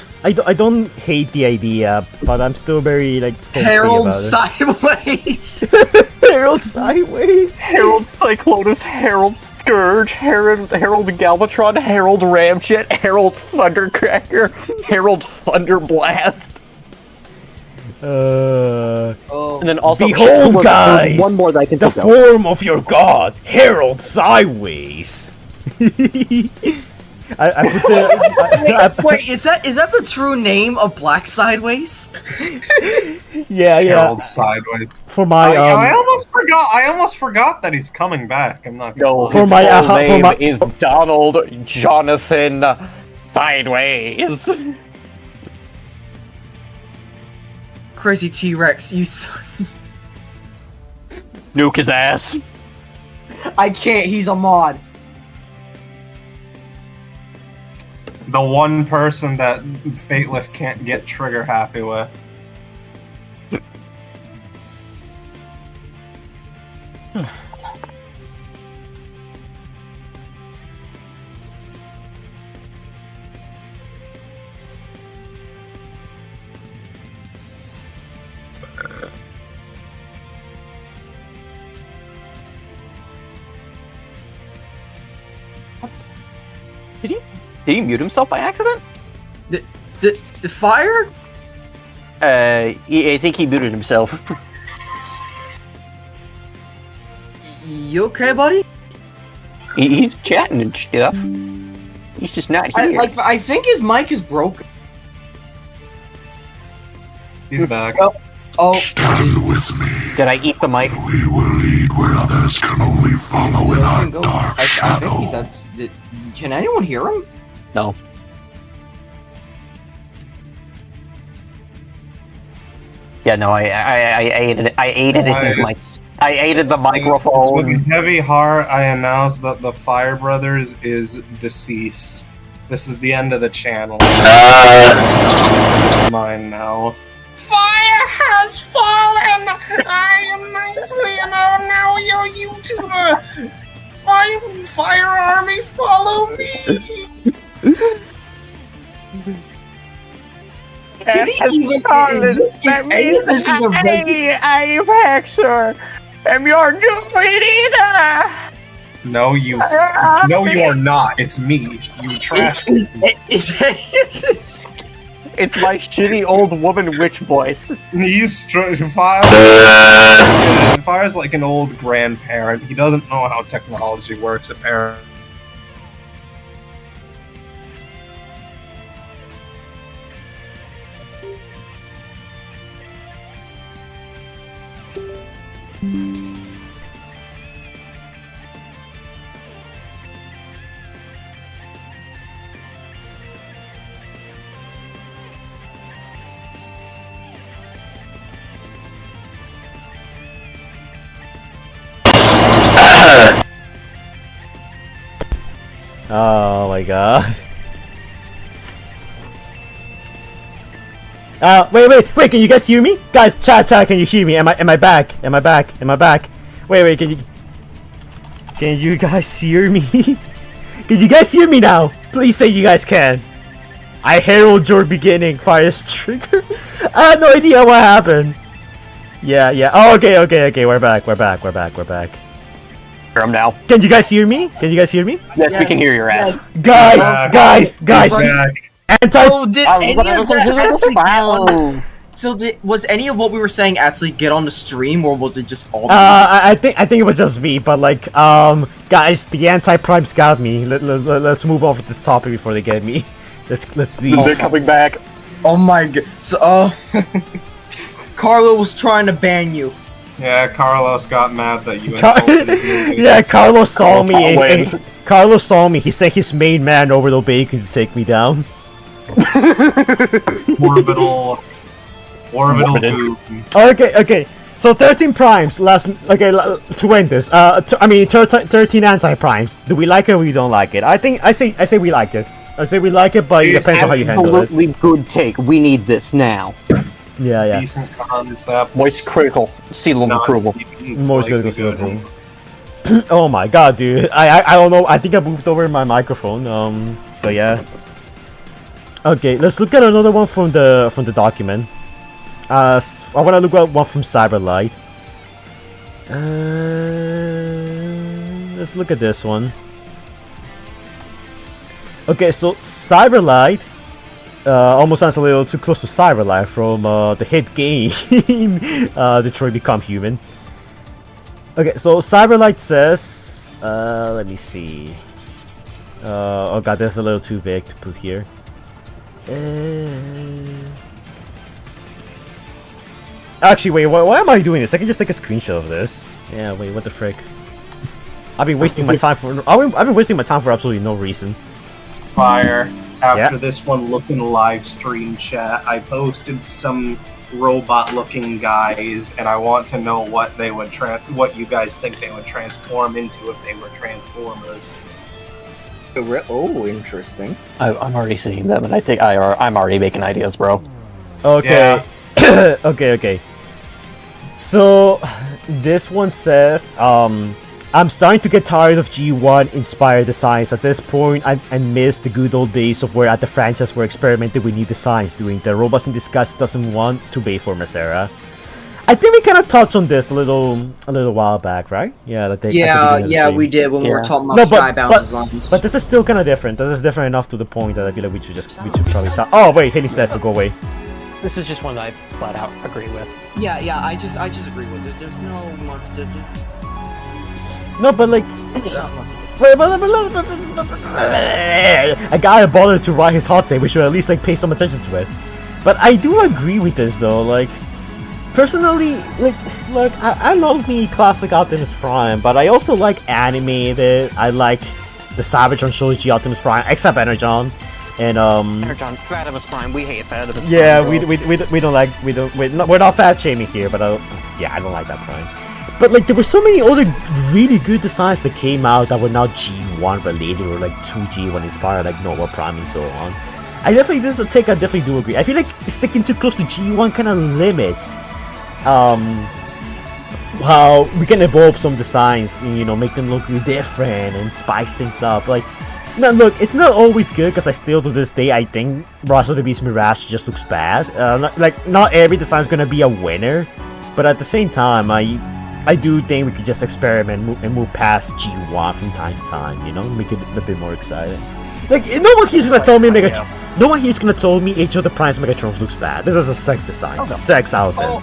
hate the idea, but I'm still very like folksy Harold about sideways. it. Harold sideways. Herald Cyclonus, Herald Scourge, Herald Galvatron, Herald Ramjet, Herald Thundercracker, Herald Thunderblast. And then also Behold, there's guys, one more that I can the think of. form of your god, Herald Sideways. I put the Wait, is that the true name of Black Sideways? yeah. Herald sideways. For my I almost forgot that he's coming back. I'm not gonna No, lie. For his my, full for name my- is Donald Jonathan Sideways. Crazy T-Rex, you son. Nuke his ass. I can't, he's a mod. The one person that Fatelift can't get trigger happy with. Did he mute himself by accident? The fire? I think he muted himself. You okay, buddy? He's chatting and stuff. He's just not here. I think his mic is broken. He's back. Oh, Stand with me. Did I eat the mic? We will lead where others can only follow in our dark I shadow. think he's at. Can anyone hear him? No. Yeah, no, I ate it. I ate it in his mic. I ate the With a microphone. heavy heart, I announce that the Fire Brothers is deceased. This is the end of the channel. Mine now. Fire has fallen! I am nicely and now your YouTuber! Fire Army, follow me! Can he even? Is any of this even registered? Apexer, am your new leader? No, you are not. It's me. You trash. Is any of this? It's my shitty old woman witch voice. Fire's like an old grandparent. He doesn't know how technology works, apparently. Oh my god. Wait, can you guys hear me? Guys, chat, can you hear me? Am I back? Wait, can you guys hear me? Can you guys hear me now? Please say you guys can. I herald your beginning, Fire's trigger. I have no idea what happened. Yeah. Oh, okay, we're back. Here I'm now. Can you guys hear me? Yes, we can hear your ass. Guys. Was any of what we were saying actually get on the stream, or was it just all? I think it was just me, but like, guys, the anti-primes got me. Let's move off with this topic before they get me. Let's leave. They're coming back. Oh my god! So, Carlo was trying to ban you. Yeah, Carlos got mad that you insulted his movie. Yeah, Carlos saw me. And Carlos saw me. He sent his main man over to Bacon to take me down. Orbital goo. Okay. So 13 primes. To end this. 13 anti-primes. Do we like it or we don't like it? I say we like it. I say we like it, but it depends on how you handle it. Absolutely good take. We need this now. Yeah. Decent concept. Moist critical seal of approval. Most critical seal of approval. Oh my god, dude. I don't know. I think I moved over my microphone. So yeah. Okay, let's look at another one from the document. I want to look at one from Cyberlight. Let's look at this one. Okay, so Cyberlight almost sounds a little too close to Cyberlight from the hit game Detroit Become Human. Okay, so Cyberlight says, let me see. Oh god, that's a little too big to put here. Actually, wait, why am I doing this? I can just take a screenshot of this. Yeah, wait, what the frick? I've been wasting my time for absolutely no reason. Fire. After this one, look in live stream chat. I posted some robot-looking guys, and I want to know what they would what you guys think they would transform into if they were Transformers. Oh, interesting. I'm already seeing them, and I think I'm already making ideas, bro. Okay. Yeah. Okay. So this one says, I'm starting to get tired of G1 inspired designs. At this point, I miss the good old days of where at the franchise we're experimenting with new designs, doing the Robots in Disguise 2001 to Bayformers era. I think we kind of touched on this a little while back, right? Yeah, we did when we were talking about Skybound designs. But this is still kind of different. This is different enough to the point that I feel like we should probably stop. Oh wait, Haley's dead, so go away. This is just one that I flat out agree with. Yeah, I just agree with it. There's no much to do. No, but like, a guy bothered to write his hot take. We should at least like pay some attention to it. But I do agree with this though. Like, personally, look, I love me classic Optimus Prime, but I also like animated. I like the Savage on Shoji Optimus Prime, except Energon. And Energon, Optimus Prime, we hate Optimus Prime. Yeah, we're not fat shaming here, but I don't like that Prime. But like, there were so many other really good designs that came out that were not G1 related or like 2G1 inspired, like Nova Prime and so on. I definitely do agree. I feel like sticking too close to G1 kind of limits how we can evolve some designs and, you know, make them look different and spice things up. Like, now look, it's not always good because I still to this day I think Rush of the Beast Mirage just looks bad. Not every design is gonna be a winner, but at the same time, I do think we could just experiment and move past G1 from time to time. You know, make it a bit more exciting. Like, no one keeps gonna tell me to make a no one here's gonna tell me Age of the Primes Megatrons looks bad. This is a sex design. Oh, no. Sex out there.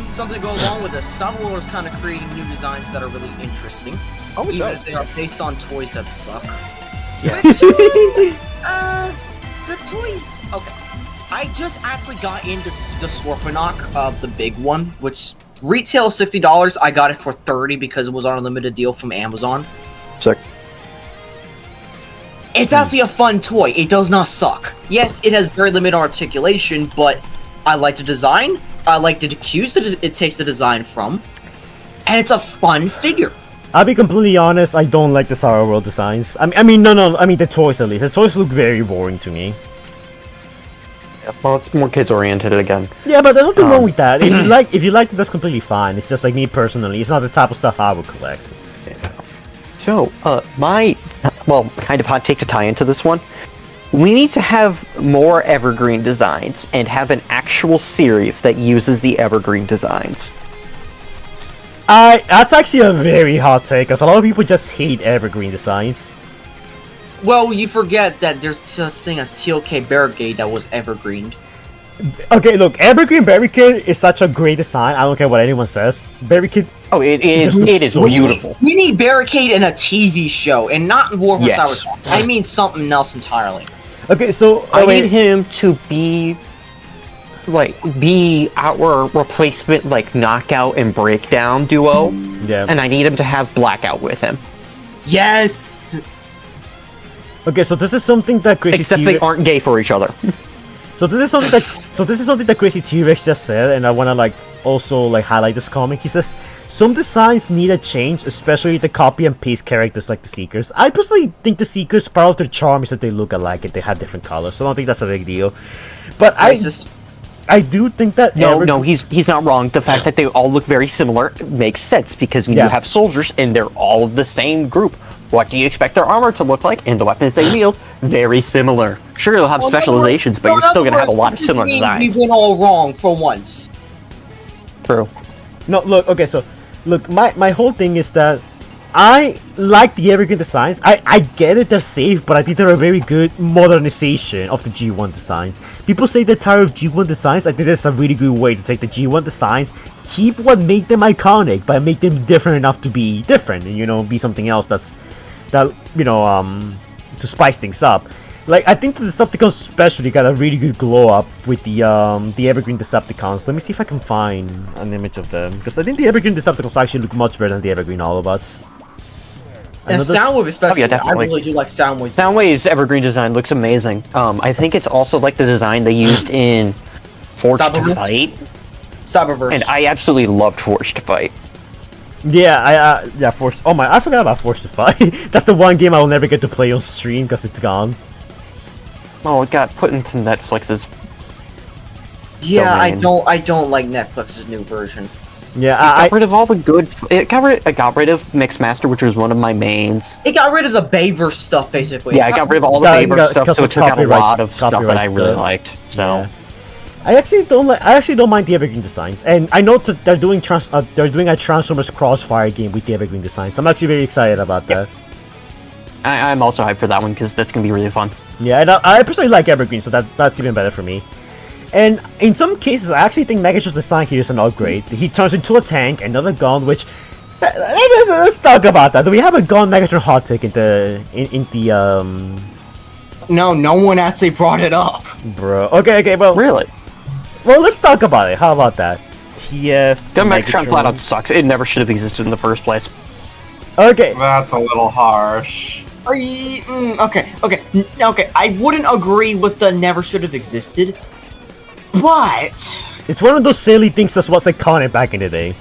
Something to go along with this. Subroller is kind of creating new designs that are really interesting. Oh, it even does. if they are based on toys that suck. Yeah. The toys. Okay. I just actually got into the Scorponok, the big one, which retail $60. I got it for $30 because it was on a limited deal from Amazon. Sick. It's actually a fun toy. It does not suck. Yes, it has very limited articulation, but I like the design. I like the cues that it takes the design from, and it's a fun figure. I'll be completely honest, I don't like the Star World designs. I mean, the toys at least. The toys look very boring to me. Yeah, well, it's more kids oriented again. Yeah, but there's nothing wrong with that. If you like it, that's completely fine. It's just like me personally, it's not the type of stuff I would collect. So, my, kind of hot take to tie into this one. We need to have more evergreen designs and have an actual series that uses the evergreen designs. That's actually a very hot take, because a lot of people just hate evergreen designs. Well, you forget that there's such thing as TLK Barricade that was evergreened. Okay, look, Evergreen Barricade is such a great design. I don't care what anyone says. Barricade. Oh, it is so beautiful. We need Barricade in a TV show, and not in War for Yes. Cybertron. I mean something else entirely. Okay, so I need him to be our replacement, knockout and breakdown duo. Yeah. And I need him to have Blackout with him. Yes. Okay, so this is something that Crazy Except T-Rex... they aren't gay for each other. So this is something that Crazy T-Rex just said, and I wanna also highlight this comic. He says some designs need a change, especially the copy and paste characters like the Seekers. I personally think the Seekers, part of their charm is that they look alike and they have different colors, so I don't think that's a big deal. But I do think that No, he's not wrong. The fact that they all look very similar makes sense, because when you have soldiers and they're all of the same group, what do you expect their armor to look like? And the weapons they wield, very similar. Sure, they'll have specializations, but you're still going to have a lot of similar designs. We went all wrong for once. True. No, look, okay, so, look, my whole thing is that I like the evergreen designs. I get it, they're safe, but I think they're a very good modernization of the G1 designs. People say they're tired of G1 designs. I think that's a really good way to take the G1 designs, keep what made them iconic, but make them different enough to be different, and, be something else to spice things up. I think the Decepticons especially got a really good glow up with the Evergreen Decepticons. Let me see if I can find an image of them, because I think the Evergreen Decepticons actually look much better than the Evergreen Autobots. And Soundwave especially, definitely. I really do like Soundwave. Soundwave's evergreen design looks amazing. I think it's also like the design they used in Forged to Fight. Cyberverse. And I absolutely loved Forged to Fight. Yeah, Forged. Oh my, I forgot about Forged to Fight. That's the one game I will never get to play on stream because it's gone. Oh, it got put into Netflix's. Yeah, domain. I don't like Netflix's new version. Yeah, it got rid of all the good. It got rid of Mixmaster, which was one of my mains. It got rid of the Bayverse stuff, basically. Yeah, it got rid of all the Bayverse stuff, so it took out a lot of stuff that I really liked. So. Yeah. I actually don't mind the Evergreen designs, and I know they're doing a Transformers Crossfire game with the Evergreen designs. I'm actually very excited about that. I'm also hyped for that one because that's gonna be really fun. Yeah, and I personally like Evergreen, so that's even better for me. And in some cases, I actually think Megatron's design here is an upgrade. He turns into a tank, another gun, which let's talk about that. Do we have a gun Megatron hot take in the No one actually brought it up. Bro, okay, well, really? Well, let's talk about it. How about that? TF. Gun Megatron flat out sucks. It never should have existed in the first place. Okay. That's a little harsh. Okay. I wouldn't agree with the never should have existed, but it's one of those silly things that was iconic back in the day.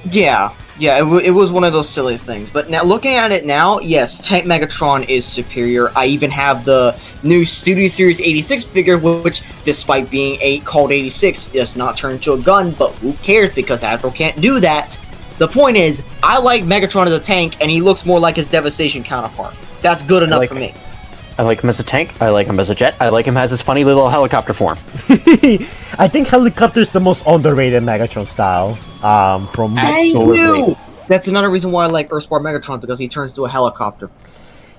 Yeah, it was one of those silliest things. But now, looking at it now, yes, Tank Megatron is superior. I even have the new Studio Series 86 figure, which, despite being called 86, does not turn into a gun, but who cares, because Hasbro can't do that. The point is, I like Megatron as a tank, and he looks more like his Devastation counterpart. That's good enough for me. I like him as a tank, I like him as a jet, I like him as his funny little helicopter form. I think helicopter is the most underrated Megatron style. Thank you! That's another reason why I like Earthspark Megatron, because he turns to a helicopter.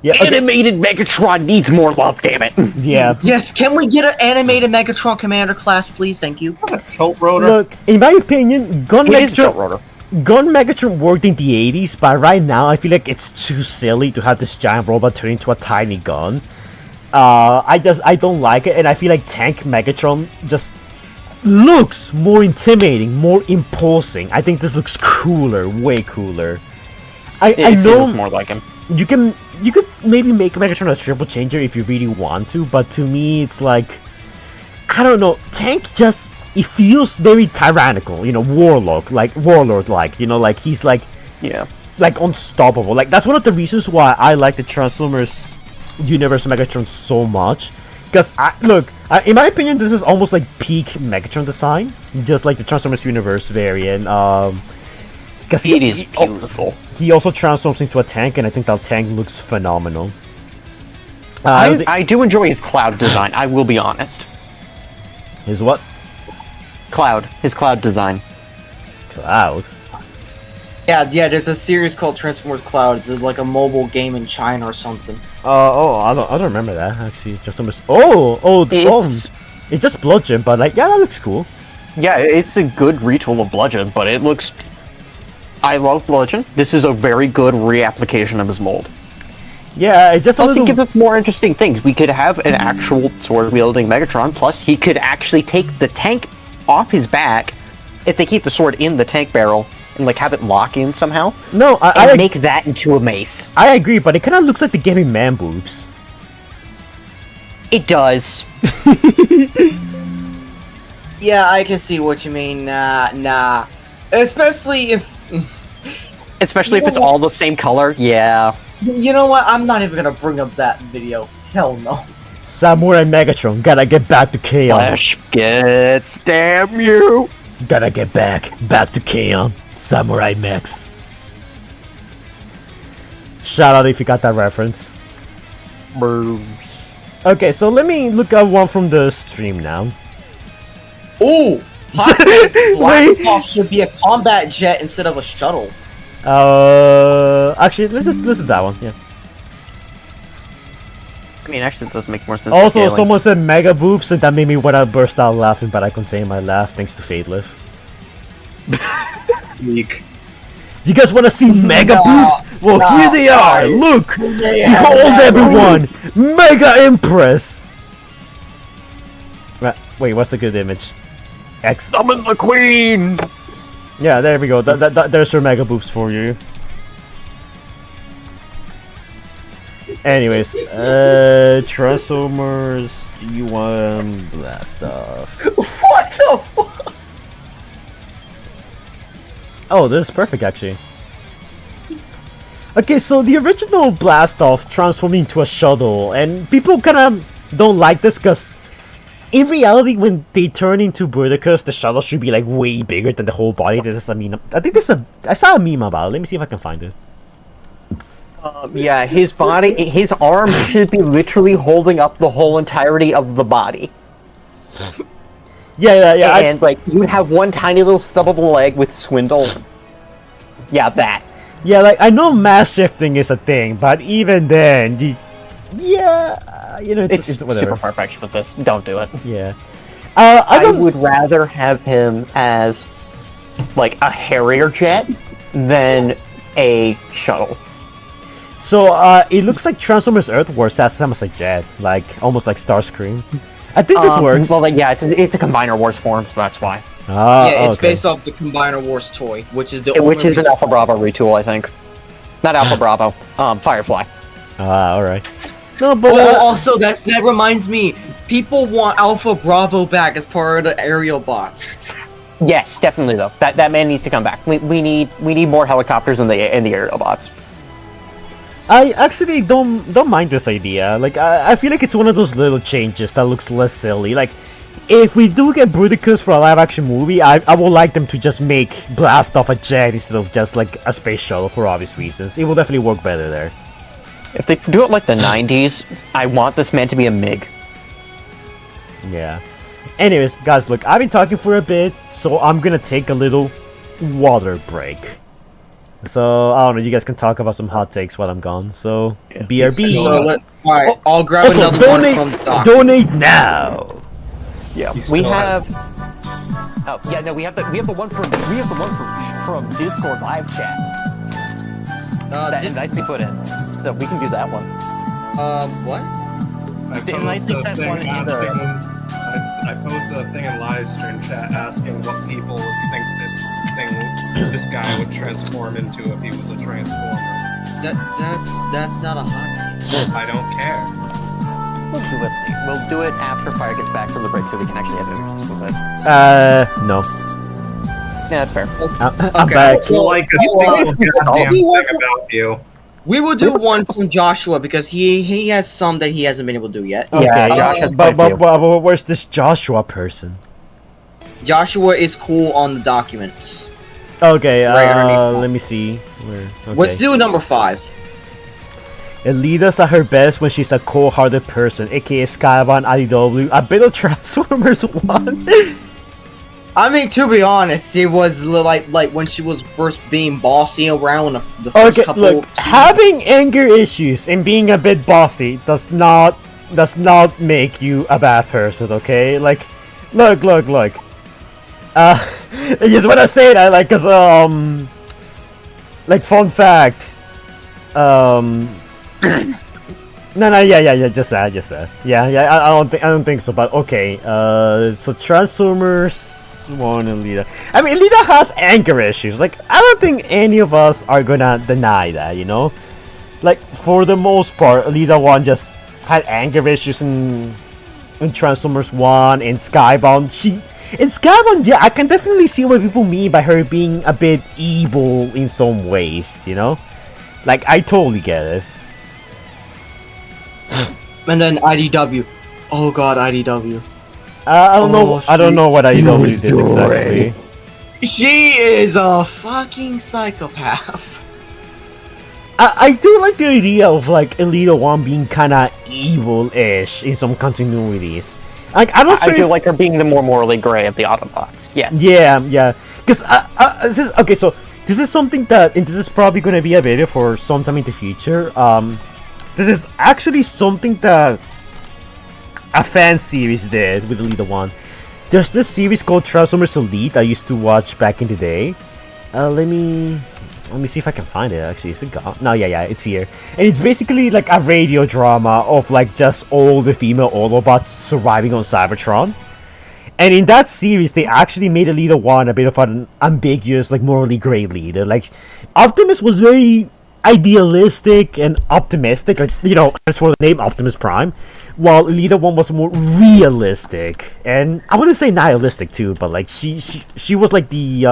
Yeah, okay. Animated Megatron needs more love, damn it. Yeah. Yes, can we get an animated Megatron Commander class, please? Thank you. Tilt rotor. Look, in my opinion, Gun It is Tilt Megatron, Rotor. Gun Megatron worked in the 80s, but right now I feel like it's too silly to have this giant robot turn into a tiny gun. I don't like it, and I feel like Tank Megatron just looks more intimidating, more imposing. I think this looks cooler, way cooler. I It know feels more like him. you could maybe make Megatron a triple changer if you really want to, but to me it's like, I don't know, Tank just, it feels very tyrannical, you know, warlord like, you know, like he's like unstoppable. Like that's one of the reasons why I like the Transformers Universe Megatron so much, because in my opinion this is almost like peak Megatron design, just like the Transformers Universe variant. Because it is beautiful. He also transforms into a tank, and I think that tank looks phenomenal. I do enjoy his Cloud design, I will be honest. His what? His Cloud design. Cloud? Yeah, there's a series called Transformers Cloud. It's like a mobile game in China or something. I don't remember that, actually. Transformers. It's just Bludgeon, but like, yeah, that looks cool. Yeah, it's a good retool of Bludgeon, but it looks... I love Bludgeon. This is a very good reapplication of his mold. Yeah, it just plus he gives us more interesting things. We could have an actual sword-wielding Megatron, plus he could actually take the tank off his back if they keep the sword in the tank barrel and like have it lock in somehow. No, I make that into a mace. I agree, but it kind of looks like the Gaming Man boobs. It does. Yeah, I can see what you mean. Nah. Especially if it's all the same color, yeah. You know what? I'm not even gonna bring up that video. Hell no. Samurai Megatron, gotta get back to Kaon. Flash gets, damn you! Gotta get back to Kaon. Samurai Mechs. Shout out if you got that reference. Boom. Okay, so let me look at one from the stream now. Ooh! Hot take, Blackhawk should be a combat jet instead of a shuttle. Actually, let's do that one, yeah. I mean, actually, it does make more sense. Also, someone said mega boobs, and that made me want to burst out laughing, but I contained my laugh thanks to Fatelift. Weak. You guys want to see mega boobs? Well, here they are! Look! Behold, everyone! Mega Empress! Wait, what's a good image? X. Summon the queen! Yeah, there we go. There's her mega boobs for you. Anyways, Transformers G1 Blast Off. What the fuck? Oh, this is perfect, actually. Okay, so the original Blast Off transformed into a shuttle, and people kind of don't like this because in reality, when they turn into Bruticus, the shuttle should be like way bigger than the whole body. There's a meme. I saw a meme about it. Let me see if I can find it. Yeah, his arm should be literally holding up the whole entirety of the body. Yeah. And like you would have one tiny little stub of a leg with Swindle. Yeah, that. Yeah, like I know mass shifting is a thing, but even then, it's whatever. Super far-fetched with this. Don't do it. Yeah. I would rather have him as like a Harrier jet than a shuttle. So it looks like Transformers Earthworks has some as a jet, like almost like Starscream. I think this works. Well, yeah, it's a Combiner Wars form, so that's why. Yeah, it's based off the Combiner Wars toy, which is an Alpha Bravo retool, I think. Not Alpha Bravo. Firefly. Alright. No, but also that reminds me, people want Alpha Bravo back as part of the aerial bots. Yes, definitely though. That man needs to come back. We need more helicopters in the aerial bots. I actually don't mind this idea. Like I feel like it's one of those little changes that looks less silly. Like if we do get Bruticus for a live action movie, I would like them to just make Blast Off a jet instead of just like a space shuttle for obvious reasons. It will definitely work better there. If they do it like the 90s, I want this man to be a MiG. Yeah. Anyways, guys, look, I've been talking for a bit, so I'm gonna take a little water break. So I don't know. You guys can talk about some hot takes while I'm gone. So BRB. So alright, I'll grab Also, another donate, one from Doc. donate now. Yeah, He we still have. Oh yeah, no, we have the one from Discord live chat that nicely put in, so we can do that one. What? I Didn't I posted just a send thing one in asking. I posted a thing in live stream chat asking what people would think this guy would transform into if he was a transformer. That's not a hot take. I don't care. We'll do it after Fire gets back from the break, so we can actually have images with it. No. Yeah, that's fair. I'm back. So like a single goddamn thing about you. We will do one from Joshua because he has some that he hasn't been able to do yet. Okay, Josh has but quite a few. where's this Joshua person? Joshua is cool on the documents. Okay, Right underneath. let me see. Where? Okay. Let's do number 5. Elita's at her best when she's a cold-hearted person, aka Skybound IDW, a bit of Transformers 1. I mean, to be honest, it was like when she was first being bossy around the first Okay, couple. look, having anger issues and being a bit bossy does not make you a bad person, okay? Like, look. I just wanna say that, like, cause like, fun fact, No, yeah, just that. Yeah, I don't think so, but okay. So Transformers 1 Elita. I mean, Elita has anger issues. Like, I don't think any of us are gonna deny that, you know? Like, for the most part, Elita 1 just had anger issues in Transformers 1, in Skybound. In Skybound, yeah, I can definitely see what people mean by her being a bit evil in some ways, you know? Like, I totally get it. And then IDW. Oh god, IDW. I don't know. I don't know what IDW did exactly. She is a fucking psychopath. I do like the idea of like Elita 1 being kind of evil-ish in some continuities. Like, I'm not sure. I feel like her being the more morally gray of the Autobots. Yeah. Yeah. Because this is okay. So this is something that, and this is probably going to be a video for sometime in the future. This is actually something that a fan series did with Elita 1. There's this series called Transformers Elite I used to watch back in the day. Let me see if I can find it. Actually, is it gone? No, yeah, it's here. And it's basically like a radio drama of like just all the female Autobots surviving on Cybertron. And in that series, they actually made Elita 1 a bit of an ambiguous, like morally gray leader. Like, Optimus was very idealistic and optimistic, like, you know, as for the name Optimus Prime, while Elita 1 was more realistic, and I wouldn't say nihilistic too, but like she was like the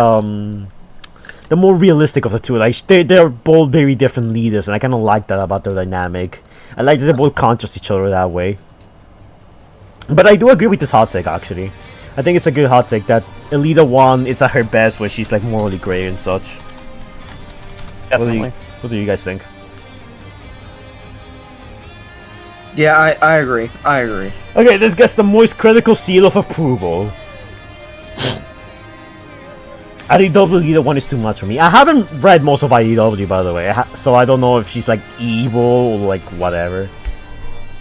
more realistic of the two. Like, they're both very different leaders, and I kind of like that about their dynamic. I like that they both contrast each other that way. But I do agree with this hot take, actually. I think it's a good hot take that Elita 1 is at her best when she's like morally gray and such. Definitely. What do you guys think? Yeah, I agree. Okay, this gets the most critical seal of approval. IDW Elita 1 is too much for me. I haven't read most of IDW, by the way, so I don't know if she's like evil or like whatever.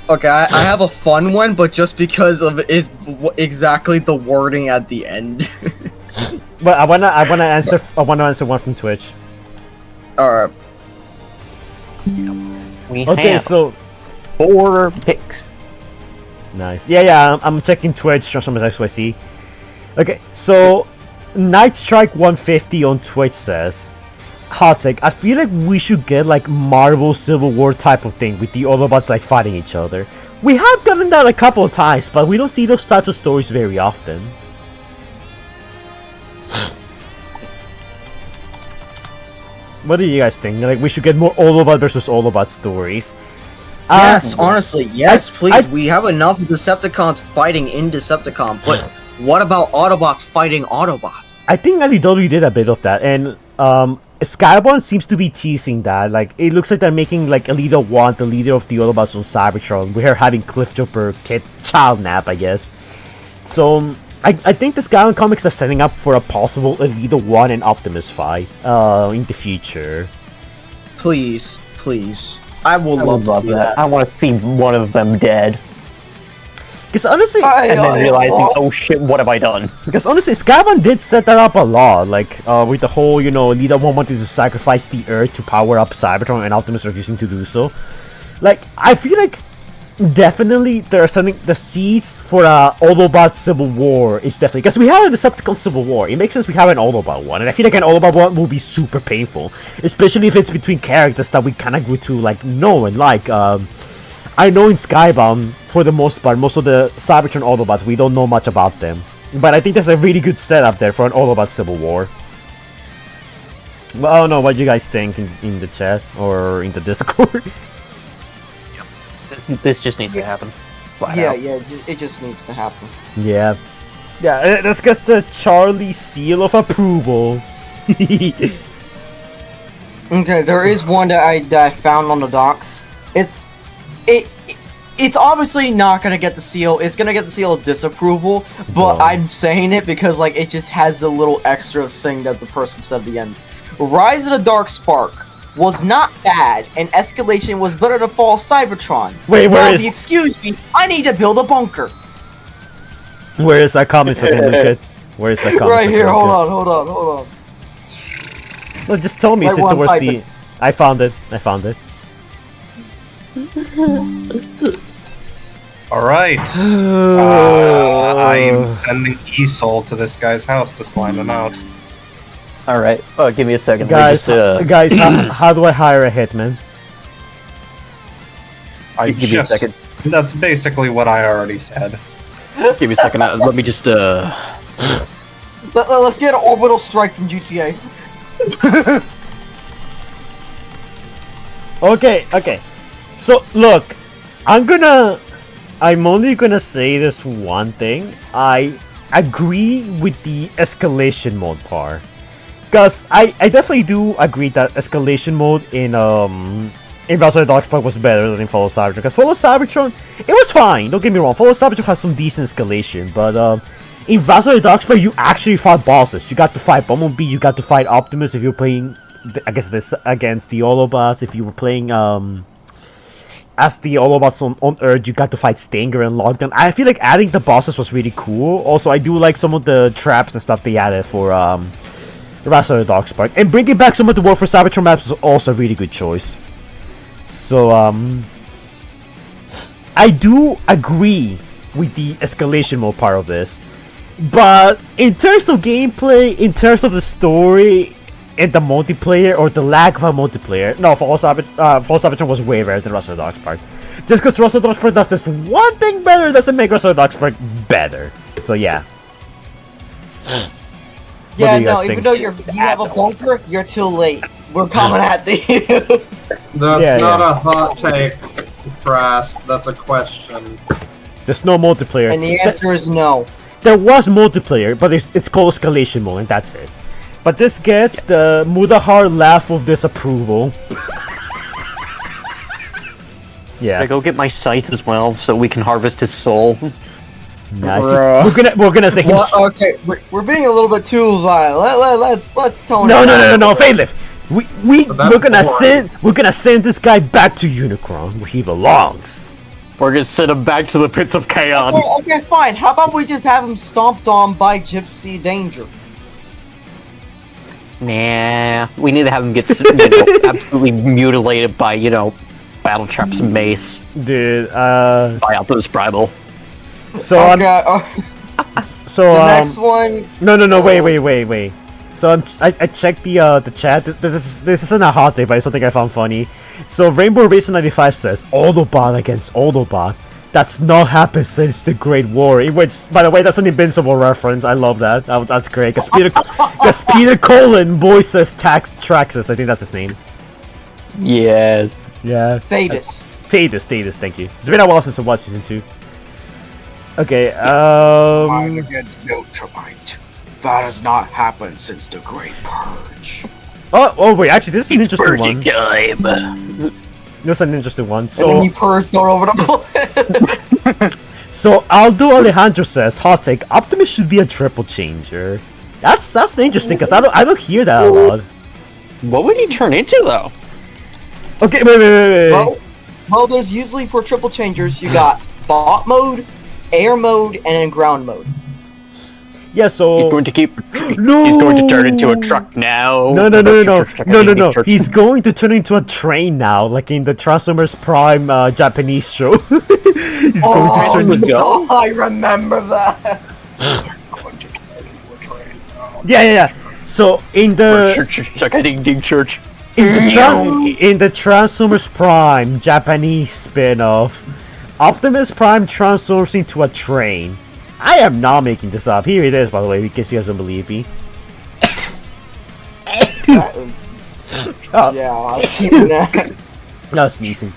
Okay, I have a fun one, but just because of exactly the wording at the end. But I wanna answer one from Twitch. Alright. We Okay, have so 4 picks. nice. Yeah. I'm checking Twitch. Transformers XYZ. Okay, so Night Strike 150 on Twitch says, hot take, I feel like we should get like Marvel Civil War type of thing with the Autobots like fighting each other. We have gotten that a couple of times, but we don't see those types of stories very often. What do you guys think? Like, we should get more Autobot versus Autobot stories. Yes, honestly, yes, please. I- We have enough Decepticons fighting in Decepticon, but what about Autobots fighting Autobots? I think IDW did a bit of that, and Skybound seems to be teasing that. Like, it looks like they're making like Elita 1 the leader of the Autobots on Cybertron, with her having Cliffjumper Kid Child Nap, I guess. So I think the Skybound comics are setting up for a possible Alita 1 and Optimus fight in the future. Please. I would love to see that. I want to see one of them dead. Because honestly, And then realizing, oh shit, what have I done? because honestly, Skybound did set that up a lot, like with the whole, Alita 1 wanted to sacrifice the Earth to power up Cybertron and Optimus refusing to do so. Like, I feel like definitely there are the seeds for Autobot Civil War is definitely, because we have a Decepticon Civil War, it makes sense we have an Autobot one, and I feel like an Autobot one will be super painful, especially if it's between characters that we kind of grew to like know and like. I know in Skybound, for the most part, most of the Cybertron Autobots, we don't know much about them, but I think there's a really good setup there for an Autobot Civil War. Well, I don't know what you guys think in the chat or in the Discord. This just needs to happen. Flat out. It just needs to happen. Yeah, that's just the Charlie seal of approval. Okay, there is one that I found on the docks. It's obviously not gonna get the seal. It's gonna get the seal of disapproval, but I'm saying it because like it just has a little extra thing that the person said at the end. Rise of the Dark Spark was not bad, and Escalation was better than Fall Cybertron. Wait, where is? Excuse me, I need to build a bunker. Where is that comment section, kid? Where is that comment? Right here. Hold on. No, just tell me. Is it towards the? I found it. Alright. I'm sending E-Soul to this guy's house to slime him out. Alright. Oh, give me a second. Guys, how do I hire a hitman? Give me a second. That's basically what I already said. Give me a second. Let me just Let's get an orbital strike from GTA. Okay. So look, I'm only gonna say this one thing. I agree with the escalation mode part, cause I definitely do agree that escalation mode in Rise of the Dark Spark was better than in Fall of Cybertron. Cause Fall of Cybertron, it was fine. Don't get me wrong. Fall of Cybertron has some decent escalation, but in Rise of the Dark Spark, you actually fought bosses. You got to fight Bumblebee. You got to fight Optimus if you're playing, against the Autobots. If you were playing as the Autobots on Earth, you got to fight Stinger and Lockdown. I feel like adding the bosses was really cool. Also, I do like some of the traps and stuff they added for Rise of the Dark Spark. And bringing back some of the War for Cybertron maps was also a really good choice. So, I do agree with the escalation mode part of this. But in terms of gameplay, in terms of the story, and the multiplayer, or the lack of a multiplayer, no, Fall Cybertron was way better than Rise of the Dark Spark. Just because Rise of the Dark Spark does this one thing better doesn't make Rise of the Dark Spark better. So yeah. Yeah, no, even though you have a bunker, you're too late. We're coming at you. That's not a hot take, Brass. That's a question. There's no multiplayer. And the answer is no. There was multiplayer, but it's called escalation mode, and that's it. But this gets the Mudahar laugh of disapproval. Yeah. I go get my scythe as well, so we can harvest his soul. Nice. We're gonna say him. Okay, we're being a little bit too violent. Let's tone No, it down. no, Faithless. We're gonna send this guy back to Unicron, where he belongs. We're gonna send him back to the pits of chaos. Okay, fine. How about we just have him stomped on by Gypsy Danger? Nah, we need to have him get absolutely mutilated by battle traps and mace. Dude, by Optimus Primal. So the next one. No, wait. So I checked the chat. This isn't a hot take, but it's something I found funny. So Rainbow Racer 95 says Autobot against Autobot. That's not happened since the Great War. Which, by the way, that's an Invincible reference. I love that. That's great. Because Peter Cullen voices Traxxas. I think that's his name. Yeah. Yeah. Thetis. Thank you. It's been a while since I watched season 2. Okay. Mine against Viltrumite. That has not happened since the Great Purge. Oh wait, actually, this is an interesting one. This is an interesting one. So and then he purged all over the place. So Aldo Alejandro says, hot take, Optimus should be a triple changer. That's interesting because I don't hear that a lot. What would he turn into though? Okay, wait. Well, there's usually for triple changers you got bot mode, air mode, and then ground mode. Yeah, so He's going to keep. No! He's going to turn into a truck now. No. He's going to turn into a train now, like in the Transformers Prime Japanese show. He's going to turn into. Oh, I remember that. Yeah. So in the Church. in the Transformers Prime Japanese spin-off, Optimus Prime transforms into a train. I am not making this up. Here it is, by the way, in case you guys don't believe me. Yeah, I've seen that. No, sneezing.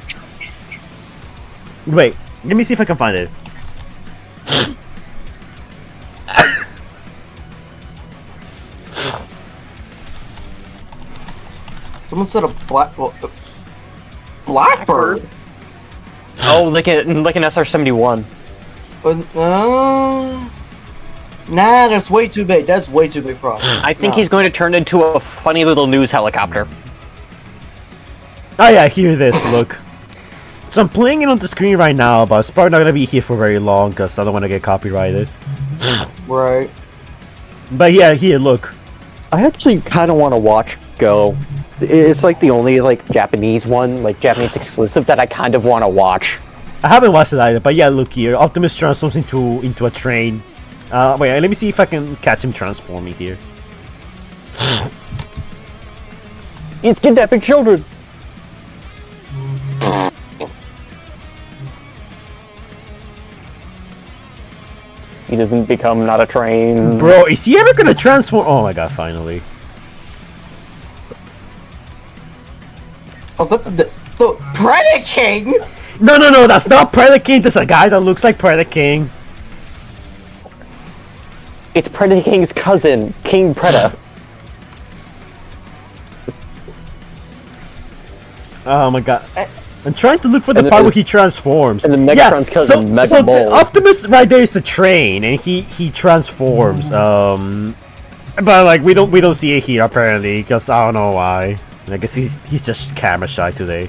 Wait, let me see if I can find it. Someone said a blackbird. Oh, like an SR-71. Nah, that's way too big. That's way too big for us. I think he's going to turn into a funny little news helicopter. Oh yeah, here it is, look. So I'm playing it on the screen right now, but it's probably not going to be here for very long because I don't want to get copyrighted. Right. But yeah, here, look. I actually kind of want to watch Go. It's like the only like Japanese one, like Japanese exclusive that I kind of want to watch. I haven't watched it either, but yeah, look here. Optimus transforms into a train. Wait, let me see if I can catch him transforming here. He's kidnapping children. He doesn't become not a train. Bro, is he ever gonna transform? Oh my god, finally. Oh, the Predaking? No, that's not Predaking. There's a guy that looks like Predaking. It's Predaking's cousin, King Preda. Oh my god. I'm trying to look for the part where he transforms. And the Megatron's cousin, Mega so Bull. Optimus right there is the train, and he transforms. But like we don't see it here apparently, because I don't know why. I guess he's just camera shy today.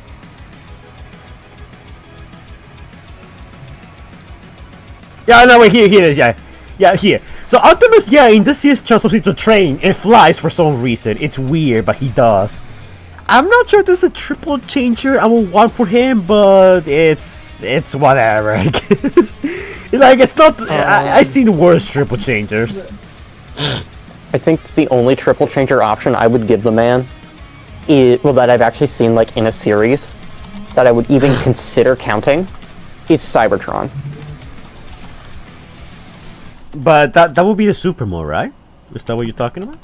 Yeah, no, wait, here it is, yeah, here. So Optimus, yeah, in this series transforms into a train and flies for some reason. It's weird, but he does. I'm not sure if there's a triple changer I will want for him, but it's whatever, I guess. Like, it's not... I've seen worse triple changers. I think the only triple changer option I would give the man is, well, that I've actually seen like in a series that I would even consider counting is Cybertron. But that would be the super mode, right? Is that what you're talking about?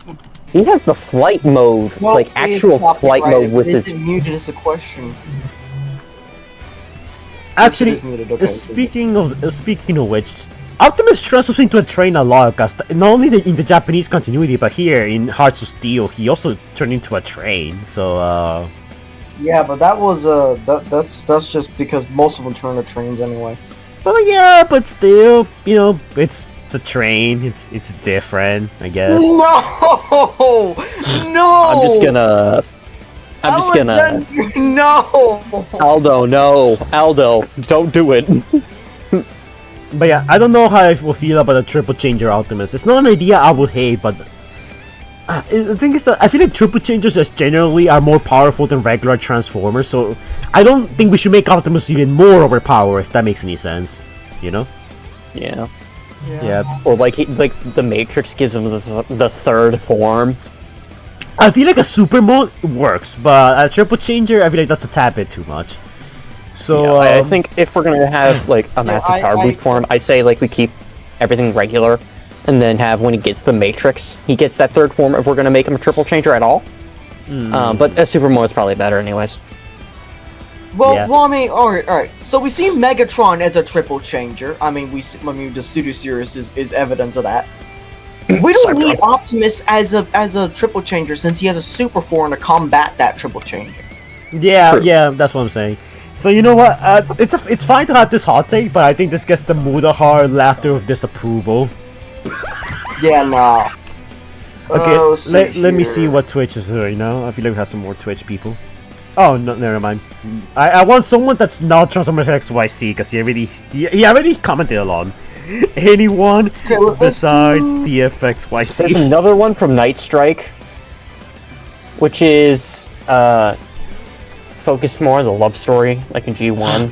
He has the flight mode, Well, like he is actual flight copyrighted, mode with but his. is it muted is the question. Actually, Yes, it is muted, okay. speaking of which, Optimus transforms into a train a lot, because not only in the Japanese continuity, but here in Hearts of Steel, he also turned into a train. So Yeah, but that was that's just because most of them turn to trains anyway. well, yeah, but still, you know, it's a train. It's different, I guess. No, I'm just gonna. No. Aldo, don't do it. But yeah, I don't know how I will feel about a triple changer Optimus. It's not an idea I would hate, but the thing is that I feel like triple changers just generally are more powerful than regular Transformers, so I don't think we should make Optimus even more overpowered, if that makes any sense. You know? Yeah. Yeah. Or like the Matrix gives him the third form. I feel like a super mode works, but a triple changer, I feel like that's a tad bit too much. So yeah, I think if we're gonna have like a massive power boost form, I say like we keep everything regular, and then have when he gets the Matrix, he gets that third form. If we're gonna make him a triple changer at all, but a super mode is probably better, anyways. Well, Yeah. I mean, all right. So we see Megatron as a triple changer. I mean, the Studio Series is evidence of that. We don't need Optimus as a triple changer since he has a super form to combat that triple changer. yeah, that's what I'm saying. So you know what? It's fine to have this hot take, but I think this gets the Mudahar laughter of disapproval. Yeah, nah. Okay, Oh, let me see what Twitch is right now. I feel like we have some more Twitch people. Oh no, never mind. I want someone that's not Transformers XYC because he already commented a lot. Anyone besides TFXYC. There's another one from Night Strike, which is focused more on the love story, like in G1.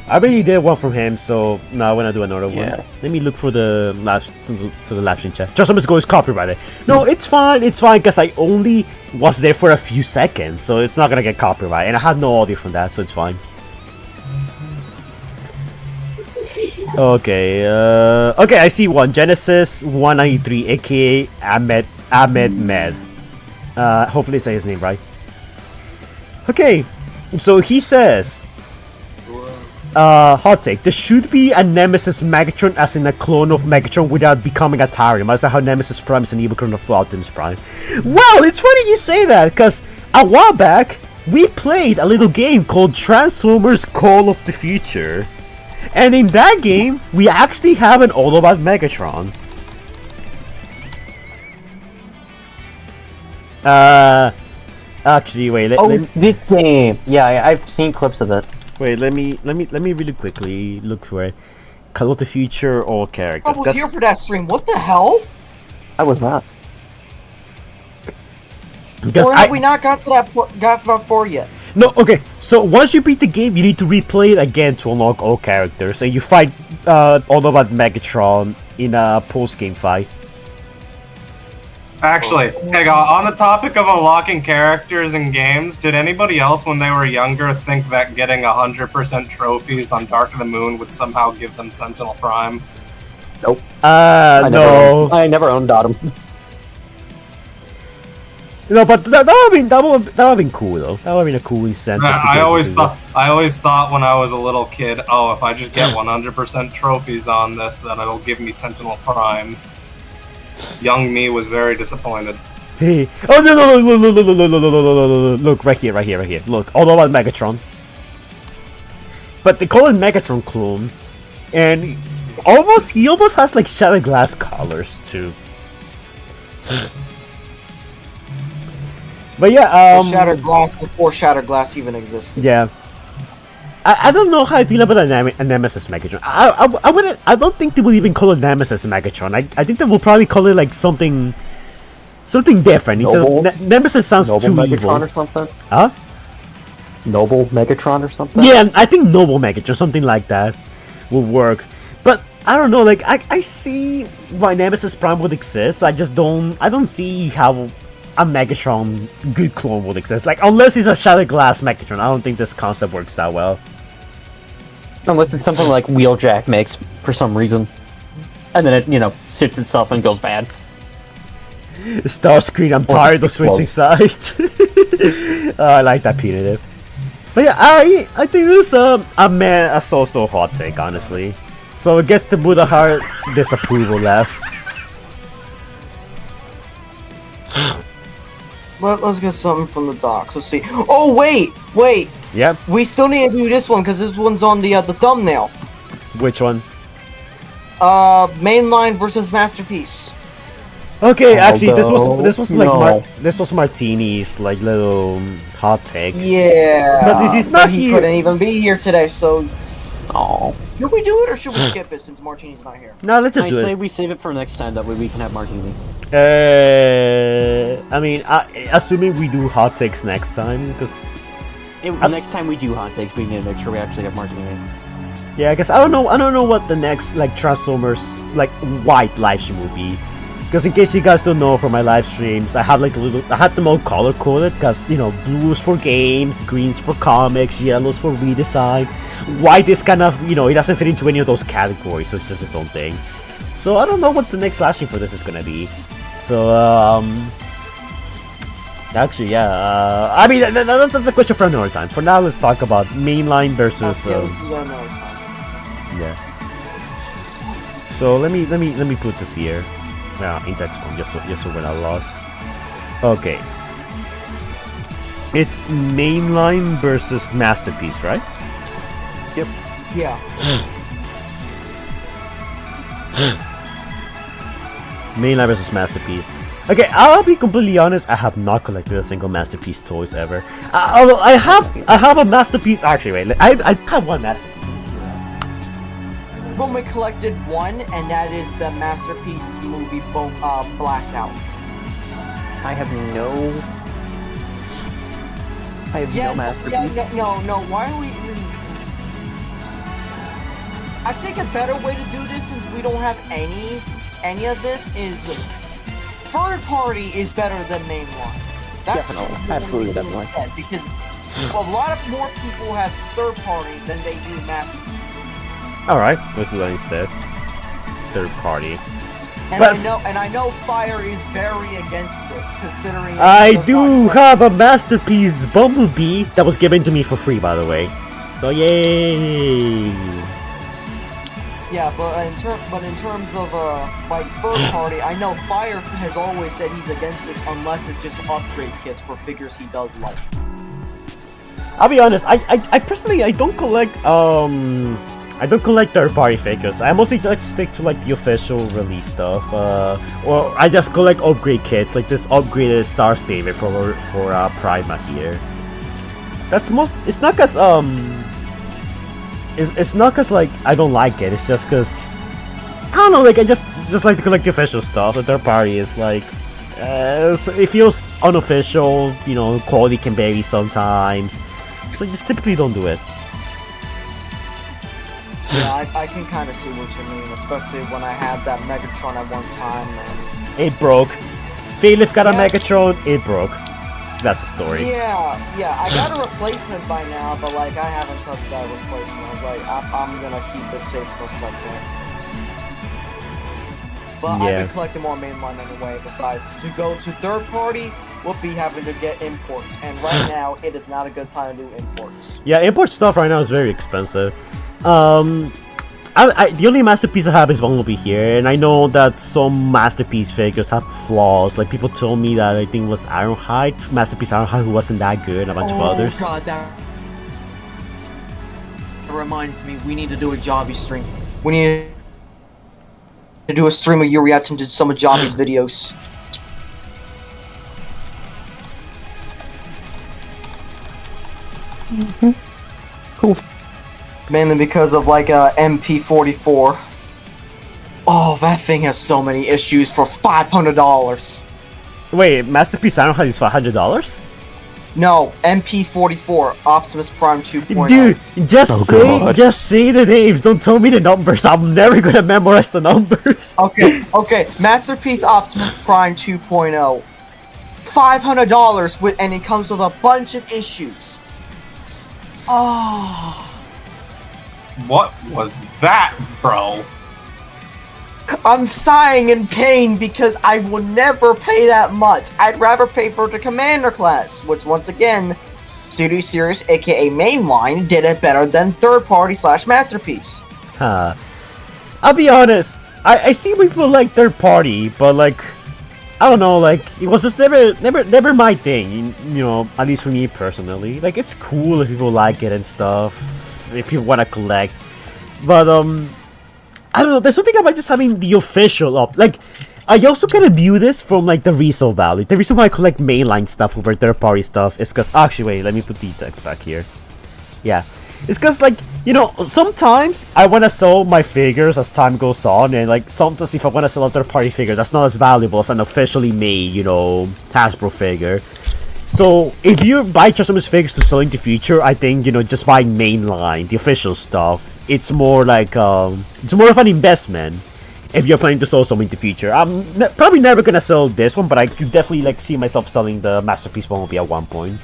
I already did one from him, so now I want to do another one. Yeah. Let me look for the live stream chat. Transformers Go is copyrighted. No, it's fine, because I only was there for a few seconds, so it's not gonna get copyrighted, and I had no audio from that, so it's fine. Okay, okay, I see one. Genesis 193, aka Ahmed Med. Hopefully I say his name right. Okay, so he says, hot take, there should be a Nemesis Megatron as in a clone of Megatron without becoming a Tarium. Is that how Nemesis Prime is an evil clone of Optimus Prime? Well, it's funny you say that, because a while back, we played a little game called Transformers Call of the Future. And in that game, we actually have an Autobot Megatron. Actually, wait. This game. Yeah, I've seen clips of it. Wait, let me really quickly look for it. Call of the Future all characters. I was here for that stream. What the hell? I was not. Because or have we not got to that for yet? No, okay. So once you beat the game, you need to replay it again to unlock all characters, and you fight Autobot Megatron in a post-game fight. Actually, hang on the topic of unlocking characters in games, did anybody else when they were younger think that getting 100% trophies on Dark of the Moon would somehow give them Sentinel Prime? Nope. No. I never owned Autumn. No, but that would have been cool though. That would have been a cool incentive. I always thought when I was a little kid, oh, if I just get 100% trophies on this, then it'll give me Sentinel Prime. Young me was very disappointed. Hey, oh no! Look right here. Look, Autobot Megatron. But they call it Megatron clone, and he almost has like Shattered Glass colors too. But yeah, Shattered Glass before Shattered Glass even existed. Yeah. I don't know how I feel about a Nemesis Megatron. I don't think they will even call it Nemesis Megatron. I think they will probably call it like something different. Nemesis sounds Noble too Megatron evil. Or something? Huh? Noble Megatron or something? Yeah, I think Noble Megatron, something like that, will work. But I don't know. Like I see why Nemesis Prime would exist. I don't see how a Megatron good clone would exist. Like, unless he's a Shattered Glass Megatron, I don't think this concept works that well. Unless it's something like Wheeljack makes for some reason. And then it, suits itself and goes bad. Starscream, I'm tired of switching sides. I like that punitive. But yeah, I think this is a so-so hot take, honestly. So it gets the Mudahar disapproval left. Let's get something from the docs. Let's see. Oh wait. Yep. We still need to do this one because this one's on the thumbnail. Which one? Mainline versus Masterpiece. Okay, actually, this was like no. this was Martini's like little hot take. Yeah. Because he's not he here. couldn't even be here today, so. Oh. Should we do it or should we skip it since Martini's not here? No, let's just I do say it. we save it for next time. That way we can have Martini. I mean, assuming we do hot takes next time, because Next time we do hot takes, we need to make sure we actually have Martini. yeah, I guess I don't know what the next like Transformers like white live stream will be. Because in case you guys don't know from my live streams, I have like I had them all color coded because blues for games, greens for comics, yellows for redesign. White is kind of it doesn't fit into any of those categories, so it's just its own thing. So I don't know what the next live stream for this is gonna be. So actually, yeah. I mean that's a question for another time. For now, let's talk about mainline versus. Let's do that another time. Yeah. So let me put this here. In text form, just so we're not lost. Okay. It's mainline versus masterpiece, right? Yeah. Mainline versus masterpiece. Okay, I'll be completely honest. I have not collected a single masterpiece toys ever. Although I have a masterpiece. Actually, wait. I have one masterpiece. When we collected one, and that is the Masterpiece movie Blackout. I have no masterpiece. No. Why are we? I think a better way to do this, since we don't have any of this, is third party is better than main one. Definitely, absolutely, definitely. Because a lot of more people have third party than they do masterpiece. Alright, let's do that instead. Third party. And I know Fire is very against this, considering I do have a masterpiece Bumblebee that was given to me for free, by the way. So yay! Yeah, but in terms of like third party, I know Fire has always said he's against this unless it's just upgrade kits for figures he does like. I'll be honest. I personally don't collect third-party figures. I mostly like stick to like the official release stuff, or I just collect upgrade kits, like this upgraded Star Saver for Prima here. That's most. It's not cause it's not cause like I don't like it. It's just cause I don't know. Like I just like to collect the official stuff. The third party is like it feels unofficial. You know, quality can vary sometimes, so I just typically don't do it. Yeah, I can kind of see what you mean, especially when I had that Megatron at one time. And... It broke. Philip got a Megatron, it broke. That's the story. Yeah, I got a replacement by now, but like I haven't touched that replacement. I was like, I'm gonna keep it safe as much as I can. But I've been collecting more mainline anyway, besides to go to third party, we'll be having to get imports, and right now it is not a good time to do imports. Yeah, import stuff right now is very expensive. The only masterpiece I have is Bumblebee here, and I know that some masterpiece figures have flaws. Like people told me that I think it was Ironhide, masterpiece Ironhide, who wasn't that good, and a bunch of others. Oh god, that reminds me, we need to do a Jobby stream. We need to do a stream of you reacting to some of Jobby's videos. Cool. Mainly because of like a MP44. Oh, that thing has so many issues for $500. Wait, masterpiece Ironhide is $500? No, MP44 Optimus Prime 2.0. Dude, just say the names. Don't tell me the numbers. I'm never gonna memorize the numbers. Okay. Masterpiece Optimus Prime 2.0. $500 and it comes with a bunch of issues. Oh. What was that, bro? I'm sighing in pain because I will never pay that much. I'd rather pay for the Commander class, which once again, Studio Series, aka Mainline, did it better than third party / masterpiece. Huh. I'll be honest, I see people like third party, but like, I don't know, like, it was just never my thing, you know, at least for me personally. Like, it's cool if people like it and stuff, if you want to collect, but I don't know, there's something about just having the official up. Like, I also kind of view this from like the resale value. The reason why I collect mainline stuff over third party stuff is because, actually wait, let me put the text back here. Yeah, it's because, like, you know, sometimes I want to sell my figures as time goes on, and like sometimes if I want to sell a third party figure that's not as valuable as an officially made, you know, Hasbro figure. So if you buy customers figures to sell in the future, I think, you know, just buying mainline, the official stuff, it's more like it's more of an investment if you're planning to sell some in the future. I'm probably never gonna sell this one, but I could definitely like see myself selling the Masterpiece Bumblebee at one point.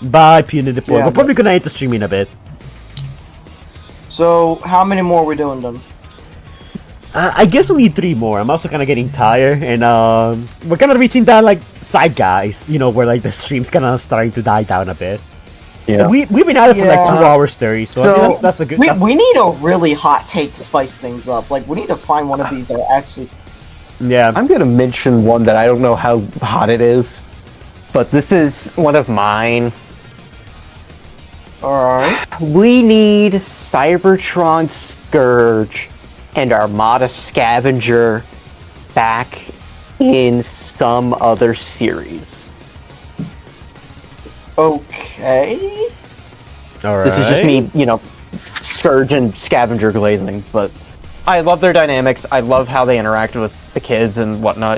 Bye, PewDiePie. We're probably gonna end the stream in a bit. So how many more are we doing then? I guess we need 3 more. I'm also kind of getting tired, and we're kind of reaching that like side guys, you know, where like the stream's kind of starting to die down a bit. Yeah, we've been at it for like 2 hours 30, so I think that's a good. We need a really hot take to spice things up. Like, we need to find one of these that are actually. Yeah, I'm gonna mention one that I don't know how hot it is, but this is one of mine. Alright. We need Cybertron Scourge and Armada Scavenger back in some other series. Okay. All right. This is just me, Scourge and Scavenger glazing, but I love their dynamics. I love how they interacted with the kids and whatnot.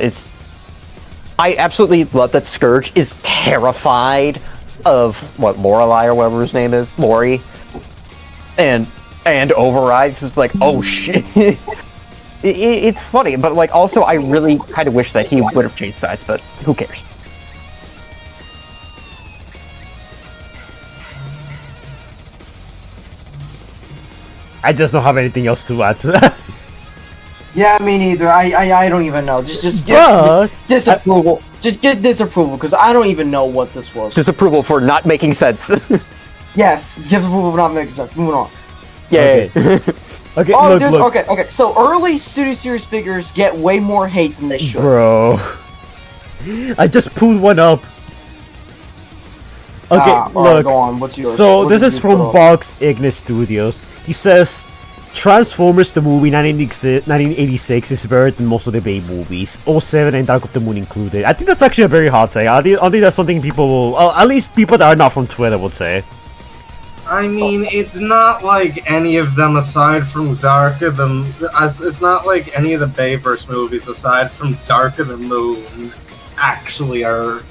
I absolutely love that Scourge is terrified of Lorelei or whatever his name is, Lori, and Overrides is like, oh shit. It's funny, but also I really kind of wish that he would have changed sides, but who cares? I just don't have anything else to add to that. Yeah, me neither. I don't even know. Just But- get disapproval. Just get disapproval, because I don't even know what this was. Disapproval for not making sense. Yes, disapproval for not making sense. Moving on. Yay. Okay, Oh, look. okay. So early Studio Series figures get way more hate than they should. Bro. I just pulled one up. Okay, Alright, look. go on. What's yours? So What this did is you from put up? Box Ignis Studios. He says Transformers the movie 1986 is better than most of the Bay movies, 07 and Dark of the Moon included. I think that's actually a very hot take. I think that's something people will, at least people that are not from Twitter would say. I mean, it's not like any of them aside from Dark of the... It's not like any of the Bayverse movies aside from Dark of the Moon actually are...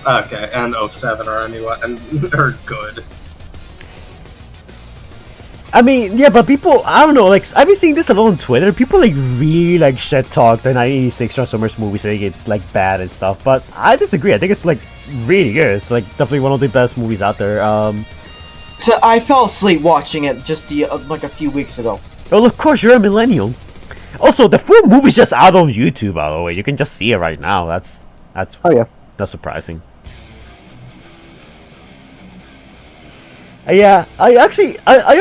Okay, and 07 are anyway, and are good. I mean, yeah, but people, I don't know, I've been seeing this a lot on Twitter. People, really, shit talk the 1986 Transformers movie, saying it's, bad and stuff. But I disagree. I think it's, really good. It's, definitely one of the best movies out there. So I fell asleep watching it just a few weeks ago. Well, of course, you're a millennial. Also, the full movie's just out on YouTube, by the way. You can just see it right now. That's Oh yeah. That's surprising. Yeah, I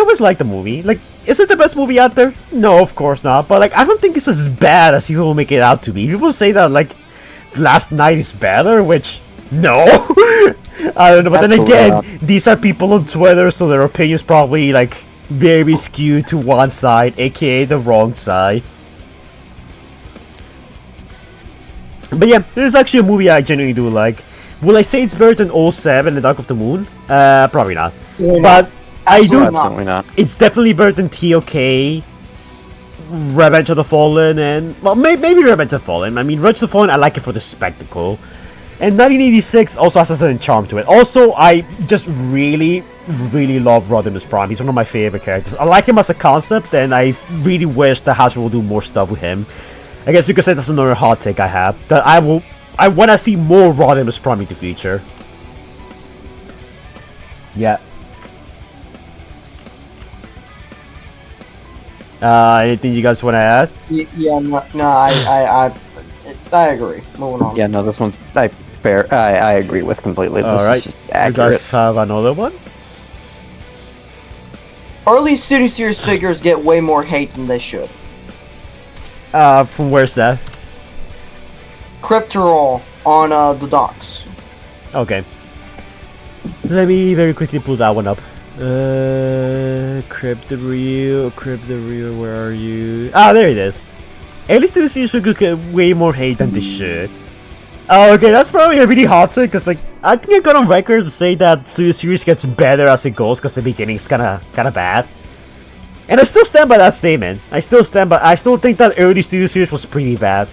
always like the movie. Is it the best movie out there? No, of course not. But I don't think it's as bad as people make it out to be. People say that Last Night is better, which no, I don't know. But then again, these are people on Twitter, so their opinions probably very skewed to one side, aka the wrong side. But yeah, this is actually a movie I genuinely do like. Will I say it's better than 07 and Dark of the Moon? Probably not. But I do. Absolutely not. It's definitely better than TOK, Revenge of the Fallen, and maybe Revenge of the Fallen. I mean, Revenge of the Fallen, I like it for the spectacle. And 1986 also has a certain charm to it. Also, I just really, really love Rodimus Prime. He's one of my favorite characters. I like him as a concept, and I really wish that Hasbro will do more stuff with him. I guess you could say that's another hot take I have. That I want to see more Rodimus Prime in the future. Yeah. Anything you guys want to add? Yeah, no, I agree. Moving on. Yeah, no, this one's I agree with completely. All right, you guys have another one? Early Studio Series figures get way more hate than they should. From where's that? Cryptorol on the docks. Okay. Let me very quickly pull that one up. Cryptoreel, where are you? Ah, there it is. At least the series figure get way more hate than they should. Oh, okay, that's probably a really hot take, because I think I got on record to say that the series gets better as it goes, because the beginning's kinda bad. And I still stand by that statement. I still think that early Studio Series was pretty bad.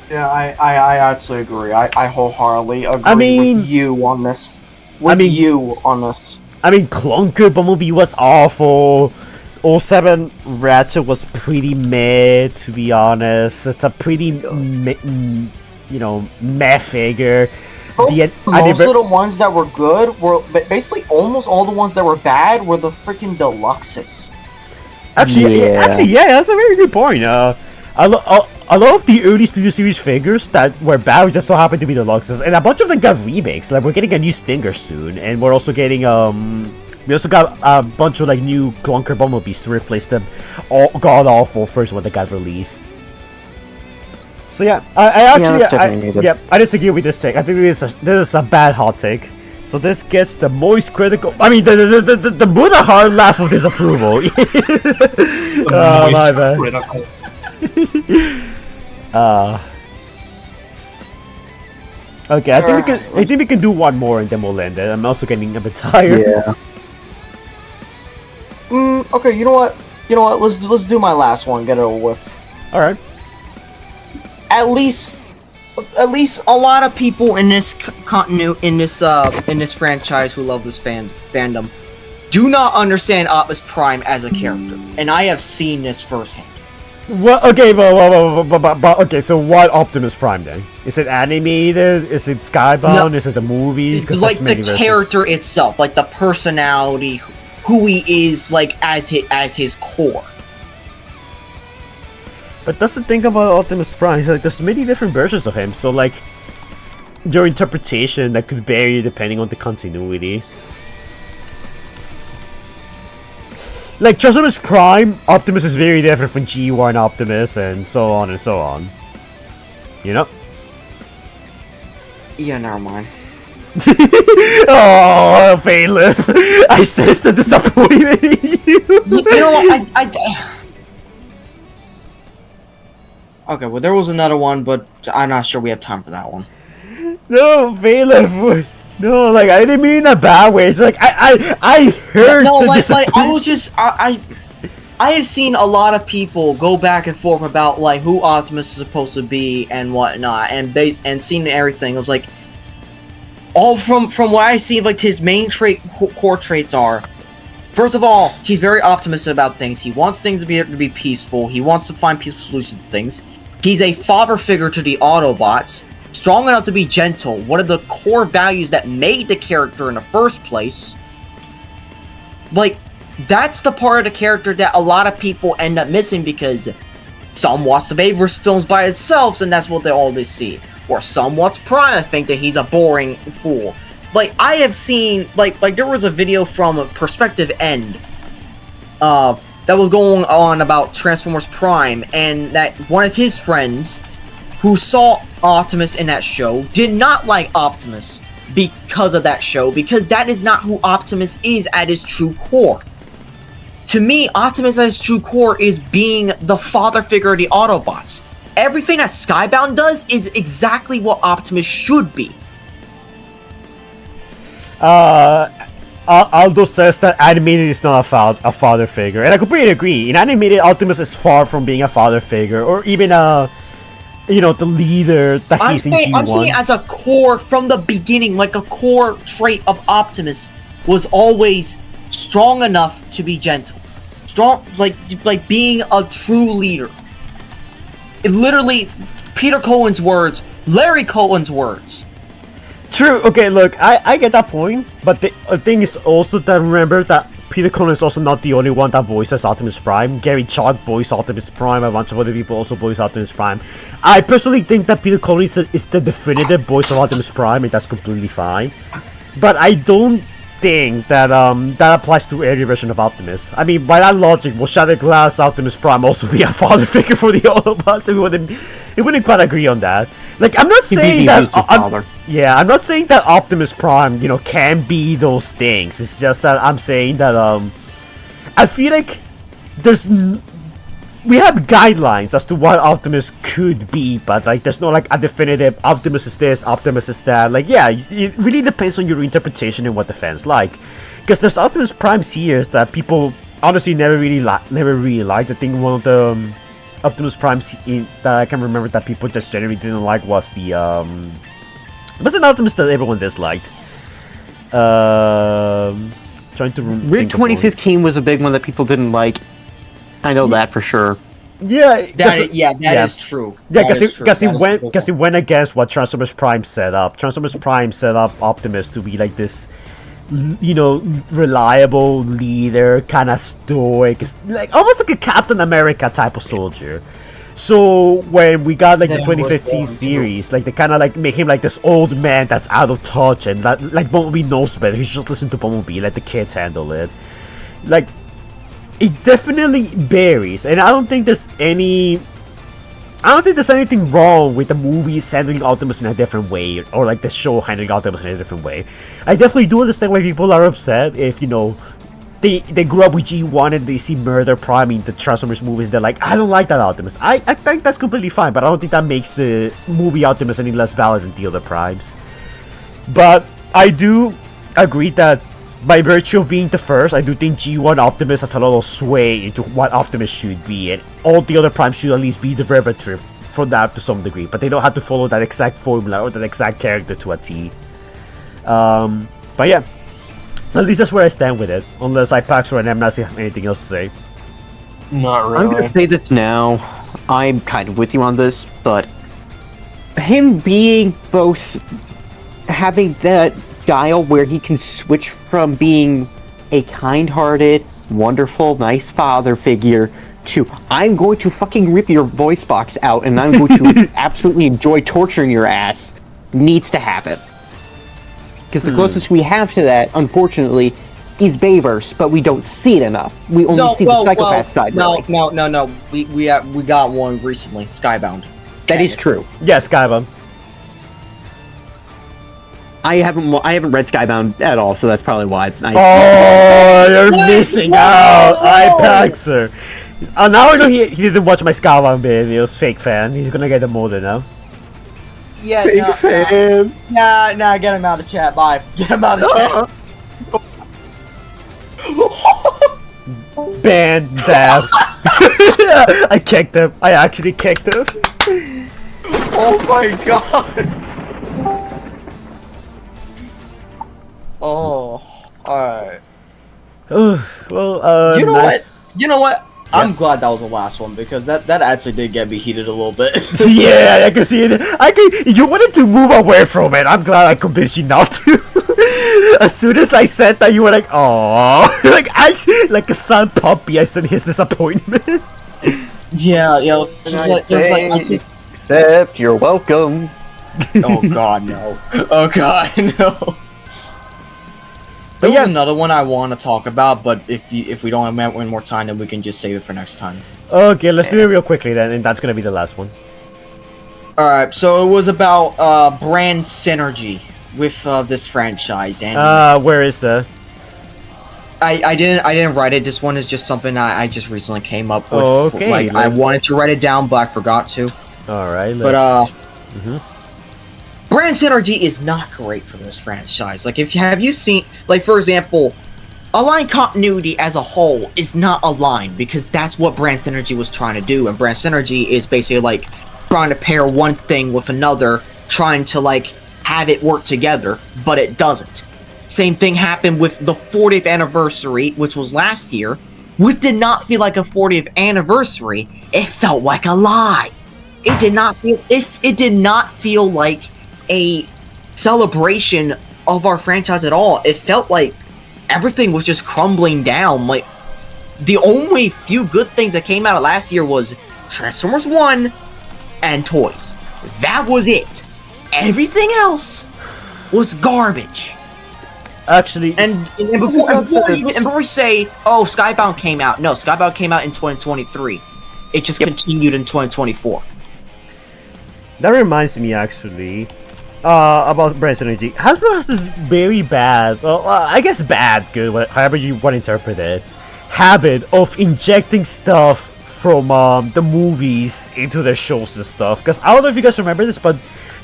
Yeah, I actually agree. I wholeheartedly agree with you on this. I mean, Clunker Bumblebee was awful. 07 Ratchet was pretty meh, to be honest. It's a pretty, meh figure. Most of the ones that were good were basically almost all the ones that were bad were the freaking deluxes. Actually, yeah, that's a very good point. A lot of the early Studio Series figures that were bad just so happened to be deluxes, and a bunch of them got remakes. We're getting a new Stinger soon, and we're also getting we also got a bunch of new Clunker Bumblebees to replace them god awful first one that got released. So yeah, I actually, that's definitely needed. I disagree with this take. I think this is a bad hot take. So this gets the most critical. I mean, the Buddha hard laugh of disapproval. Oh my bad. Critical. Okay, I think we can do one more and then we'll end it. I'm also getting a bit tired. Yeah. Okay, you know what? Let's do my last one. Get it over with. All right. At least a lot of people in this in this franchise who love this fandom do not understand Optimus Prime as a character, and I have seen this firsthand. Well, okay, but okay. So what Optimus Prime then? Is it animated? Is it Skybound? No. Is it the movies? 'Cause Like that's the many character itself, like the personality, who he is, like as his core. But that's the thing about Optimus Prime. Like, there's many different versions of him. So like, your interpretation that could vary depending on the continuity. Like Transformers Prime, Optimus is very different from G1 Optimus, and so on and so on. You know? Yeah, never mind. Oh, Phaelin! I sense the disappointment in you! You know what? Okay, well, there was another one, but I'm not sure we have time for that one. No, Phaelin! No, like, I didn't mean in a bad way. It's like, I heard No, the like, I was just, I have seen a lot of people go back and forth about, like, who Optimus is supposed to be and whatnot, and seeing everything. It was like, all from what I see, like, his main core traits are, first of all, he's very optimistic about things. He wants things to be peaceful. He wants to find peaceful solutions to things. He's a father figure to the Autobots. Strong enough to be gentle. One of the core values that made the character in the first place. Like, that's the part of the character that a lot of people end up missing because some watch the Vaderverse films by itself and that's what they always see. Or some watch Prime and think that he's a boring fool. Like, I have seen, like there was a video from Perspective End that was going on about Transformers Prime, and that one of his friends who saw Optimus in that show did not like Optimus because of that show, because that is not who Optimus is at his true core. To me, Optimus at his true core is being the father figure of the Autobots. Everything that Skybound does is exactly what Optimus should be. Aldo says that animated is not a father figure, and I completely agree. In animated, Optimus is far from being a father figure, or even the leader that he's in G1. I'm saying as a core from the beginning, like a core trait of Optimus was always strong enough to be gentle, strong, like being a true leader. It literally, Peter Cullen's words, Larry Cullen's words. True. Okay, look, I get that point, but the thing is also that remember that Peter Cullen is also not the only one that voices Optimus Prime. Gary Chalk voiced Optimus Prime, a bunch of other people also voice Optimus Prime. I personally think that Peter Cullen is the definitive voice of Optimus Prime, and that's completely fine. But I don't think that that applies to every version of Optimus. I mean, by that logic, will Shattered Glass Optimus Prime also be a father figure for the Autobots? We wouldn't quite agree on that. Like, I'm not saying that. I'm not saying that Optimus Prime, can be those things. It's just that I'm saying that I feel like we have guidelines as to what Optimus could be, but like there's no like a definitive Optimus is this, Optimus is that. Like, yeah, it really depends on your interpretation and what the fans like. Because there's Optimus Prime series that people honestly never really liked. I think one of the Optimus Prime that I can remember that people just generally didn't like was the what's an Optimus that everyone disliked? Trying to Rid 2015 was a big one that people didn't like. I know that for sure. Yeah, that is true. Yeah, because it went against what Transformers Prime set up. Transformers Prime set up Optimus to be like this, reliable leader, kind of stoic, like almost like a Captain America type of soldier. So when we got like the 2015 series, like they kind of like make him like this old man that's out of touch, and like Bumblebee knows better. He's just listening to Bumblebee, let the kids handle it. Like, it definitely varies, and I don't think there's any I don't think there's anything wrong with the movies handling Optimus in a different way, or like the show handling Optimus in a different way. I definitely do understand why people are upset if, you know, they grew up with G1 and they see Murder Prime in the Transformers movies. They're like, I don't like that Optimus. I think that's completely fine, but I don't think that makes the movie Optimus any less valid than the other Primes. But I do agree that by virtue of being the first, I do think G1 Optimus has a lot of sway into what Optimus should be, and all the other Primes should at least be derivative for that to some degree, but they don't have to follow that exact formula or that exact character to a T. But yeah, at least that's where I stand with it, unless Pax or Amnesty have anything else to say. Not really. I'm gonna say this now. I'm kind of with you on this, but him being both having that style where he can switch from being a kind-hearted, wonderful, nice father figure to I'm going to fucking rip your voice box out and I'm going to absolutely enjoy torturing your ass needs to happen. Because the closest we have to that, unfortunately, is Bayverse, but we don't see it enough. We only see the psychopath side. No. We got one recently, Skybound. That is true. Yeah, Skybound. I haven't read Skybound at all, so that's probably why it's nice. Oh, you're missing out, Ipaxer. Now I know he didn't watch my Skybound videos. Fake fan. He's gonna get demoted now. Yeah, Fake fan. Nah, get him out of chat. Bye. Get him out of chat. Ban Dab. I kicked him. I actually kicked him. Oh my god. Oh, alright. Well, you know nice. what? You know what? I'm glad that was the last one because that actually did get me heated a little bit. Yeah, I can see it. You wanted to move away from it. I'm glad I convinced you not to. As soon as I said that, you were like, "Aww," like a sad puppy. I sent his disappointment. Yeah. It was like Except you're welcome. Oh god, no. Oh god, no. But There's another one I want to talk about, but if we don't have one more time, then we can just save it for next time. Okay, let's do it real quickly then, and that's gonna be the last one. Alright, so it was about brand synergy with this franchise, and where is the? I didn't write it. This one is just something I just recently came up with. Okay, Like I wanted to write it down, but I forgot to. All right. But brand synergy is not great for this franchise. Like, have you seen, like, for example, Align continuity as a whole is not aligned because that's what brand synergy was trying to do, and brand synergy is basically like trying to pair one thing with another, trying to like have it work together, but it doesn't. Same thing happened with the 40th anniversary, which was last year, which did not feel like a 40th anniversary. It felt like a lie. It did not feel like a celebration of our franchise at all. It felt like everything was just crumbling down. Like, the only few good things that came out of last year was Transformers 1 and toys. That was it. Everything else was garbage. Actually, and before we say, oh, Skybound came out. No, Skybound came out in 2023. It just continued in 2024. That reminds me, actually, about brand synergy. Hasbro has this very bad, I guess bad, good, however you want to interpret it, habit of injecting stuff from the movies into their shows and stuff. Because I don't know if you guys remember this, but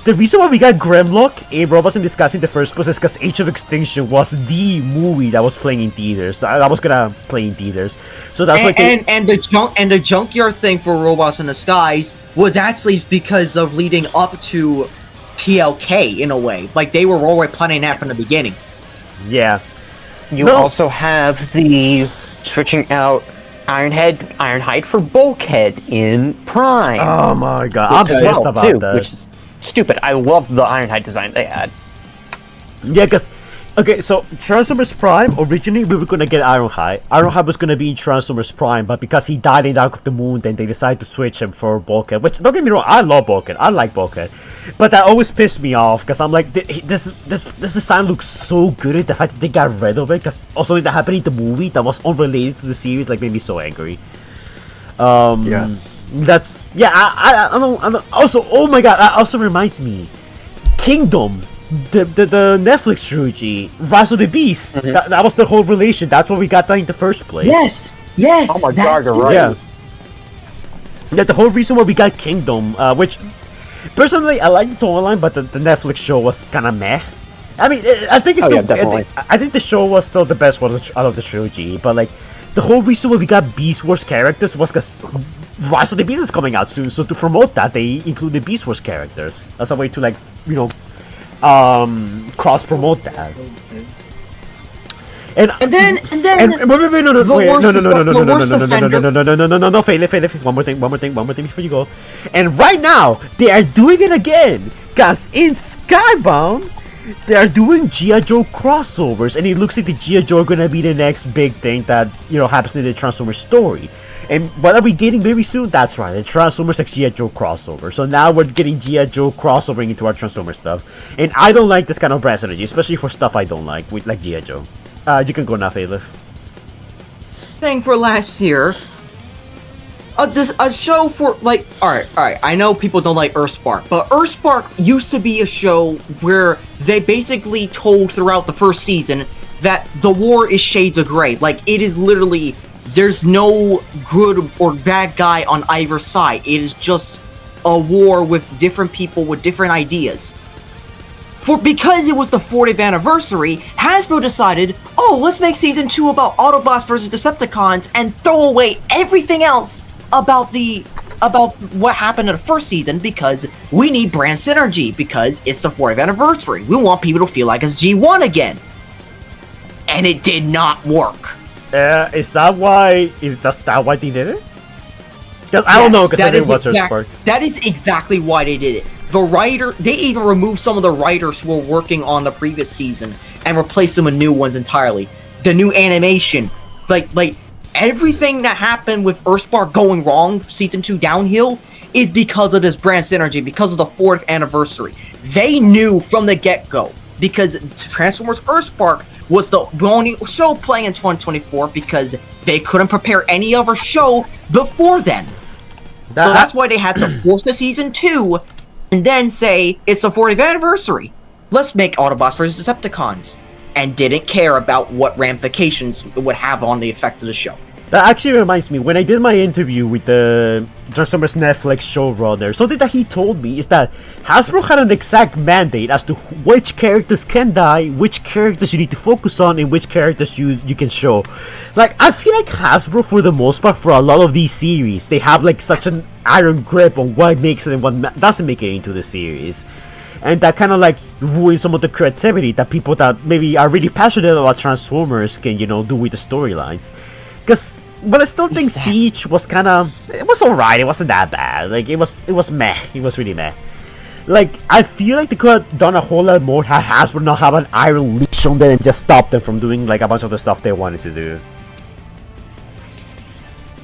the reason why we got Grimlock, a Robots in Disguise in the first place, is because Age of Extinction was the movie that was playing in theaters. That was gonna play in theaters. So that's the junkyard thing for Robots in Disguise was actually because of leading up to TLK in a way. Like, they were already planning that from the beginning. Yeah. You also have the switching out Ironhide for Bulkhead in Prime. Oh my god, I'm pissed about that. Which is stupid. I love the Ironhide design they had. Yeah, because okay, so Transformers Prime, originally we were gonna get Ironhide. Ironhide was gonna be in Transformers Prime, but because he died in Dark of the Moon, then they decided to switch him for Bulkhead. Which, don't get me wrong, I love Bulkhead. I like Bulkhead, but that always pissed me off because I'm like, this design looks so good. The fact that they got rid of it, because also that happened in the movie that was unrelated to the series, like, made me so angry. Yeah. That's yeah. I don't. Also, oh my god, that also reminds me, Kingdom, the Netflix trilogy, Rise of the Beast. That was the whole relation. That's why we got that in the first place. Yes. Oh my god, you're right. Yeah. Yeah, the whole reason why we got Kingdom, which personally I like the storyline, but the Netflix show was kind of meh. I mean, I think it's still, definitely. I think the show was still the best one out of the trilogy, but like the whole reason why we got Beast Wars characters was because Rise of the Beast is coming out soon, so to promote that they included Beast Wars characters as a way to like cross promote that. And then wait, no, Faye, one more thing before you go. And right now they are doing it again, guys. In Skybound, they are doing G.I. Joe crossovers, and it looks like the G.I. Joe are gonna be the next big thing that happens in the Transformers story. And what are we getting very soon? That's right, the Transformers X G.I. Joe crossover. So now we're getting G.I. Joe crossovering into our Transformers stuff, and I don't like this kind of brand strategy, especially for stuff I don't like, with like G.I. Joe. You can go now, Faylif. Thing for last year. A show for like, all right. I know people don't like Earthspark, but Earthspark used to be a show where they basically told throughout the first season that the war is shades of gray. Like it is literally, there's no good or bad guy on either side. It is just a war with different people with different ideas. Because it was the 40th anniversary, Hasbro decided, oh, let's make Season 2 about Autobots versus Decepticons and throw away everything else about what happened in the first season because we need brand synergy because it's the 40th anniversary. We want people to feel like it's G1 again. And it did not work. Is that why they did it? I don't know, because I didn't watch Earthspark. That is exactly why they did it. They even removed some of the writers who were working on the previous season and replaced them with new ones entirely. The new animation, like everything that happened with Earthspark going wrong, season 2 downhill, is because of this brand synergy, because of the 4th anniversary. They knew from the get-go, because Transformers Earthspark was the only show playing in 2024 because they couldn't prepare any other show before then. So that's why they had to force the season 2 and then say, it's the 40th anniversary. Let's make Autobots vs. Decepticons. And didn't care about what ramifications it would have on the effect of the show. That actually reminds me, when I did my interview with the Transformers Netflix showrunner, something that he told me is that Hasbro had an exact mandate as to which characters can die, which characters you need to focus on, and which characters you can show. Like, I feel like Hasbro, for the most part, for a lot of these series, they have like such an iron grip on what makes it and what doesn't make it into the series. And that kind of like ruins some of the creativity that people that maybe are really passionate about Transformers can, do with the storylines. But I still think Siege was kind of, it was alright, it wasn't that bad. Like, it was meh, it was really meh. Like, I feel like they could have done a whole lot more, had Hasbro not have an iron leash on them and just stop them from doing like a bunch of the stuff they wanted to do.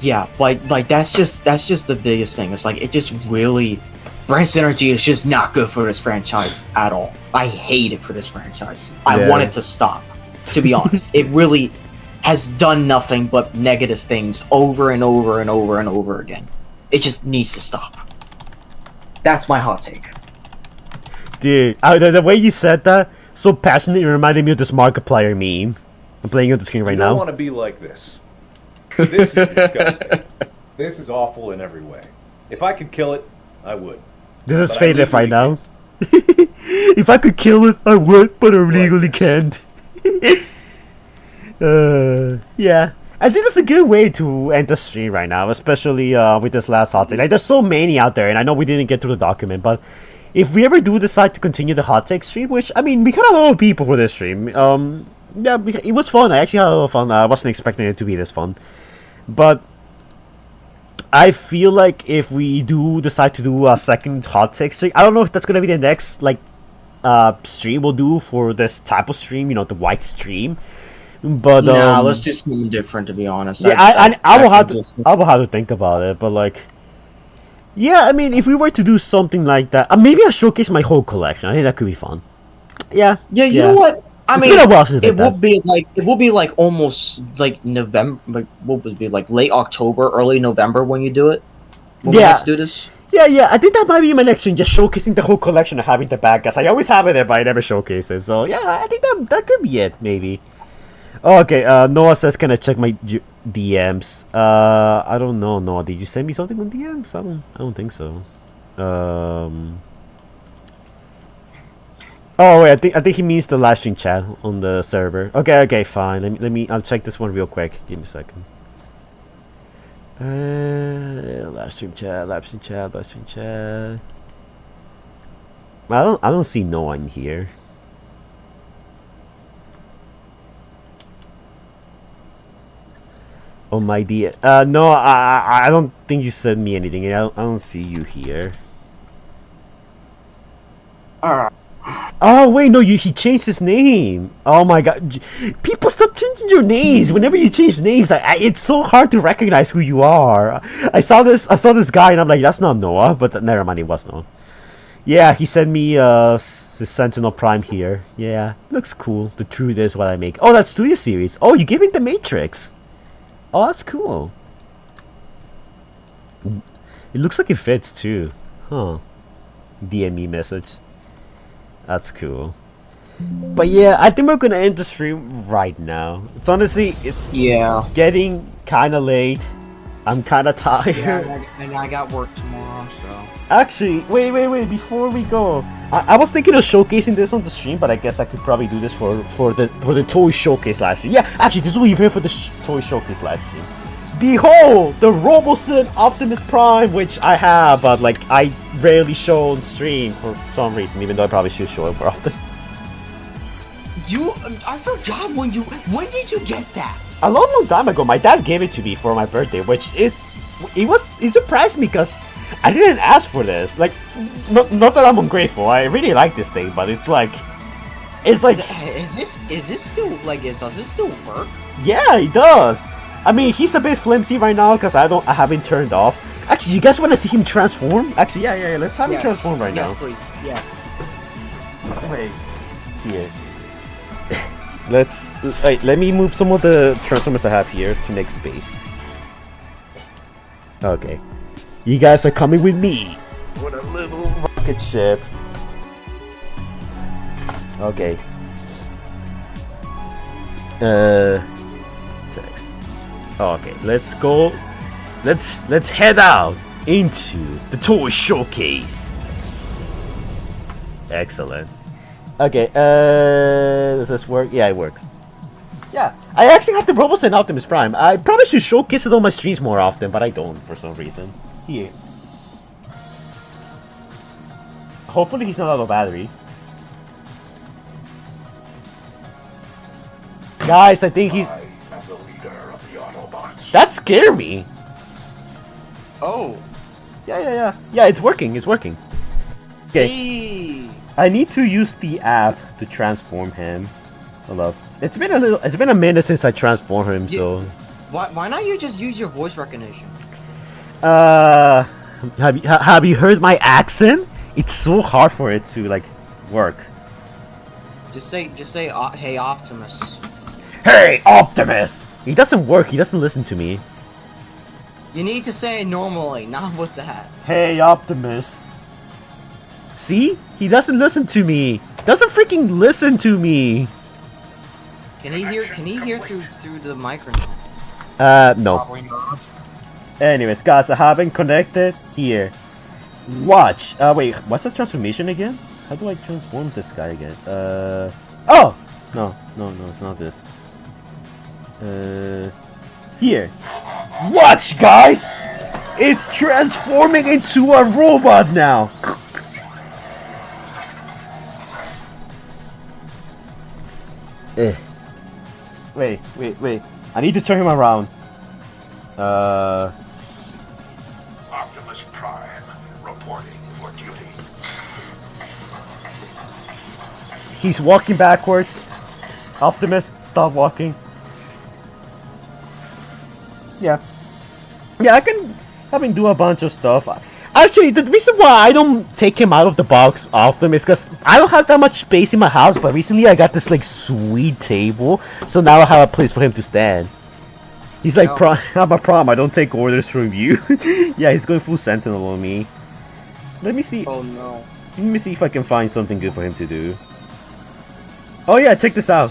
Yeah, like that's just the biggest thing. It's like, it just really, brand synergy is just not good for this franchise at all. I hate it for this franchise. I want it to stop, to be honest. It really has done nothing but negative things over and over and over and over again. It just needs to stop. That's my hot take. Dude, the way you said that, so passionately, it reminded me of this Markiplier meme. I'm playing it on the screen right now. I don't want to be like this. This is disgusting. This is awful in every way. If I could kill it, I would. This is Faylif right now. If I could kill it, I would, but I legally can't. Yeah. I think it's a good way to end the stream right now, especially with this last hot take. Like, there's so many out there, and I know we didn't get through the document, but if we ever do decide to continue the hot take stream, which, I mean, we got a lot of people for this stream, yeah, it was fun. I actually had a lot of fun. I wasn't expecting it to be this fun. But I feel like if we do decide to do a second hot take stream, I don't know if that's gonna be the next like stream we'll do for this type of stream, the white stream. But nah, let's do something different. To be honest, yeah, I will have to think about it. But like, yeah, I mean, if we were to do something like that, maybe I'll showcase my whole collection. I think that could be fun. Yeah. Yeah, you know what? I mean, it will be like almost like November. Like, what would it be like late October, early November when you do it? when we Yeah. next do this? Yeah, I think that might be my next stream, just showcasing the whole collection of having the bad guys. I always have it there, but I never showcase it. So, yeah, I think that could be it, maybe. Okay, Noah says, can I check my DMs? I don't know, Noah. Did you send me something on DMs? I don't think so. Oh wait, I think he means the live stream chat on the server. Okay, fine. I'll check this one real quick. Give me a second. Live stream chat. I don't see no one here. Oh my dear. No, I don't think you sent me anything. I don't see you here. Oh wait, no, he changed his name. Oh my god, people stop changing your names. Whenever you change names, it's so hard to recognize who you are. I saw this guy and I'm like, that's not Noah, but never mind, it was Noah. Yeah, he sent me the Sentinel Prime here. Yeah, looks cool. The truth is what I make. Oh, that's Studio Series. Oh, you gave me the Matrix. Oh, that's cool. It looks like it fits too. Huh. DME message. That's cool. But yeah, I think we're gonna end the stream right now. It's honestly, it's getting kind of late. I'm kind of tired. Yeah, and I got work tomorrow, so. Actually, wait. Before we go, I was thinking of showcasing this on the stream, but I guess I could probably do this for the toy showcase live stream. Yeah, actually, this will be here for the toy showcase live stream. Behold, the Roboson Optimus Prime, which I have, but like I rarely show on stream for some reason, even though I probably should show it more often. I forgot when did you get that? A long time ago. My dad gave it to me for my birthday, which it surprised me because I didn't ask for this. Like, not that I'm ungrateful. I really like this thing, but it's like. Is this still does this still work? Yeah, it does. I mean, he's a bit flimsy right now because I haven't turned off. Actually, you guys want to see him transform? Actually, yeah. Let's have him transform right now. Yes, please. Yes. Wait. Here. Let me move some of the Transformers I have here to make space. Okay. You guys are coming with me. With a little rocket ship. Okay. Text. Okay, let's go. Let's head out into the toy showcase. Excellent. Okay, does this work? Yeah, it works. Yeah, I actually have the Roboson Optimus Prime. I probably should showcase it on my streams more often, but I don't for some reason. Here. Hopefully he's not out of battery. Guys, I think he's... I am the leader of the Autobots. That scared me. Oh. Yeah. Yeah, it's working. Okay. Hey. I need to use the app to transform him. Hello. It's been a minute since I transformed him, so. Why not you just use your voice recognition? Have you heard my accent? It's so hard for it to like work. Just say, hey Optimus. Hey Optimus! He doesn't work. He doesn't listen to me. You need to say it normally, not with that. Hey Optimus. See? He doesn't listen to me. Doesn't freaking listen to me. Can he hear through the microphone? No. Probably not. Anyways, guys, I haven't connected here. Watch. Wait, what's the transformation again? How do I transform this guy again? Oh! No, it's not this. Here. Watch, guys! It's transforming into a robot now! Wait. I need to turn him around. Optimus Prime reporting for duty. He's walking backwards. Optimus, stop walking. Yeah, I can have him do a bunch of stuff. Actually, the reason why I don't take him out of the box often is because I don't have that much space in my house, but recently I got this like sweet table, so now I have a place for him to stand. He's like, Yeah. I'm a prom. I don't take orders from you. Yeah, he's going full Sentinel on me. Let me see. Oh no. Let me see if I can find something good for him to do. Oh yeah, check this out.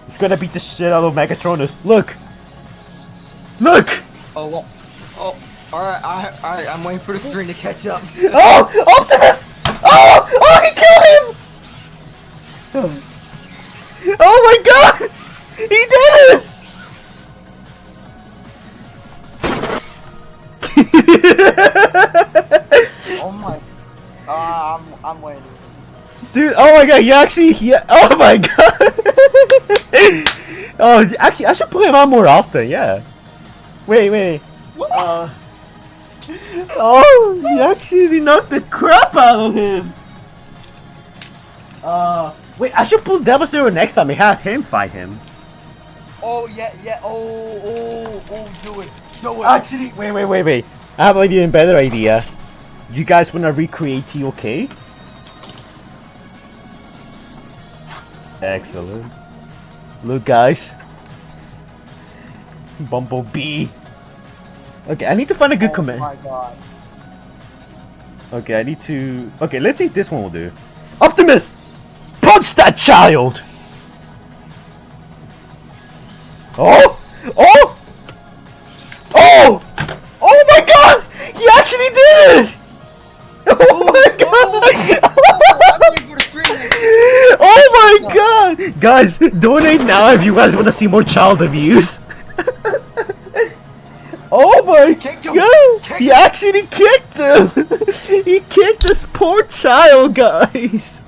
He's gonna beat the shit out of Megatronus. Look! Look! Oh, well. Oh, alright, I'm waiting for the screen to catch up. Oh! Optimus! Oh! Oh, he killed him! Oh my god! He did it! Oh my. I'm waiting. Dude, oh my god, oh my god! Oh, actually, I should play him on more often, yeah. Wait. Oh, he actually knocked the crap out of him! Wait, I should pull Devastator next time and have him fight him. Oh yeah. Oh, do it. Actually, wait. I have an even better idea. You guys wanna recreate TOK? Excellent. Look, guys. Bumblebee. Okay, I need to find a good command. Oh my god. Okay, I need to... Okay, let's see if this one will do. Optimus! Punch that child! Oh! Oh! Oh! Oh my god! He actually did it! Oh my god! Oh my god! Guys, donate now if you guys want to see more child abuse. Oh my god! He actually kicked him! He kicked this poor child, guys!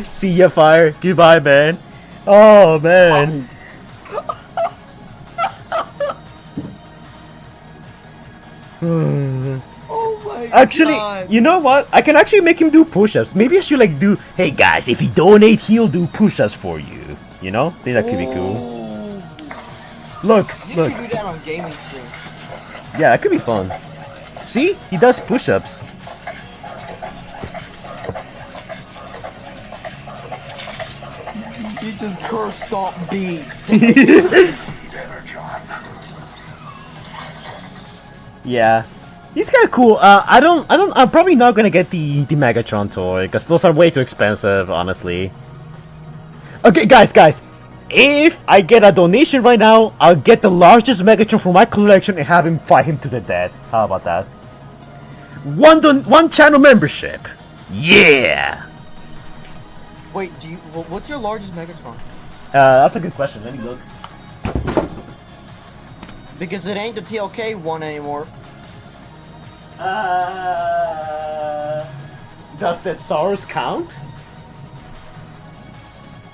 See ya, Fire. Goodbye, man. Oh, man. Oh my Actually, god. you know what? I can actually make him do push-ups. Maybe I should like do, hey guys, if you donate, he'll do push-ups for you. You know? I think that could be cool. Look. You should do that on gaming stream. Yeah, it could be fun. See? He does push-ups. You just curve stomp B. Yeah. He's kind of cool. I'm probably not gonna get the Megatron toy, because those are way too expensive, honestly. Okay, guys. If I get a donation right now, I'll get the largest Megatron from my collection and have him fight him to the death. How about that? One channel membership. Yeah! Wait, what's your largest Megatron? That's a good question. Let me look. Because it ain't the TLK one anymore. Does that Saurus count?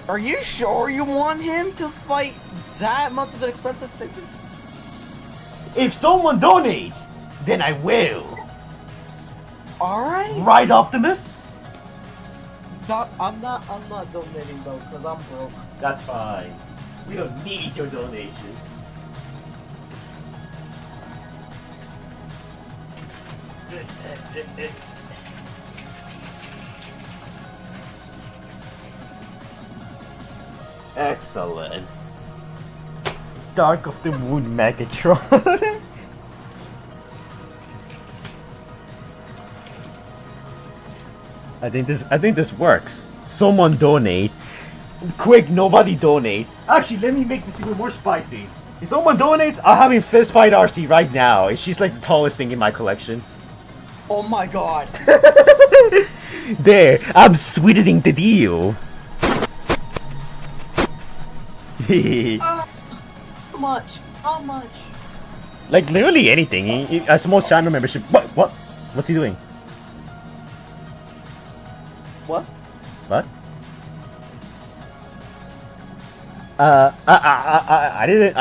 Are you sure you want him to fight that much of an expensive figure? If someone donates, then I will. Alright. Right, Optimus? I'm not donating though, because I'm broke. That's fine. We don't need your donation. Excellent. Dark of the Moon Megatron. I think this works. Someone donate. Quick, nobody donate. Actually, let me make this even more spicy. If someone donates, I'll have him fist fight RC right now. She's like the tallest thing in my collection. Oh my god. There, I'm sweetening the deal. How much? How much? Like literally anything. A small channel membership. What? What's he doing? What? What? I didn't.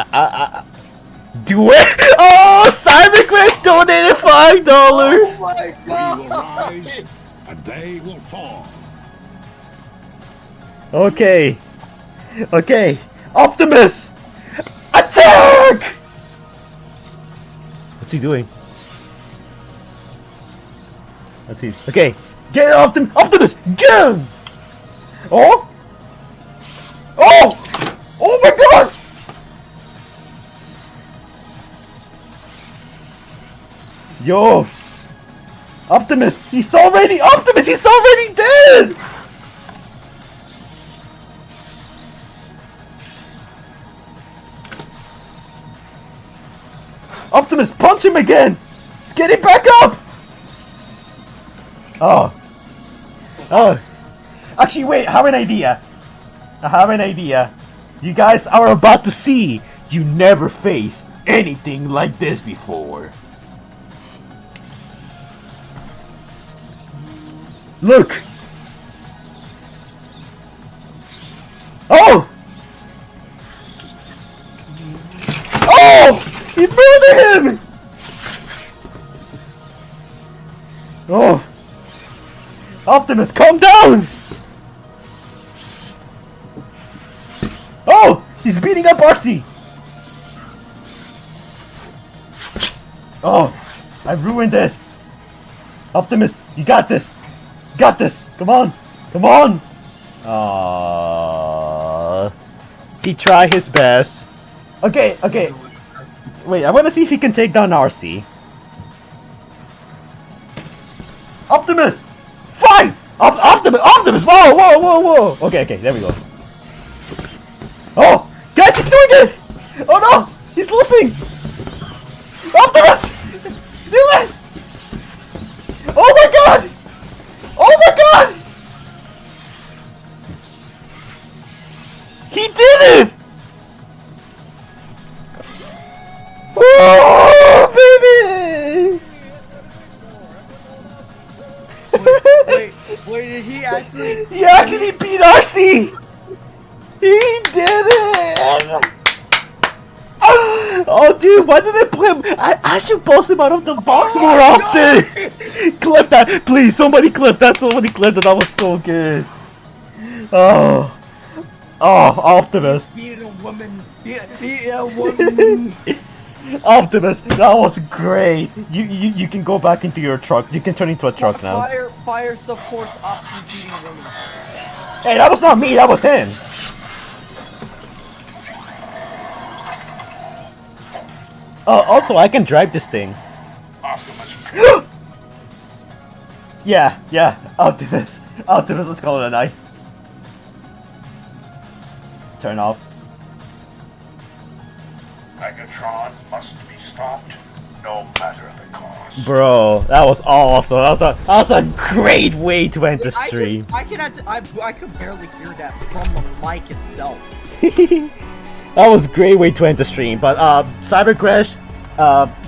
Do it. Oh, Cybercrash donated $5. Oh my god. We will rise and they will fall. Okay. Optimus! Attack! What's he doing? Okay. Get Optimus! Get him! Oh! Oh! Oh my god! Yo! Optimus! He's already dead! Optimus, punch him again! He's getting back up! Oh. Oh. Actually, wait, I have an idea. You guys are about to see you never faced anything like this before. Look! Oh! Oh! He murdered him! Oh! Optimus, calm down! Oh! He's beating up Arcee! Oh! I ruined it! Optimus, you got this! Got this! Come on! Come on! Aww. He tried his best. Okay, okay. Wait, I want to see if he can take down Arcee. Optimus! Fight! Optimus! Optimus! Whoa, whoa, whoa, whoa! Okay, okay, there we go. Oh! Guys, he's doing it! Oh no! He's losing! Optimus! Do it! Oh my god! Oh my god! He did it! Oh, baby! Wait, did he actually? He actually beat Arcee! He did it! Oh, dude, why did they put him? I should post him out of the box more often! Clip that! Please, somebody clip that! Somebody clip that! That was so good! Oh. Oh, Optimus. Beat a woman. Beat a woman. Optimus, that was great! You can go back into your truck. You can turn into a truck now. Fire supports Optimus beating a woman. Hey, that was not me, that was him! Also, I can drive this thing. Yeah, Optimus. Optimus, let's call it a night. Turn off. Megatron must be stopped, no matter the cost. Bro, that was awesome. That was a great way to end the stream. I could barely hear that from the mic itself. That was a great way to end the stream. But Cyber Crash,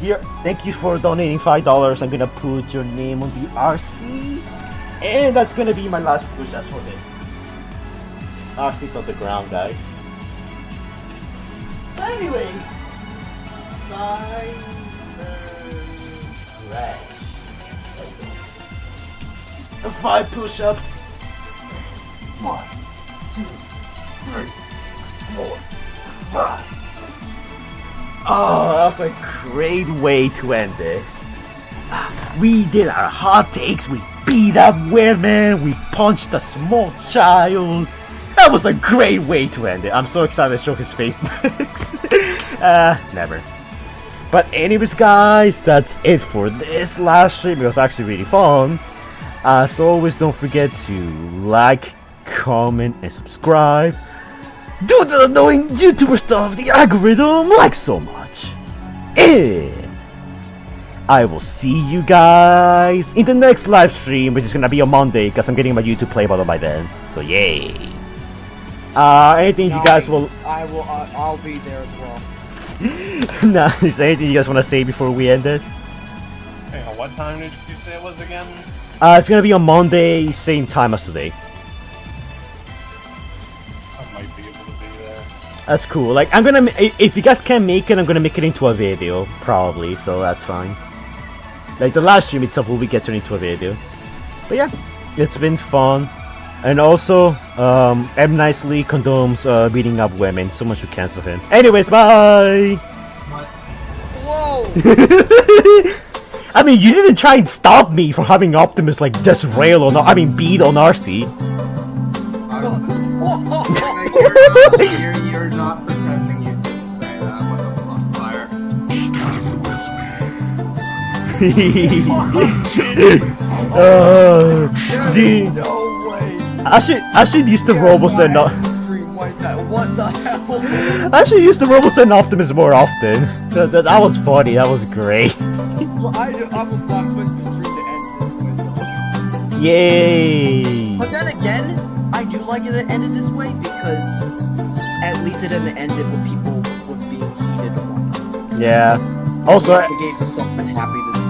here, thank you for donating $5. I'm gonna put your name on the RC, and that's gonna be my last push as for this. RC's on the ground, guys. Anyways, Cyber Crash. 5 push-ups. 1, 2, 3, 4, 5. Oh, that was a great way to end it. We did our hot takes, we beat up women, we punched a small child. That was a great way to end it. I'm so excited to show his face next. Never. But anyways, guys, that's it for this last stream. It was actually really fun. As always, don't forget to like, comment, and subscribe. Do the annoying YouTuber stuff the algorithm likes so much. And I will see you guys in the next live stream, which is gonna be on Monday, because I'm getting my YouTube play button by then. So yay. Anything nice. You guys will... I'll be there as well. Nah, is there anything you guys want to say before we end it? Hey, what time did you say it was again? It's gonna be on Monday, same time as today. I might be able to be there. That's cool. Like, I'm gonna... If you guys can't make it, I'm gonna make it into a video, probably, so that's fine. Like, the live stream itself will get turned into a video. But yeah, it's been fun. And also, M. Nicely condones beating up women. Someone should cancel him. Anyways, bye! Whoa! I mean, you didn't try and stop me from having Optimus, like, just rail on... beat on Arcee. You're not pretending you didn't say that. What the fuck, Fire? Dude. No way. I should use the Robosend. What the hell? I should use the Robosend Optimus more often. That was funny. That was great. Well, I was not expecting the stream to end this way, though. Yay! But then again, I do like it that it ended this way because at least it didn't end it with people with being heated and whatnot. Yeah. Also, The games was something happy this